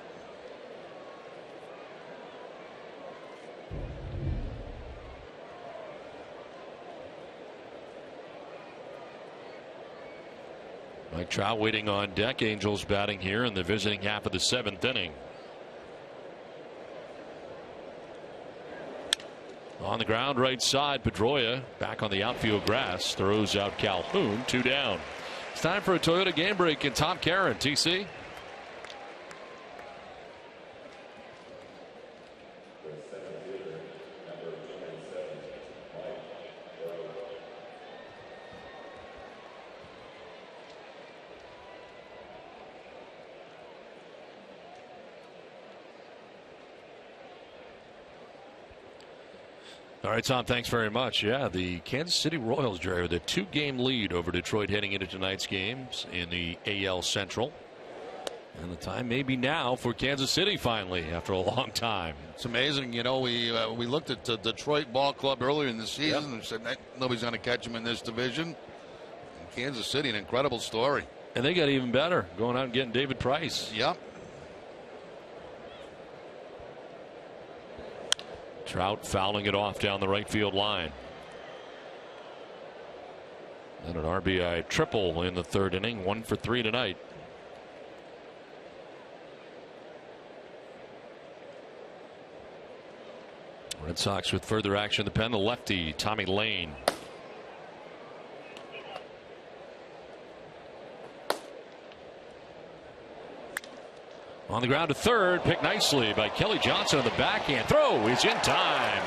Mike Trout waiting on deck. Angels batting here in the visiting half of the 7th inning. On the ground right side, Pedroia back on the outfield grass, throws out Calhoun, 2 down. It's time for a Toyota game break and Tom Caron, TC. All right, Tom, thanks very much. Yeah, the Kansas City Royals, Jerry, with a 2-game lead over Detroit heading into tonight's games in the AL Central. And the time may be now for Kansas City finally after a long time. It's amazing. You know, we looked at the Detroit Ball Club earlier in the season and said nobody's going to catch him in this division. And Kansas City, an incredible story. And they got even better, going out and getting David Price. Yep. Trout fouling it off down the right field line. And an RBI triple in the 3rd inning, 1 for 3 tonight. Red Sox with further action in the pen, the lefty Tommy Lane. On the ground to 3rd, picked nicely by Kelly Johnson on the backhand throw. He's in time.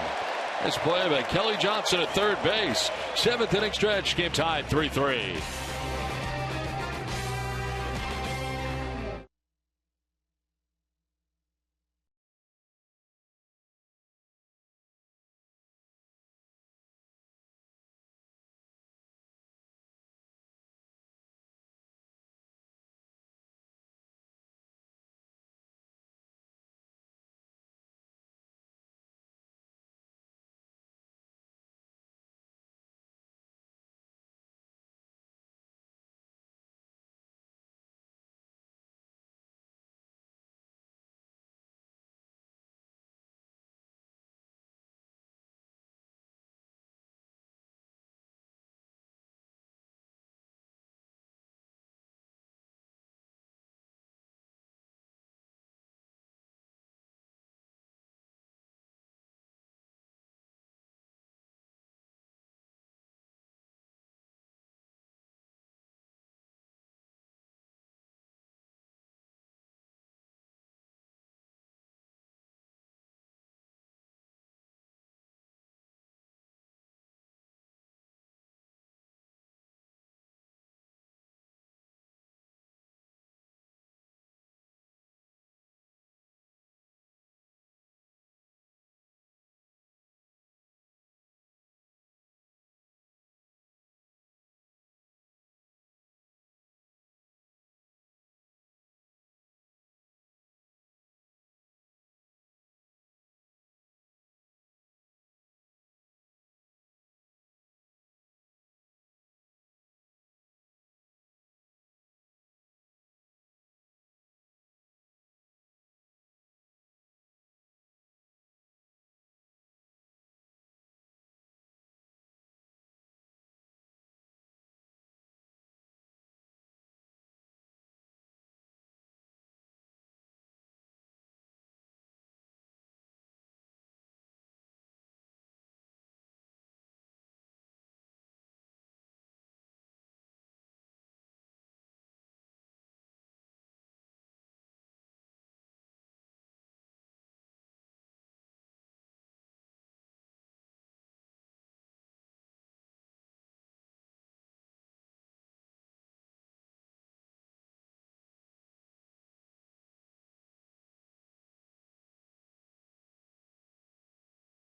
Nice play by Kelly Johnson at 3rd base. 7th inning stretch, game tied 3-3.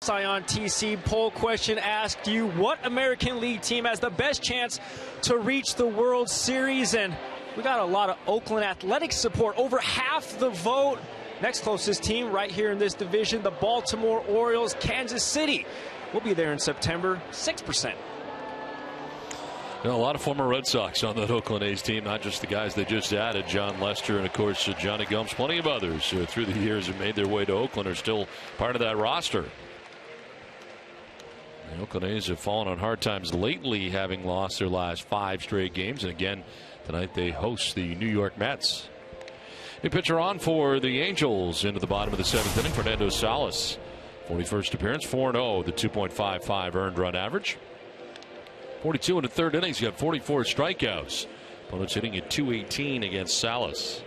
Eye on TC. Poll question asked you, what American League team has the best chance to reach the World Series? And we got a lot of Oakland Athletics support, over half the vote. Next closest team right here in this division, the Baltimore Orioles. Kansas City will be there in September, 6%. A lot of former Red Sox on that Oakland A's team, not just the guys they just added. John Lester and, of course, Johnny Gomes. Plenty of others through the years have made their way to Oakland are still part of that roster. The Oakland A's have fallen on hard times lately, having lost their last 5 straight games. And again, tonight they host the New York Mets. New pitcher on for the Angels into the bottom of the 7th inning. Fernando Salas, 41st appearance, 4-0, the 2.55 earned run average. 42 in the 3rd innings. You got 44 strikeouts. Opponents hitting at .218 against Salas.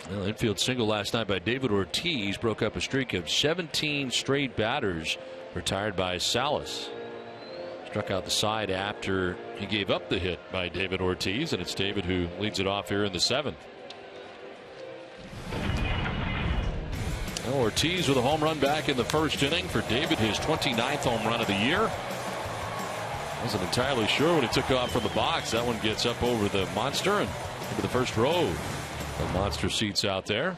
Well, infield single last night by David Ortiz broke up a streak of 17 straight batters retired by Salas. Struck out the side after he gave up the hit by David Ortiz, and it's David who leads it off here in the 7th. Ortiz with a home run back in the 1st inning for David, his 29th home run of the year. Wasn't entirely sure when he took off from the box. That one gets up over the monster and into the first row. The monster seats out there.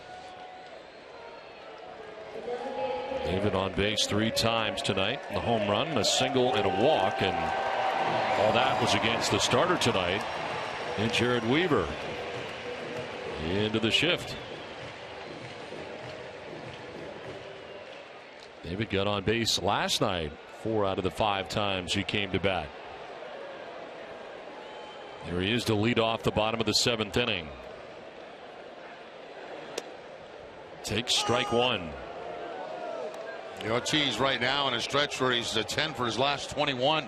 David on base 3 times tonight. The home run, a single, and a walk, and all that was against the starter tonight, and Jared Weaver into the shift. David got on base last night 4 out of the 5 times he came to bat. There he is to lead off the bottom of the 7th inning. Takes strike 1. Ortiz right now in a stretch where he's 10 for his last 21.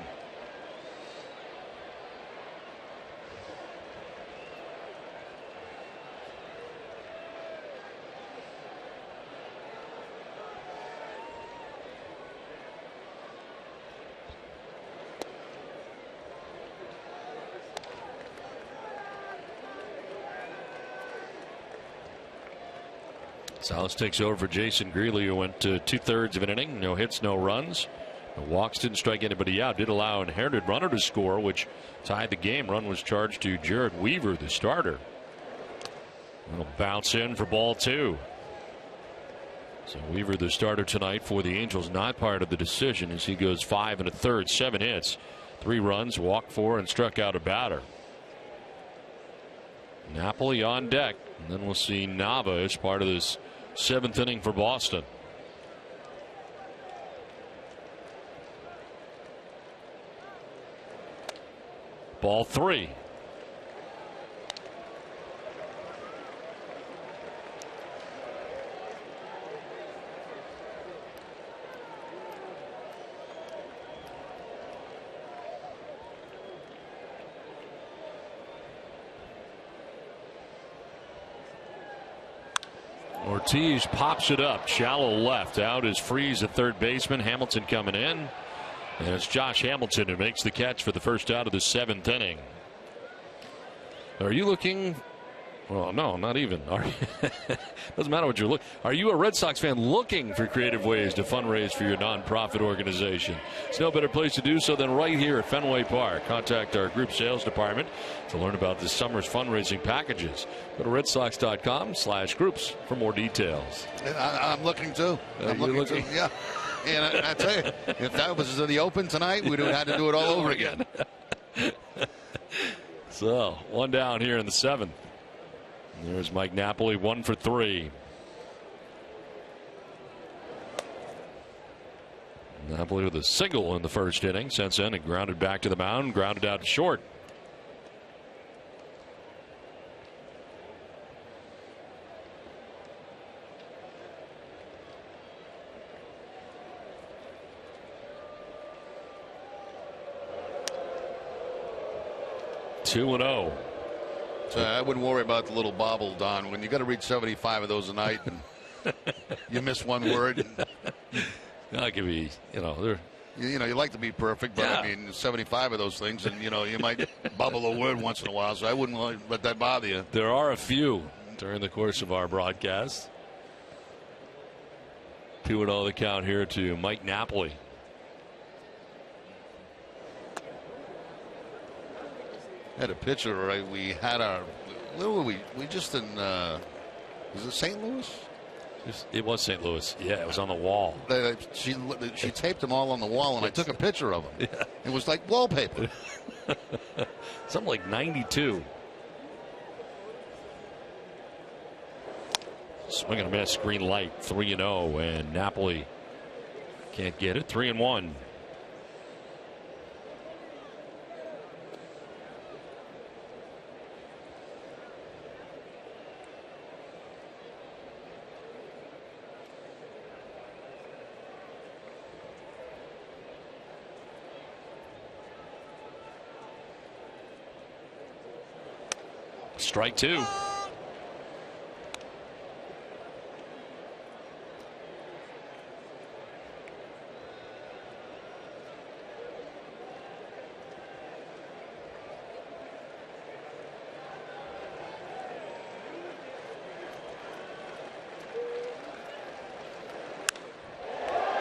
Salas takes over for Jason Greeley, who went 2/3 of an inning. No hits, no runs. No walks, didn't strike anybody out. Did allow an inherited runner to score, which tied the game. Run was charged to Jared Weaver, the starter. It'll bounce in for ball 2. So Weaver, the starter tonight for the Angels, not part of the decision as he goes 5 1/3, 7 hits, 3 runs, walked 4, and struck out a batter. Napoli on deck, and then we'll see Nava as part of this 7th inning for Boston. Ball 3. Ortiz pops it up, shallow left. Out is Freese, at third baseman. Hamilton coming in. And it's Josh Hamilton who makes the catch for the first out of the 7th inning. Are you looking? Well, no, not even. Doesn't matter what you're looking. Are you a Red Sox fan looking for creative ways to fundraise for your nonprofit organization? There's no better place to do so than right here at Fenway Park. Contact our group sales department to learn about this summer's fundraising packages. Go to redsox.com/groups for more details. I'm looking too. I'm looking too. Yeah. And I tell you, if that was in the open tonight, we'd have had to do it all over again. So, 1 down here in the 7th. There's Mike Napoli, 1 for 3. Napoli with a single in the 1st inning. Since then, and grounded back to the mound, grounded out to short. Two and 0. I wouldn't worry about the little bobble, Don. When you got to read 75 of those a night and you miss one word. That could be, they're. You like to be perfect, but yeah. I mean, 75 of those things, and you might bubble a word once in a while. So I wouldn't let that bother you. There are a few during the course of our broadcast. 2-0 the count here to Mike Napoli. Had a pitcher, right? We had our. Where were we? We just in. Was it St. Louis? It was St. Louis. Yeah, it was on the wall. She taped them all on the wall, and I took a picture of them. Yeah. It was like wallpaper. Something like 92. Swing and a miss, green light, 3-0, and Napoli can't get it. 3-1. Strike two.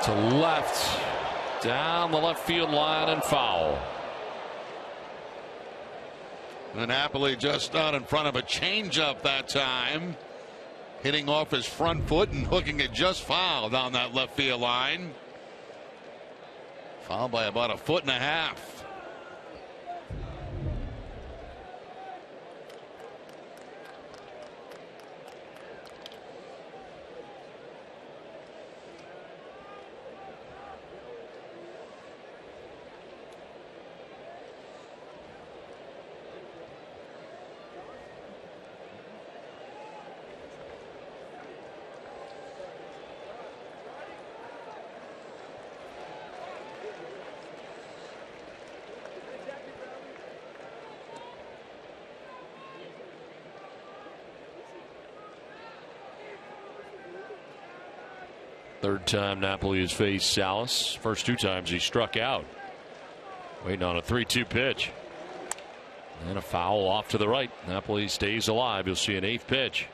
To left, down the left field line and foul. And Napoli just out in front of a changeup that time, hitting off his front foot and hooking it just foul down that left field line. Foul by about 1.5 feet. Third time Napoli has faced Salas. First 2 times he struck out. Waiting on a 3-2 pitch. And a foul off to the right. Napoli stays alive. You'll see an 8th pitch.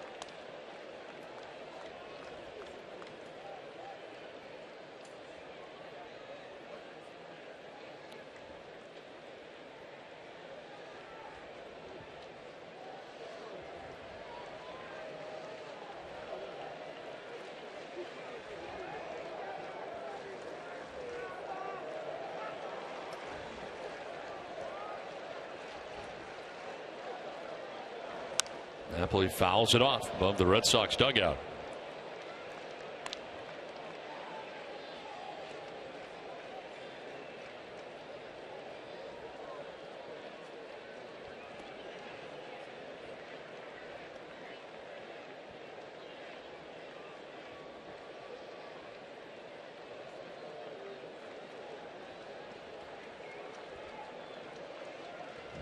Napoli fouls it off above the Red Sox dugout.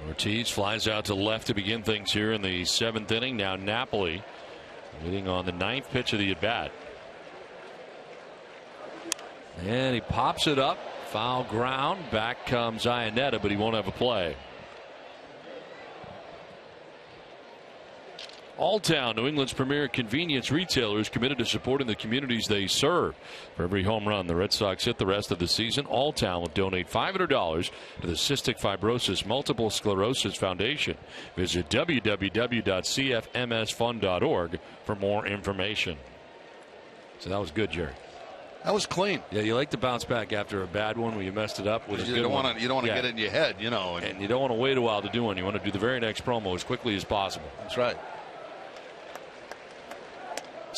Ortiz flies out to left to begin things here in the 7th inning. Now Napoli waiting on the 9th pitch of the at bat. And he pops it up. Foul ground. Back comes Iannetta, but he won't have a play. Alltown, New England's premier convenience retailer, is committed to supporting the communities they serve. For every home run the Red Sox hit the rest of the season, Alltown will donate $500 to the Cystic Fibrosis Multiple Sclerosis Foundation. Visit www.cfmsfund.org for more information. So that was good, Jerry. That was clean. Yeah, you like to bounce back after a bad one when you messed it up. You don't want to get it in your head, you know. And you don't want to wait a while to do one. You want to do the very next promo as quickly as possible. That's right.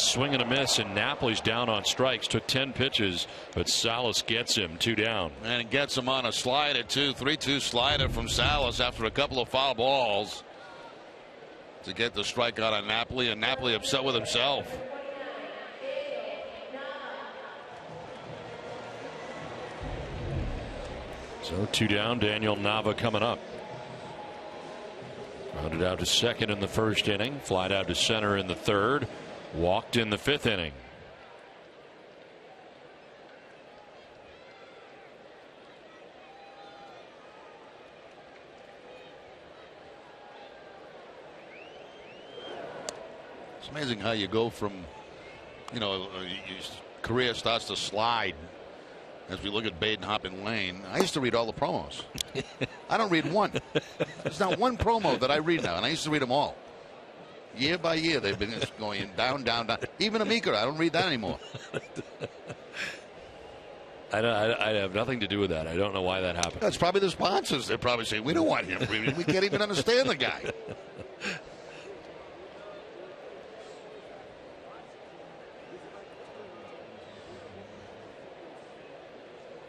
Swing and a miss, and Napoli's down on strikes. Took 10 pitches, but Salas gets him 2 down. And it gets him on a slider, too. 3-2 slider from Salas after a couple of foul balls to get the strikeout on Napoli, and Napoli upset with himself. So 2 down. Daniel Nava coming up. Grounded out to second in the first inning. Flied out to center in the third. Walked in the 5th inning. It's amazing how you go from, you career starts to slide as we look at Baden-Hopping Lane. I used to read all the promos. I don't read one. There's not one promo that I read now, and I used to read them all. Year by year, they've been just going down, down, down. Even Amika, I don't read that anymore. I have nothing to do with that. I don't know why that happened. That's probably the sponsors. They're probably saying, we don't want him reading. We can't even understand the guy.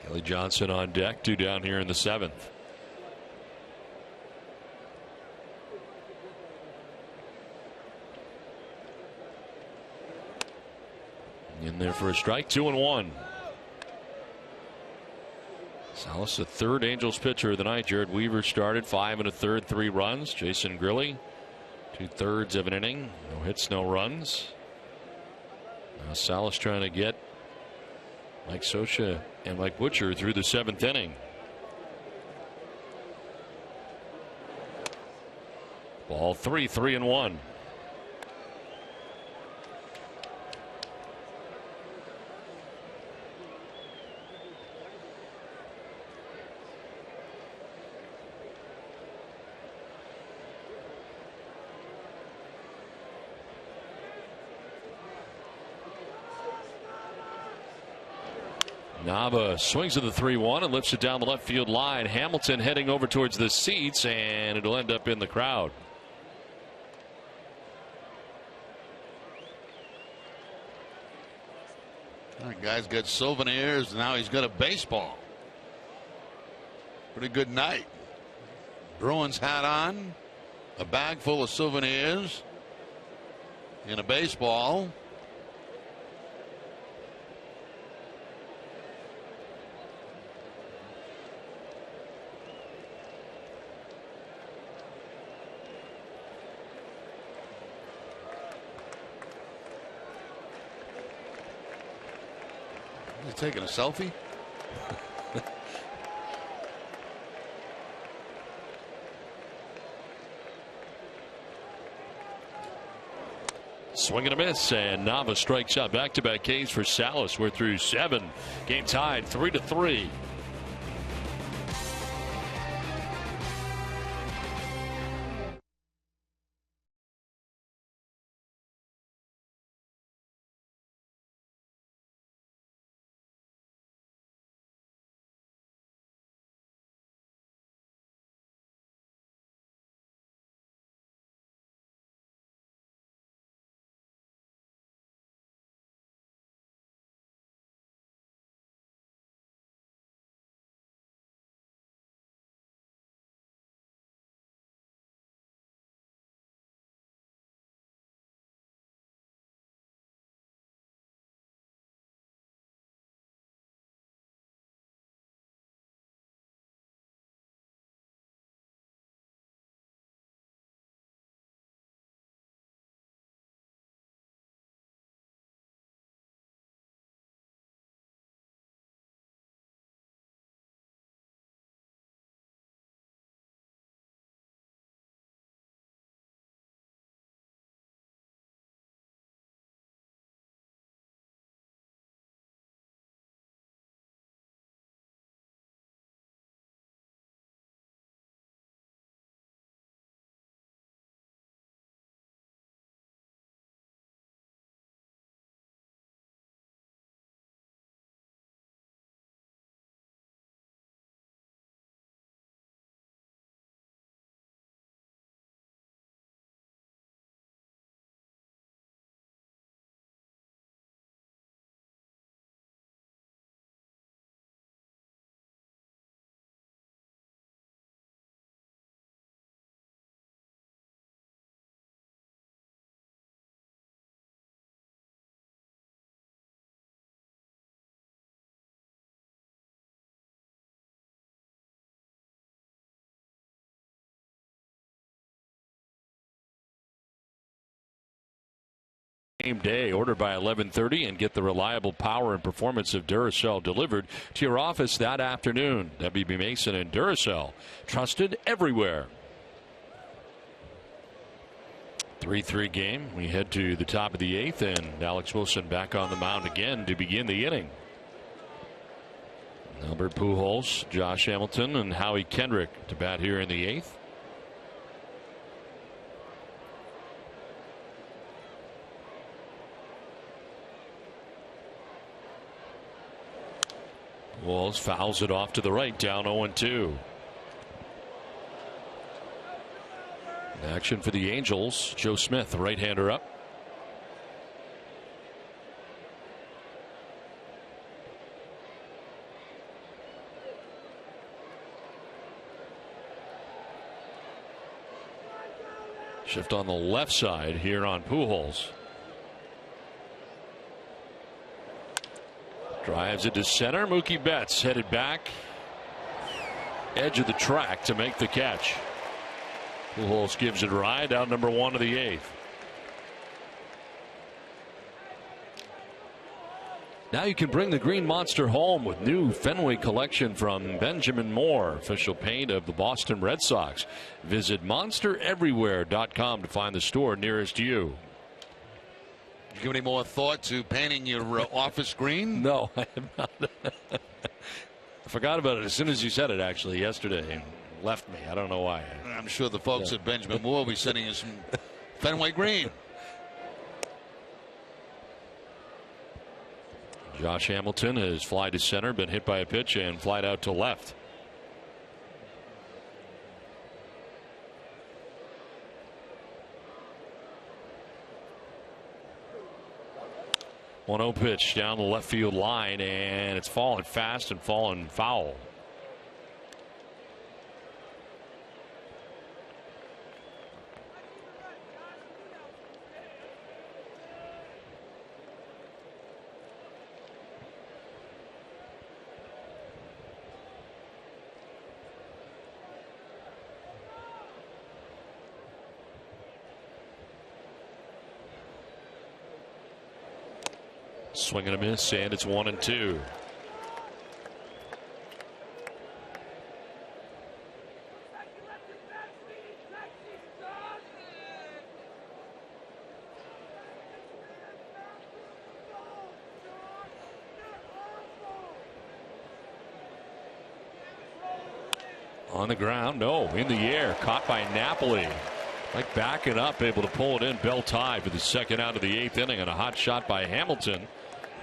Kelly Johnson on deck, 2 down here in the 7th. In there for a strike, 2-1. Salas, the third Angels pitcher of the night. Jared Weaver started 5 1/3, 3 runs. Jason Grilly, 2/3 of an inning, no hits, no runs. Now Salas trying to get Mike Scioscia and Mike Butcher through the 7th inning. Ball 3, 3-1. Nava swings at the 3-1 and lifts it down the left field line. Hamilton heading over towards the seats, and it'll end up in the crowd. That guy's got souvenirs. Now he's got a baseball. Pretty good night. Bruins hat on, a bag full of souvenirs, and a baseball. Taking a selfie. Swing and a miss, and Nava strikes out. Back-to-back Ks for Salas. We're through 7. Game tied 3-3. Game day, order by 11:30 and get the reliable power and performance of Duracell delivered to your office that afternoon. WB Mason and Duracell, trusted everywhere. 3-3 game. We head to the top of the 8th, and Alex Wilson back on the mound again to begin the inning. Albert Pujols, Josh Hamilton, and Howie Kendrick to bat here in the 8th. Pujols fouls it off to the right, down 0-2. Action for the Angels. Joe Smith, right-hander up. Shift on the left side here on Pujols. Drives it to center. Mookie Betts headed back. Edge of the track to make the catch. Pujols gives it a ride, out number 1 of the 8th. Now you can bring the Green Monster home with new Fenway collection from Benjamin Moore, official paint of the Boston Red Sox. Visit monstereverywhere.com to find the store nearest you. Did you give any more thought to painting your office green? No, I have not. I forgot about it as soon as you said it, actually, yesterday. And left me. I don't know why. I'm sure the folks at Benjamin Moore will be sending us some Fenway green. Josh Hamilton has fly to center, been hit by a pitch, and flied out to left. One 0 pitch down the left field line, and it's fallen fast and fallen foul. Swing and a miss, and it's 1-2. On the ground, no, in the air, caught by Napoli. Like backing up, able to pull it in. Bell tie for the second out of the 8th inning, and a hot shot by Hamilton.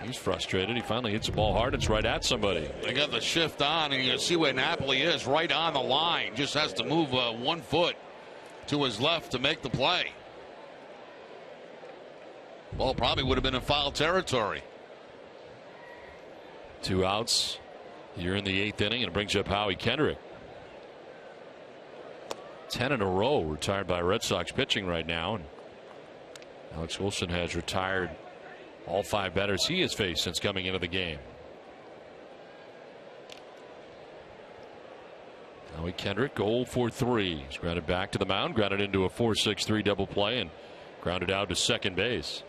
He's frustrated. He finally hits the ball hard. It's right at somebody. They got the shift on, and you see where Napoli is, right on the line. Just has to move 1 foot to his left to make the play. Ball probably would have been in foul territory. 2 outs here in the 8th inning, and it brings up Howie Kendrick. 10 in a row retired by Red Sox pitching right now. And Alex Wilson has retired all 5 batters he has faced since coming into the game. Howie Kendrick 0 for 3. He's grounded back to the mound, grounded into a 4-6-3 double play, and grounded out to second base.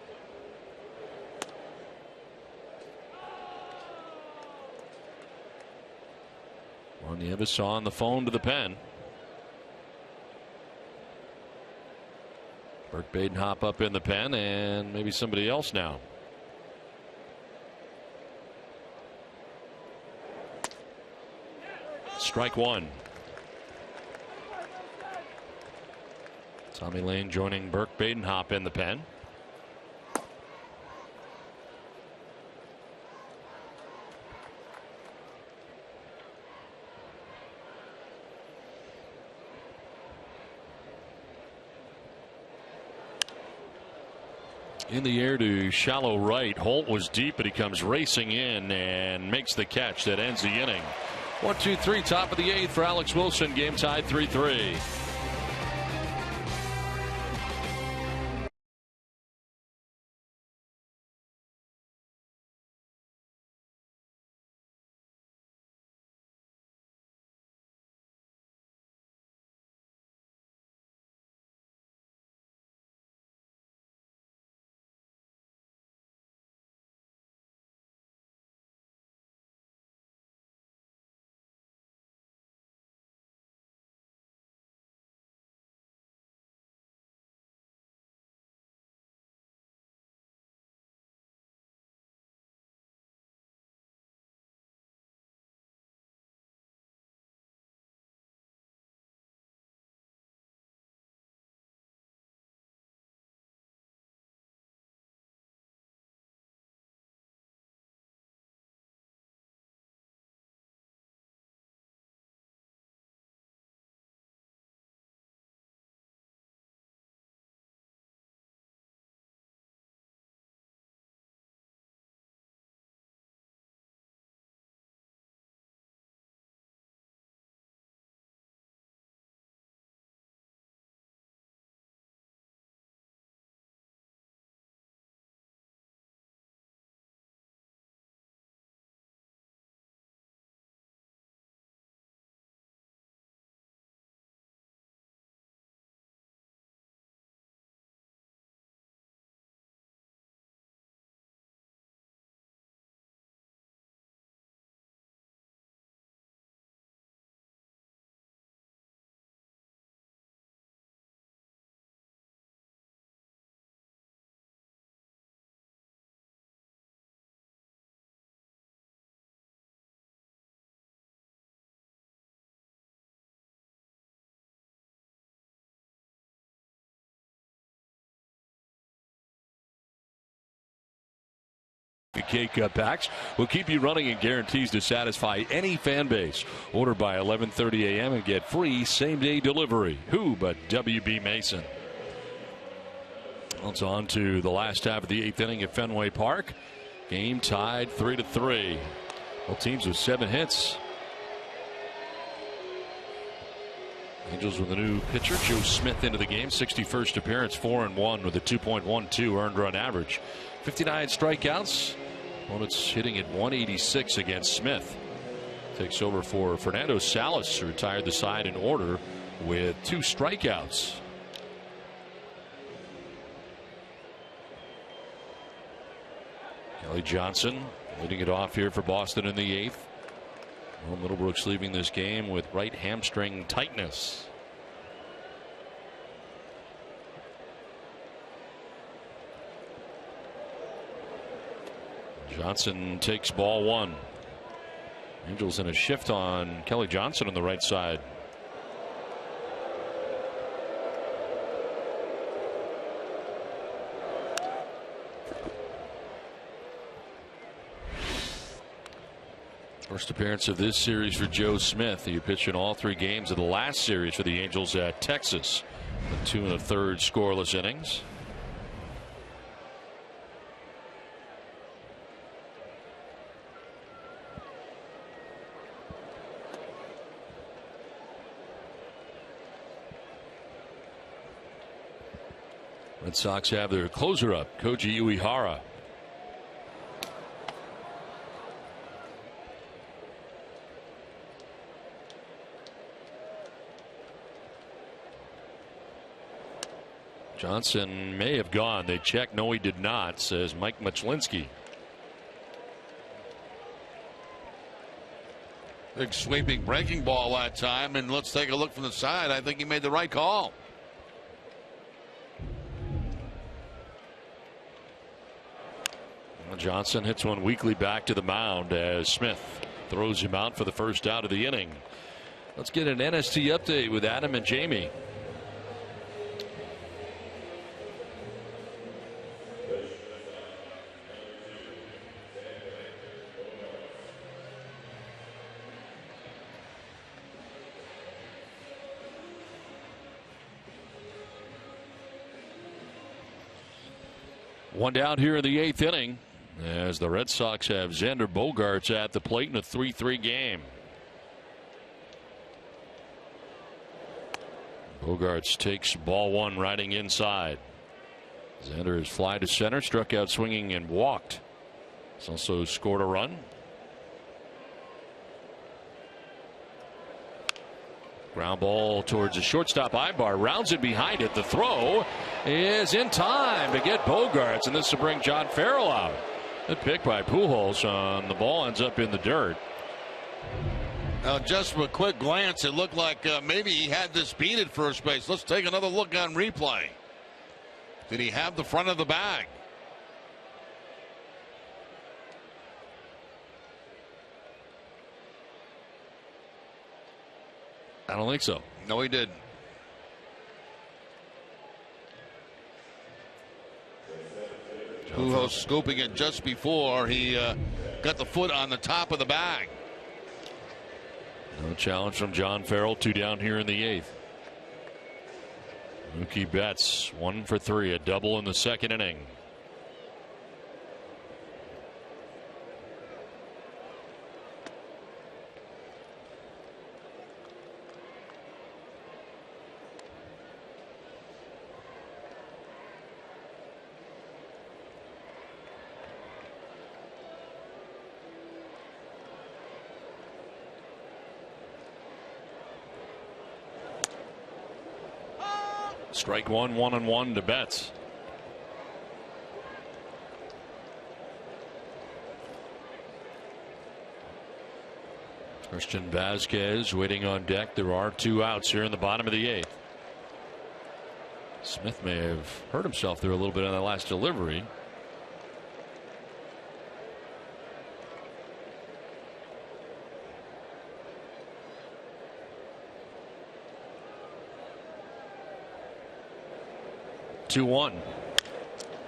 Ron Nieves on the phone to the pen. Burke Badenhop up in the pen, and maybe somebody else now. Strike 1. Tommy Lane joining Burke Badenhop in the pen. In the air to shallow right. Holt was deep, but he comes racing in and makes the catch that ends the inning. 1-2-3, top of the 8th for Alex Wilson. Game tied 3-3. K-Cup packs will keep you running and guarantees to satisfy any fan base. Order by 11:30 a.m. and get free same-day delivery. Who but W.B. Mason? Well, it's on to the last half of the 8th inning at Fenway Park. Game tied 3-3. Both teams with 7 hits. Angels with a new pitcher, Joe Smith, into the game. 61st appearance, 4-1 with a 2.12 earned run average. 59 strikeouts. Opponents hitting at 186 against Smith. Takes over for Fernando Salas, who retired the side in order with 2 strikeouts. Kelly Johnson leading it off here for Boston in the 8th. Well, Middlebrooks leaving this game with right hamstring tightness. Johnson takes ball 1. Angels in a shift on Kelly Johnson on the right side. First appearance of this series for Joe Smith. He pitched in all 3 games of the last series for the Angels at Texas. 2 1/3 scoreless innings. Red Sox have their closer up, Koji Uehara. Johnson may have gone. They check. No, he did not, says Mike Muchlinski. Big sweeping breaking ball that time, and let's take a look from the side. I think he made the right call. Johnson hits one weakly back to the mound as Smith throws him out for the first out of the inning. Let's get an NST update with Adam and Jamie. One down here in the 8th inning as the Red Sox have Xander Bogaerts at the plate in a 3-3 game. Bogaerts takes ball 1 riding inside. Xander has fly to center, struck out swinging and walked. He's also scored a run. Ground ball towards the shortstop Ibar, rounds it behind it. The throw is in time to get Bogaerts, and this will bring John Farrell out. Good pick by Pujols on the ball, ends up in the dirt. Now, just from a quick glance, it looked like maybe he had this beat at first base. Let's take another look on replay. Did he have the front of the bag? I don't think so. No, he did. Pujols scooping it just before he got the foot on the top of the bag. No challenge from John Farrell. 2 down here in the 8th. Mookie Betts 1 for 3, a double in the 2nd inning. Strike 1, 1-1 to Betts. Christian Vazquez waiting on deck. There are 2 outs here in the bottom of the 8th. Smith may have hurt himself there a little bit on that last delivery. To 1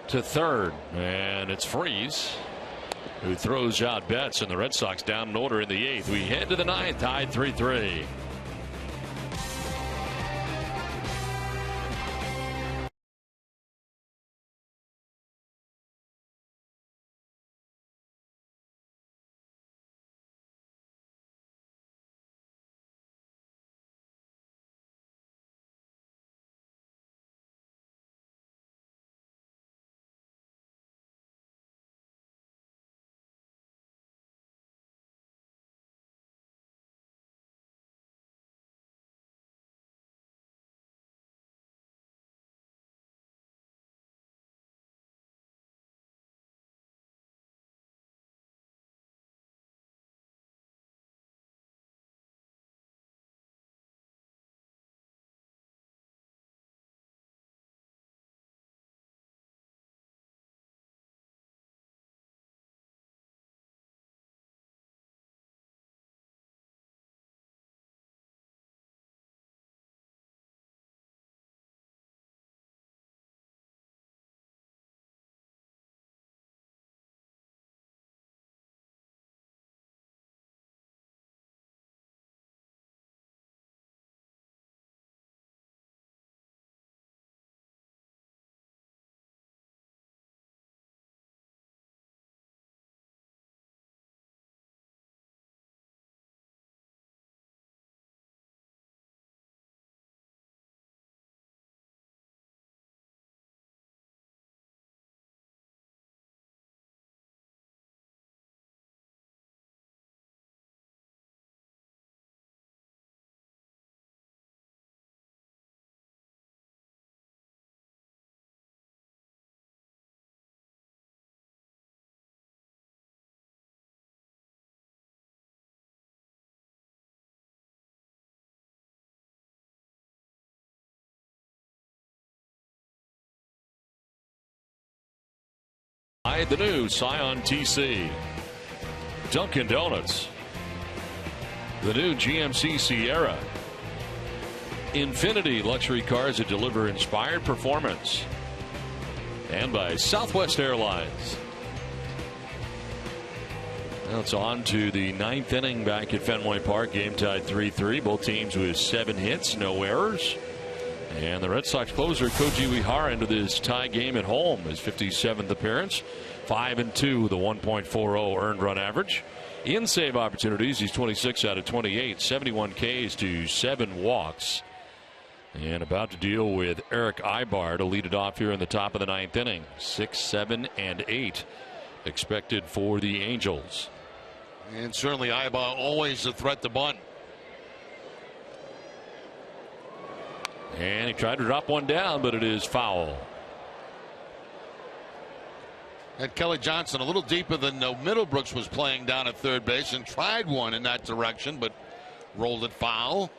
to third, and it's Freeze. who throws out Betts, and the Red Sox down in order in the 8th. We head to the 9th, tied 3-3. The new Scion TC, Dunkin' Donuts, the new GMC Sierra, Infinity luxury cars that deliver inspired performance, and by Southwest Airlines. Now it's on to the 9th inning back at Fenway Park. Game tied 3-3. Both teams with 7 hits, no errors. And the Red Sox closer Koji Uehara into this tie game at home, his 57th appearance. 5-2, the 1.40 earned run average. In save opportunities, he's 26 out of 28, 71 Ks to 7 walks. And about to deal with Eric Ibar to lead it off here in the top of the 9th inning. 6, 7, and 8 expected for the Angels. And certainly Ibar always a threat to bunt. And he tried to drop one down, but it is foul. And Kelly Johnson a little deeper than Middlebrooks was playing down at third base and tried one in that direction, but rolled it foul.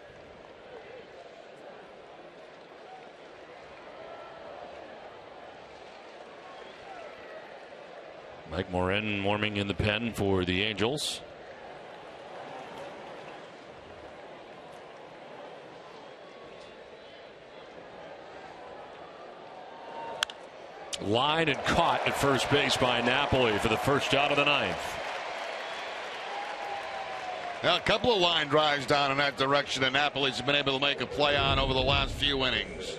Mike Morin warming in the pen for the Angels. Line and caught at first base by Napoli for the first out of the 9th. Now, a couple of line drives down in that direction, and Napoli's have been able to make a play on over the last few innings.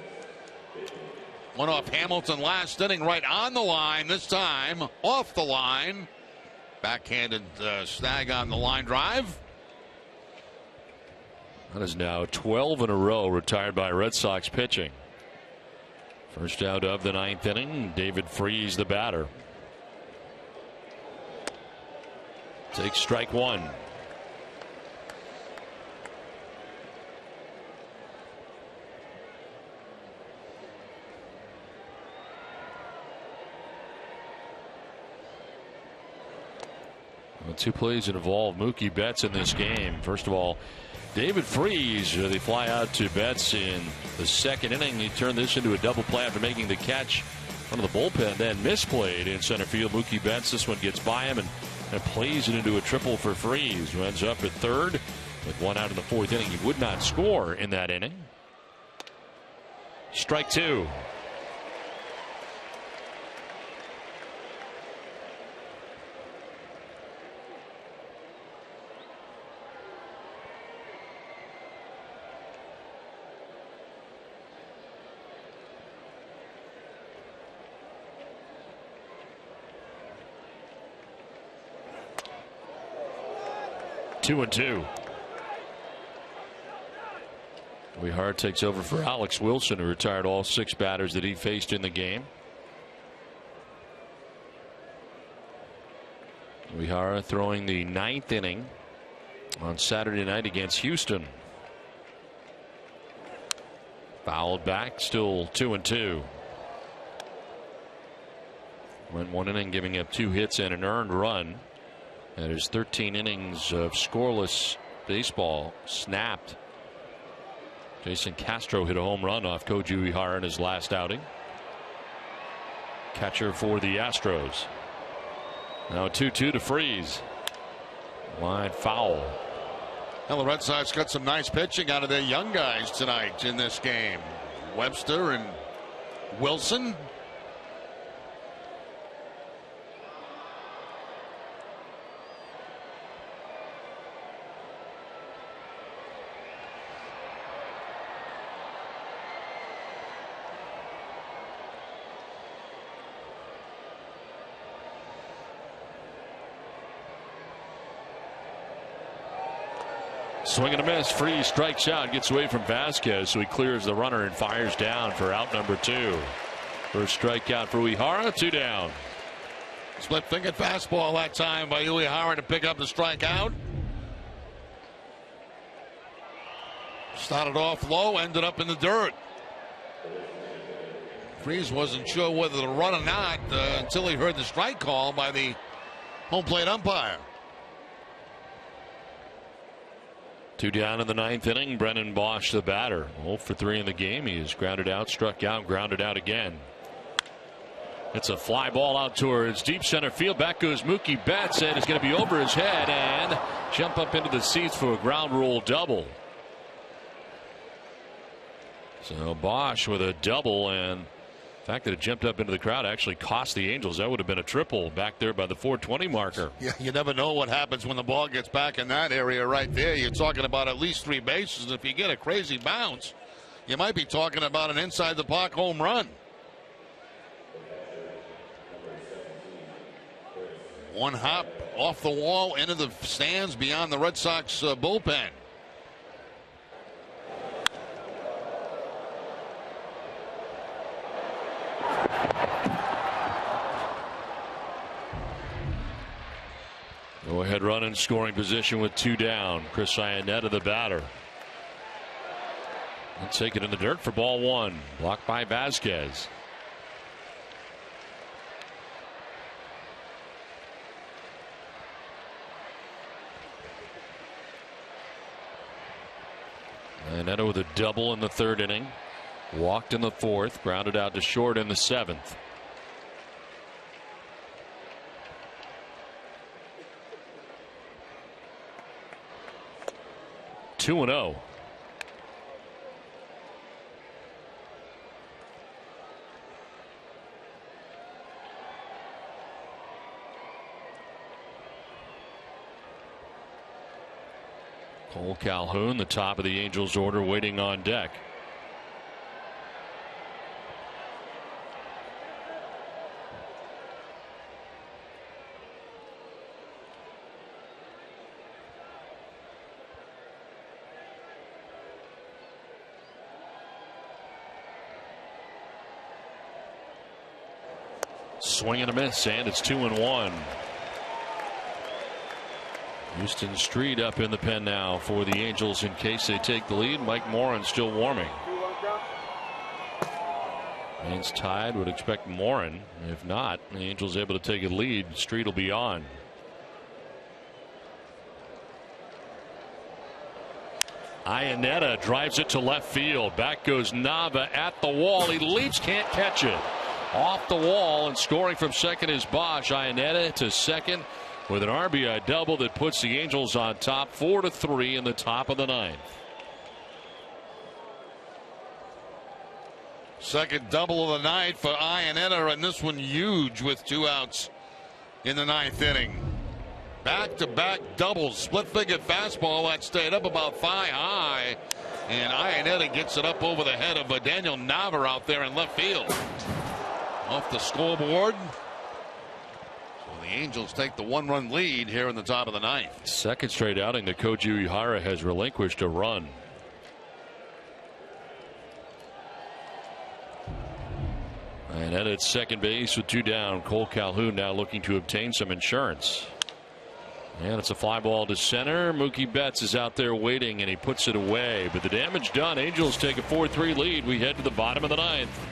One off Hamilton last inning, right on the line. This time off the line. Backhanded snag on the line drive. That is now 12 in a row retired by Red Sox pitching. First out of the 9th inning, David Freese, the batter. Takes strike one. Well, 2 plays that involve Mookie Betts in this game. First of all, David Freese, they fly out to Betts in the 2nd inning. He turned this into a double play after making the catch from the bullpen, then misplayed in center field. Mookie Betts, this one gets by him and plays it into a triple for Freese, who ends up at third with 1 out in the 4th inning. He would not score in that inning. Strike 2. 2-2. Uehara takes over for Alex Wilson, who retired all 6 batters that he faced in the game. Uehara throwing the 9th inning on Saturday night against Houston. Fouled back, still 2-2. Went 1 inning, giving up 2 hits and an earned run. That is 13 innings of scoreless baseball snapped. Jason Castro hit a home run off Koji Uehara in his last outing. Catcher for the Astros. Now 2-2 to Freeze. Line foul. Well, the Red Sox got some nice pitching out of their young guys tonight in this game. Webster and Wilson. Swing and a miss. Freeze strikes out, gets away from Vasquez, so he clears the runner and fires down for out number 2. First strikeout for Uehara, 2 down. Split finger fastball that time by Uehara to pick up the strikeout. Started off low, ended up in the dirt. Freeze wasn't sure whether to run or not until he heard the strike call by the home plate umpire. 2 down in the 9th inning. Brennan Bosch, the batter, 0 for 3 in the game. He is grounded out, struck out, grounded out again. It's a fly ball out towards deep center field. Back goes Mookie Betts, and it's going to be over his head and jump up into the seats for a ground rule double. So Bosch with a double, and the fact that it jumped up into the crowd actually cost the Angels. That would have been a triple back there by the 420 marker. Yeah, you never know what happens when the ball gets back in that area right there. You're talking about at least 3 bases. If you get a crazy bounce, you might be talking about an inside the park home run. One hop off the wall into the stands beyond the Red Sox bullpen. Go ahead run in scoring position with 2 down. Chris Iannetta, the batter. He'll take it in the dirt for ball 1. Blocked by Vasquez. Iannetta with a double in the 3rd inning. Walked in the 4th. Grounded out to short in the 7th. Two 2-0. Cole Calhoun, the top of the Angels order, waiting on deck. Swing and a miss, and it's 2-1. Houston Street up in the pen now for the Angels in case they take the lead. Mike Morin still warming. Remains tied. Would expect Morin. If not, the Angels able to take a lead. Street will be on. Iannetta drives it to left field. Back goes Nava at the wall. He leaps, can't catch it. Off the wall, and scoring from second is Bosch. Iannetta to second with an RBI double that puts the Angels on top 4-3 in the top of the 9th. Second double of the night for Iannetta, and this one huge with 2 outs in the 9th inning. Back-to-back doubles, split-fingered fastball that stayed up about 5 high, and Iannetta gets it up over the head of Daniel Nava out there in left field. Off the scoreboard. The Angels take the 1-run lead here in the top of the ninth. Second straight outing that Koji Uehara has relinquished a run. And then at second base with 2 down, Cole Calhoun now looking to obtain some insurance. And it's a fly ball to center. Mookie Betts is out there waiting, and he puts it away. But the damage done. Angels take a 4-3 lead. We head to the bottom of the ninth.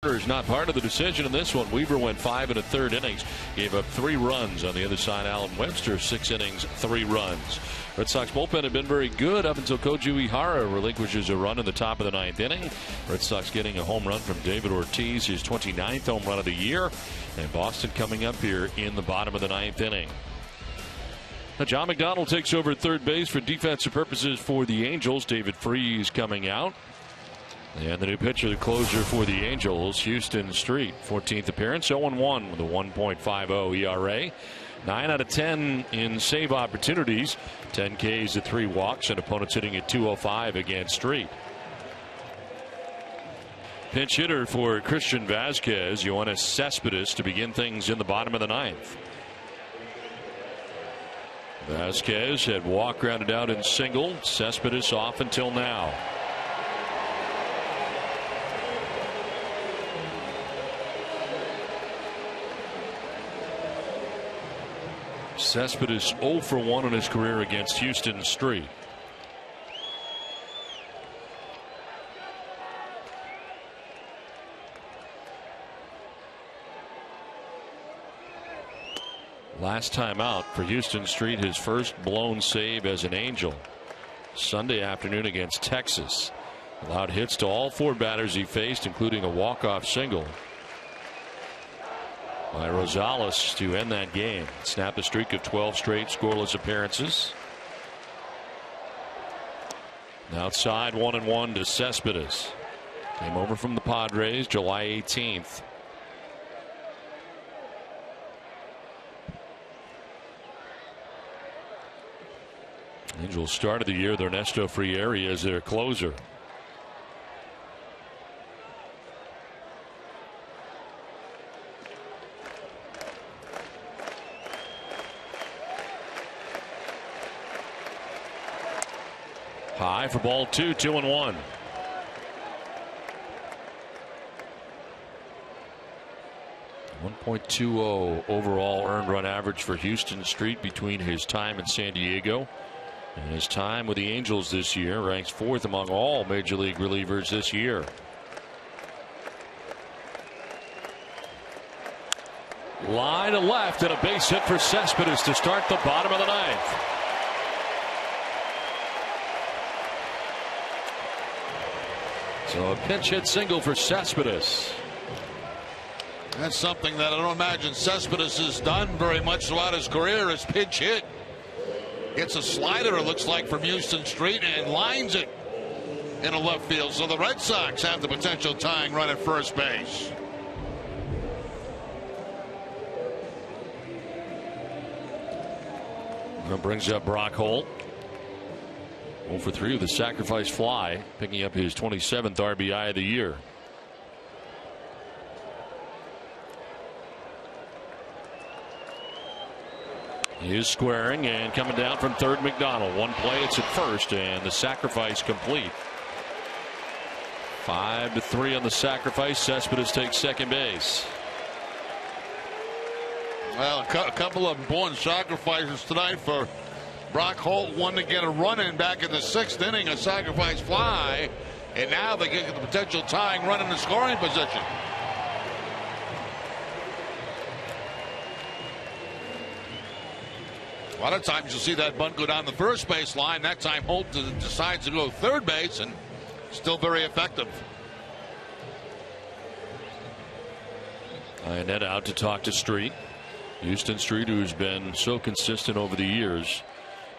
Is not part of the decision in this one. Weaver went 5 1/3 innings, gave up 3 runs. On the other side, Allen Webster 6 innings, 3 runs. Red Sox bullpen had been very good up until Koji Uehara relinquishes a run in the top of the 9th inning. Red Sox getting a home run from David Ortiz, his 29th home run of the year, and Boston coming up here in the bottom of the 9th inning. Now John McDonald takes over at third base for defensive purposes for the Angels. David Freese coming out. And the new pitcher, the closer for the Angels, Houston Street. 14th appearance, 0-1 with a 1.50 ERA. 9 out of 10 in save opportunities. 10 Ks at 3 walks, and opponents hitting at .205 against Street. Pinch hitter for Christian Vazquez, Yoenis Cespedes, to begin things in the bottom of the 9th. Vazquez had walk grounded out in single. Cespedes off until now. Cespedes 0 for 1 in his career against Houston Street. Last time out for Houston Street, his first blown save as an Angel. Sunday afternoon against Texas. Allowed hits to all 4 batters he faced, including a walk-off single by Rosales to end that game. Snap a streak of 12 straight scoreless appearances. Outside 1-1 to Cespedes. Came over from the Padres July 18th. Angels started the year with Ernesto Frieri as their closer. High for ball 2, 2-1. .20 overall earned run average for Houston Street between his time in San Diego And his time with the Angels this year ranks 4th among all major league relievers this year. Line to left and a base hit for Cespedes to start the bottom of the 9th. So a pinch hit single for Cespedes. That's something that I don't imagine Cespedes has done very much throughout his career, is pinch hit. Gets a slider, it looks like, from Houston Street and lines it into left field. So the Red Sox have the potential tying run at first base. That brings up Brock Holt. 0 for 3 with a sacrifice fly, picking up his 27th RBI of the year. He is squaring and coming down from third. McDonald. One play, it's at first, and the sacrifice complete. 5-3 on the sacrifice. Cespedes takes second base. Well, a couple of important sacrifices tonight for Brock Holt. One to get a run in back in the 6th inning, a sacrifice fly, and now they get the potential tying run in the scoring position. A lot of times you'll see that bunt go down the first base line. That time Holt decides to go third base, and still very effective. Iannetta out to talk to Street. Houston Street, who's been so consistent over the years.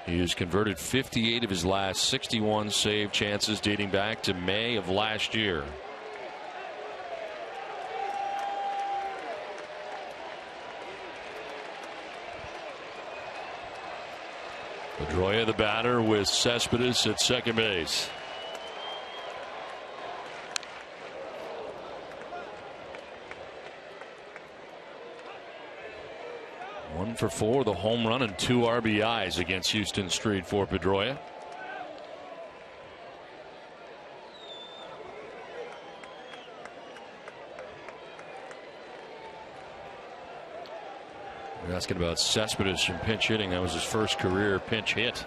He has converted 58 of his last 61 save chances dating back to May of last year. Pedroia the batter with Cespedes at second base. One for 4, the home run and 2 RBIs against Houston Street for Pedroia. You're asking about Cespedes from pinch hitting. That was his first career pinch hit.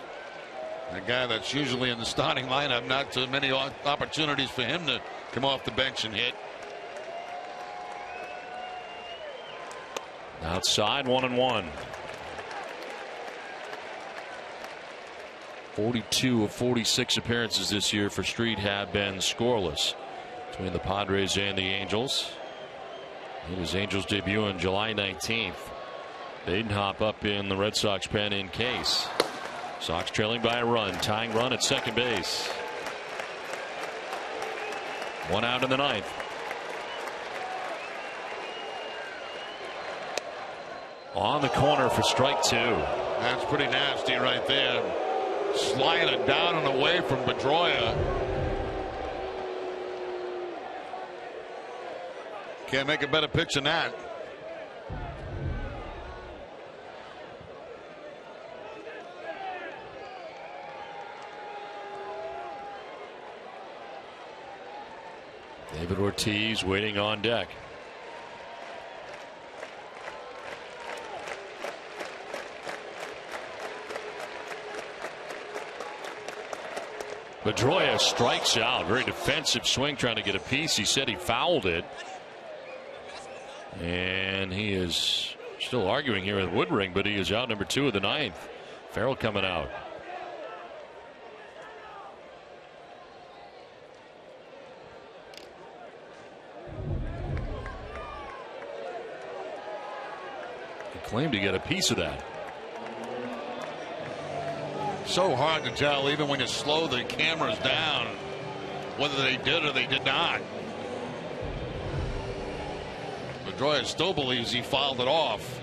A guy that's usually in the starting lineup, not too many opportunities for him to come off the bench and hit. Outside, 1-1. 42 of 46 appearances this year for Street have been scoreless between the Padres and the Angels. It was Angels debut on July 19th. Badenhop up in the Red Sox pen in case. Sox trailing by a run, tying run at second base. 1 out in the 9th. On the corner for strike 2. That's pretty nasty right there. Sliding it down and away from Pedroia. Can't make a better pitch than that. David Ortiz waiting on deck. Pedroia strikes out. Very defensive swing, trying to get a piece. He said he fouled it. And he is still arguing here with Woodring, but he is out number 2 of the 9th. Farrell coming out. He claimed to get a piece of that. So hard to tell, even when you slow the cameras down, whether they did or they did not. Pedroia still believes he fouled it off.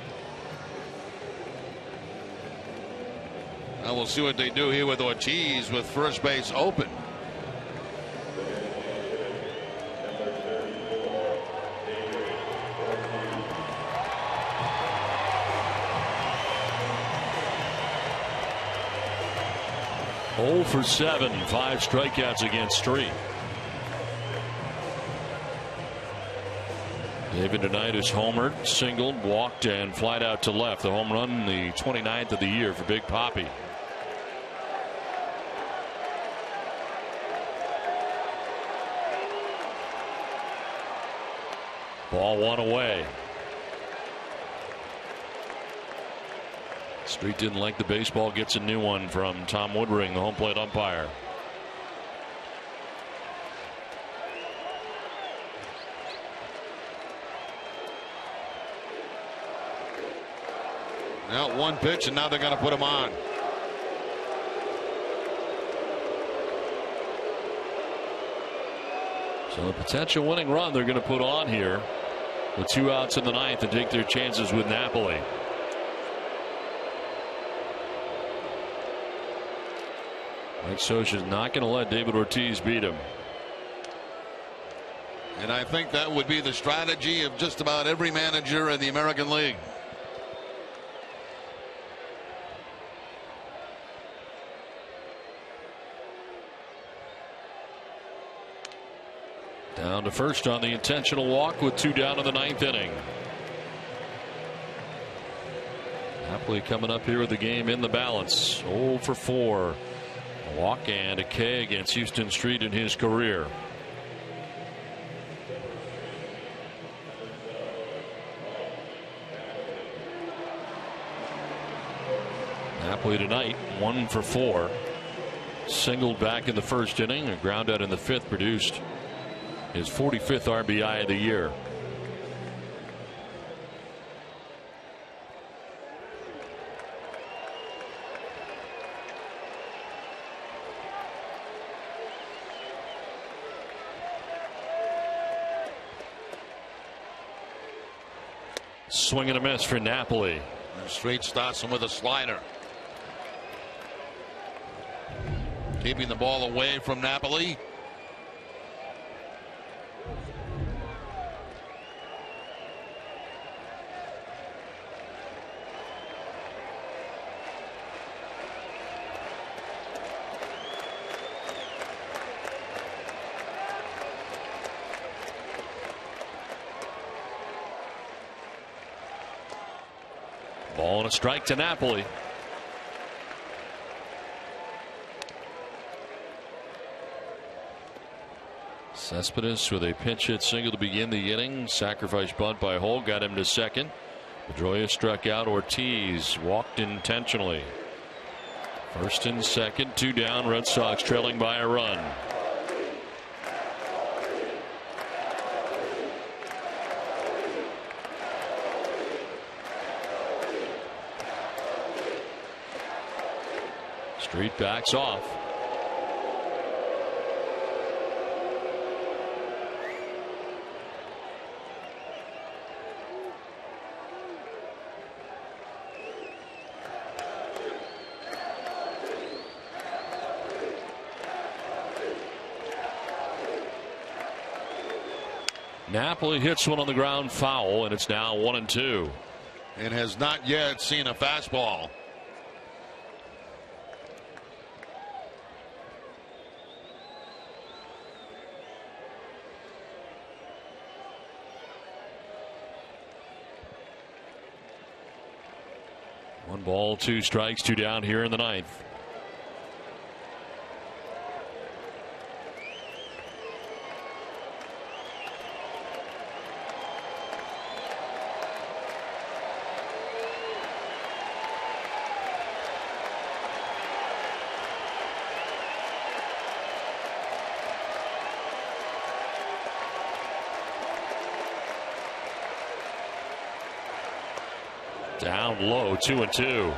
Now we'll see what they do here with Ortiz with first base open. Oh for 7, 5 strikeouts against Street. David tonight is homered, singled, walked, and flied out to left. The home run, the 29th of the year for Big Papi. Ball one away. Street didn't like the baseball, gets a new one from Tom Woodring, the home plate umpire. Now one pitch, and now they're going to put him on. So a potential winning run they're going to put on here with 2 outs in the ninth and take their chances with Napoli. Mike Scioscia is not going to let David Ortiz beat him. And I think that would be the strategy of just about every manager in the American League. Down to first on the intentional walk with 2 down in the ninth inning. Napoli coming up here with the game in the balance. 0 for 4. A walk and a K against Houston Street in his career. Napoli tonight 1 for 4. Singled back in the first inning. A ground out in the fifth produced his 45th RBI of the year. Swing and a miss for Napoli. And Street starts him with a slider. Keeping the ball away from Napoli. Ball and a strike to Napoli. Cespedes with a pinch hit single to begin the inning. Sacrifice bunt by Hull got him to second. Pedroia struck out. Ortiz walked intentionally. First and second, 2 down. Red Sox trailing by a run. Street backs off. Napoli hits one on the ground foul, and it's now 1-2. And has not yet seen a fastball. One ball, 2 strikes, 2 down here in the ninth. Down low, 2-2.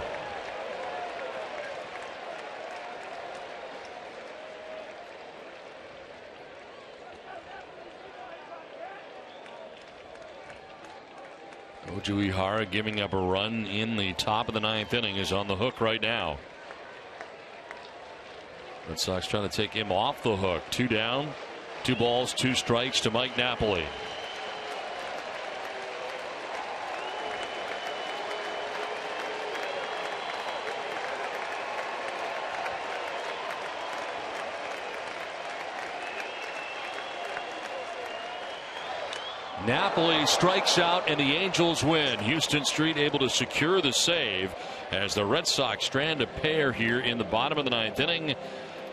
Goju Ihara giving up a run in the top of the ninth inning is on the hook right now. Red Sox trying to take him off the hook. 2 down, 2 balls, 2 strikes to Mike Napoli. Napoli strikes out and the Angels win. Houston Street able to secure the save as the Red Sox strand a pair here in the bottom of the ninth inning,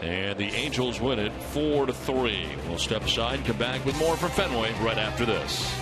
and the Angels win it 4-3. We'll step aside and come back with more from Fenway right after this.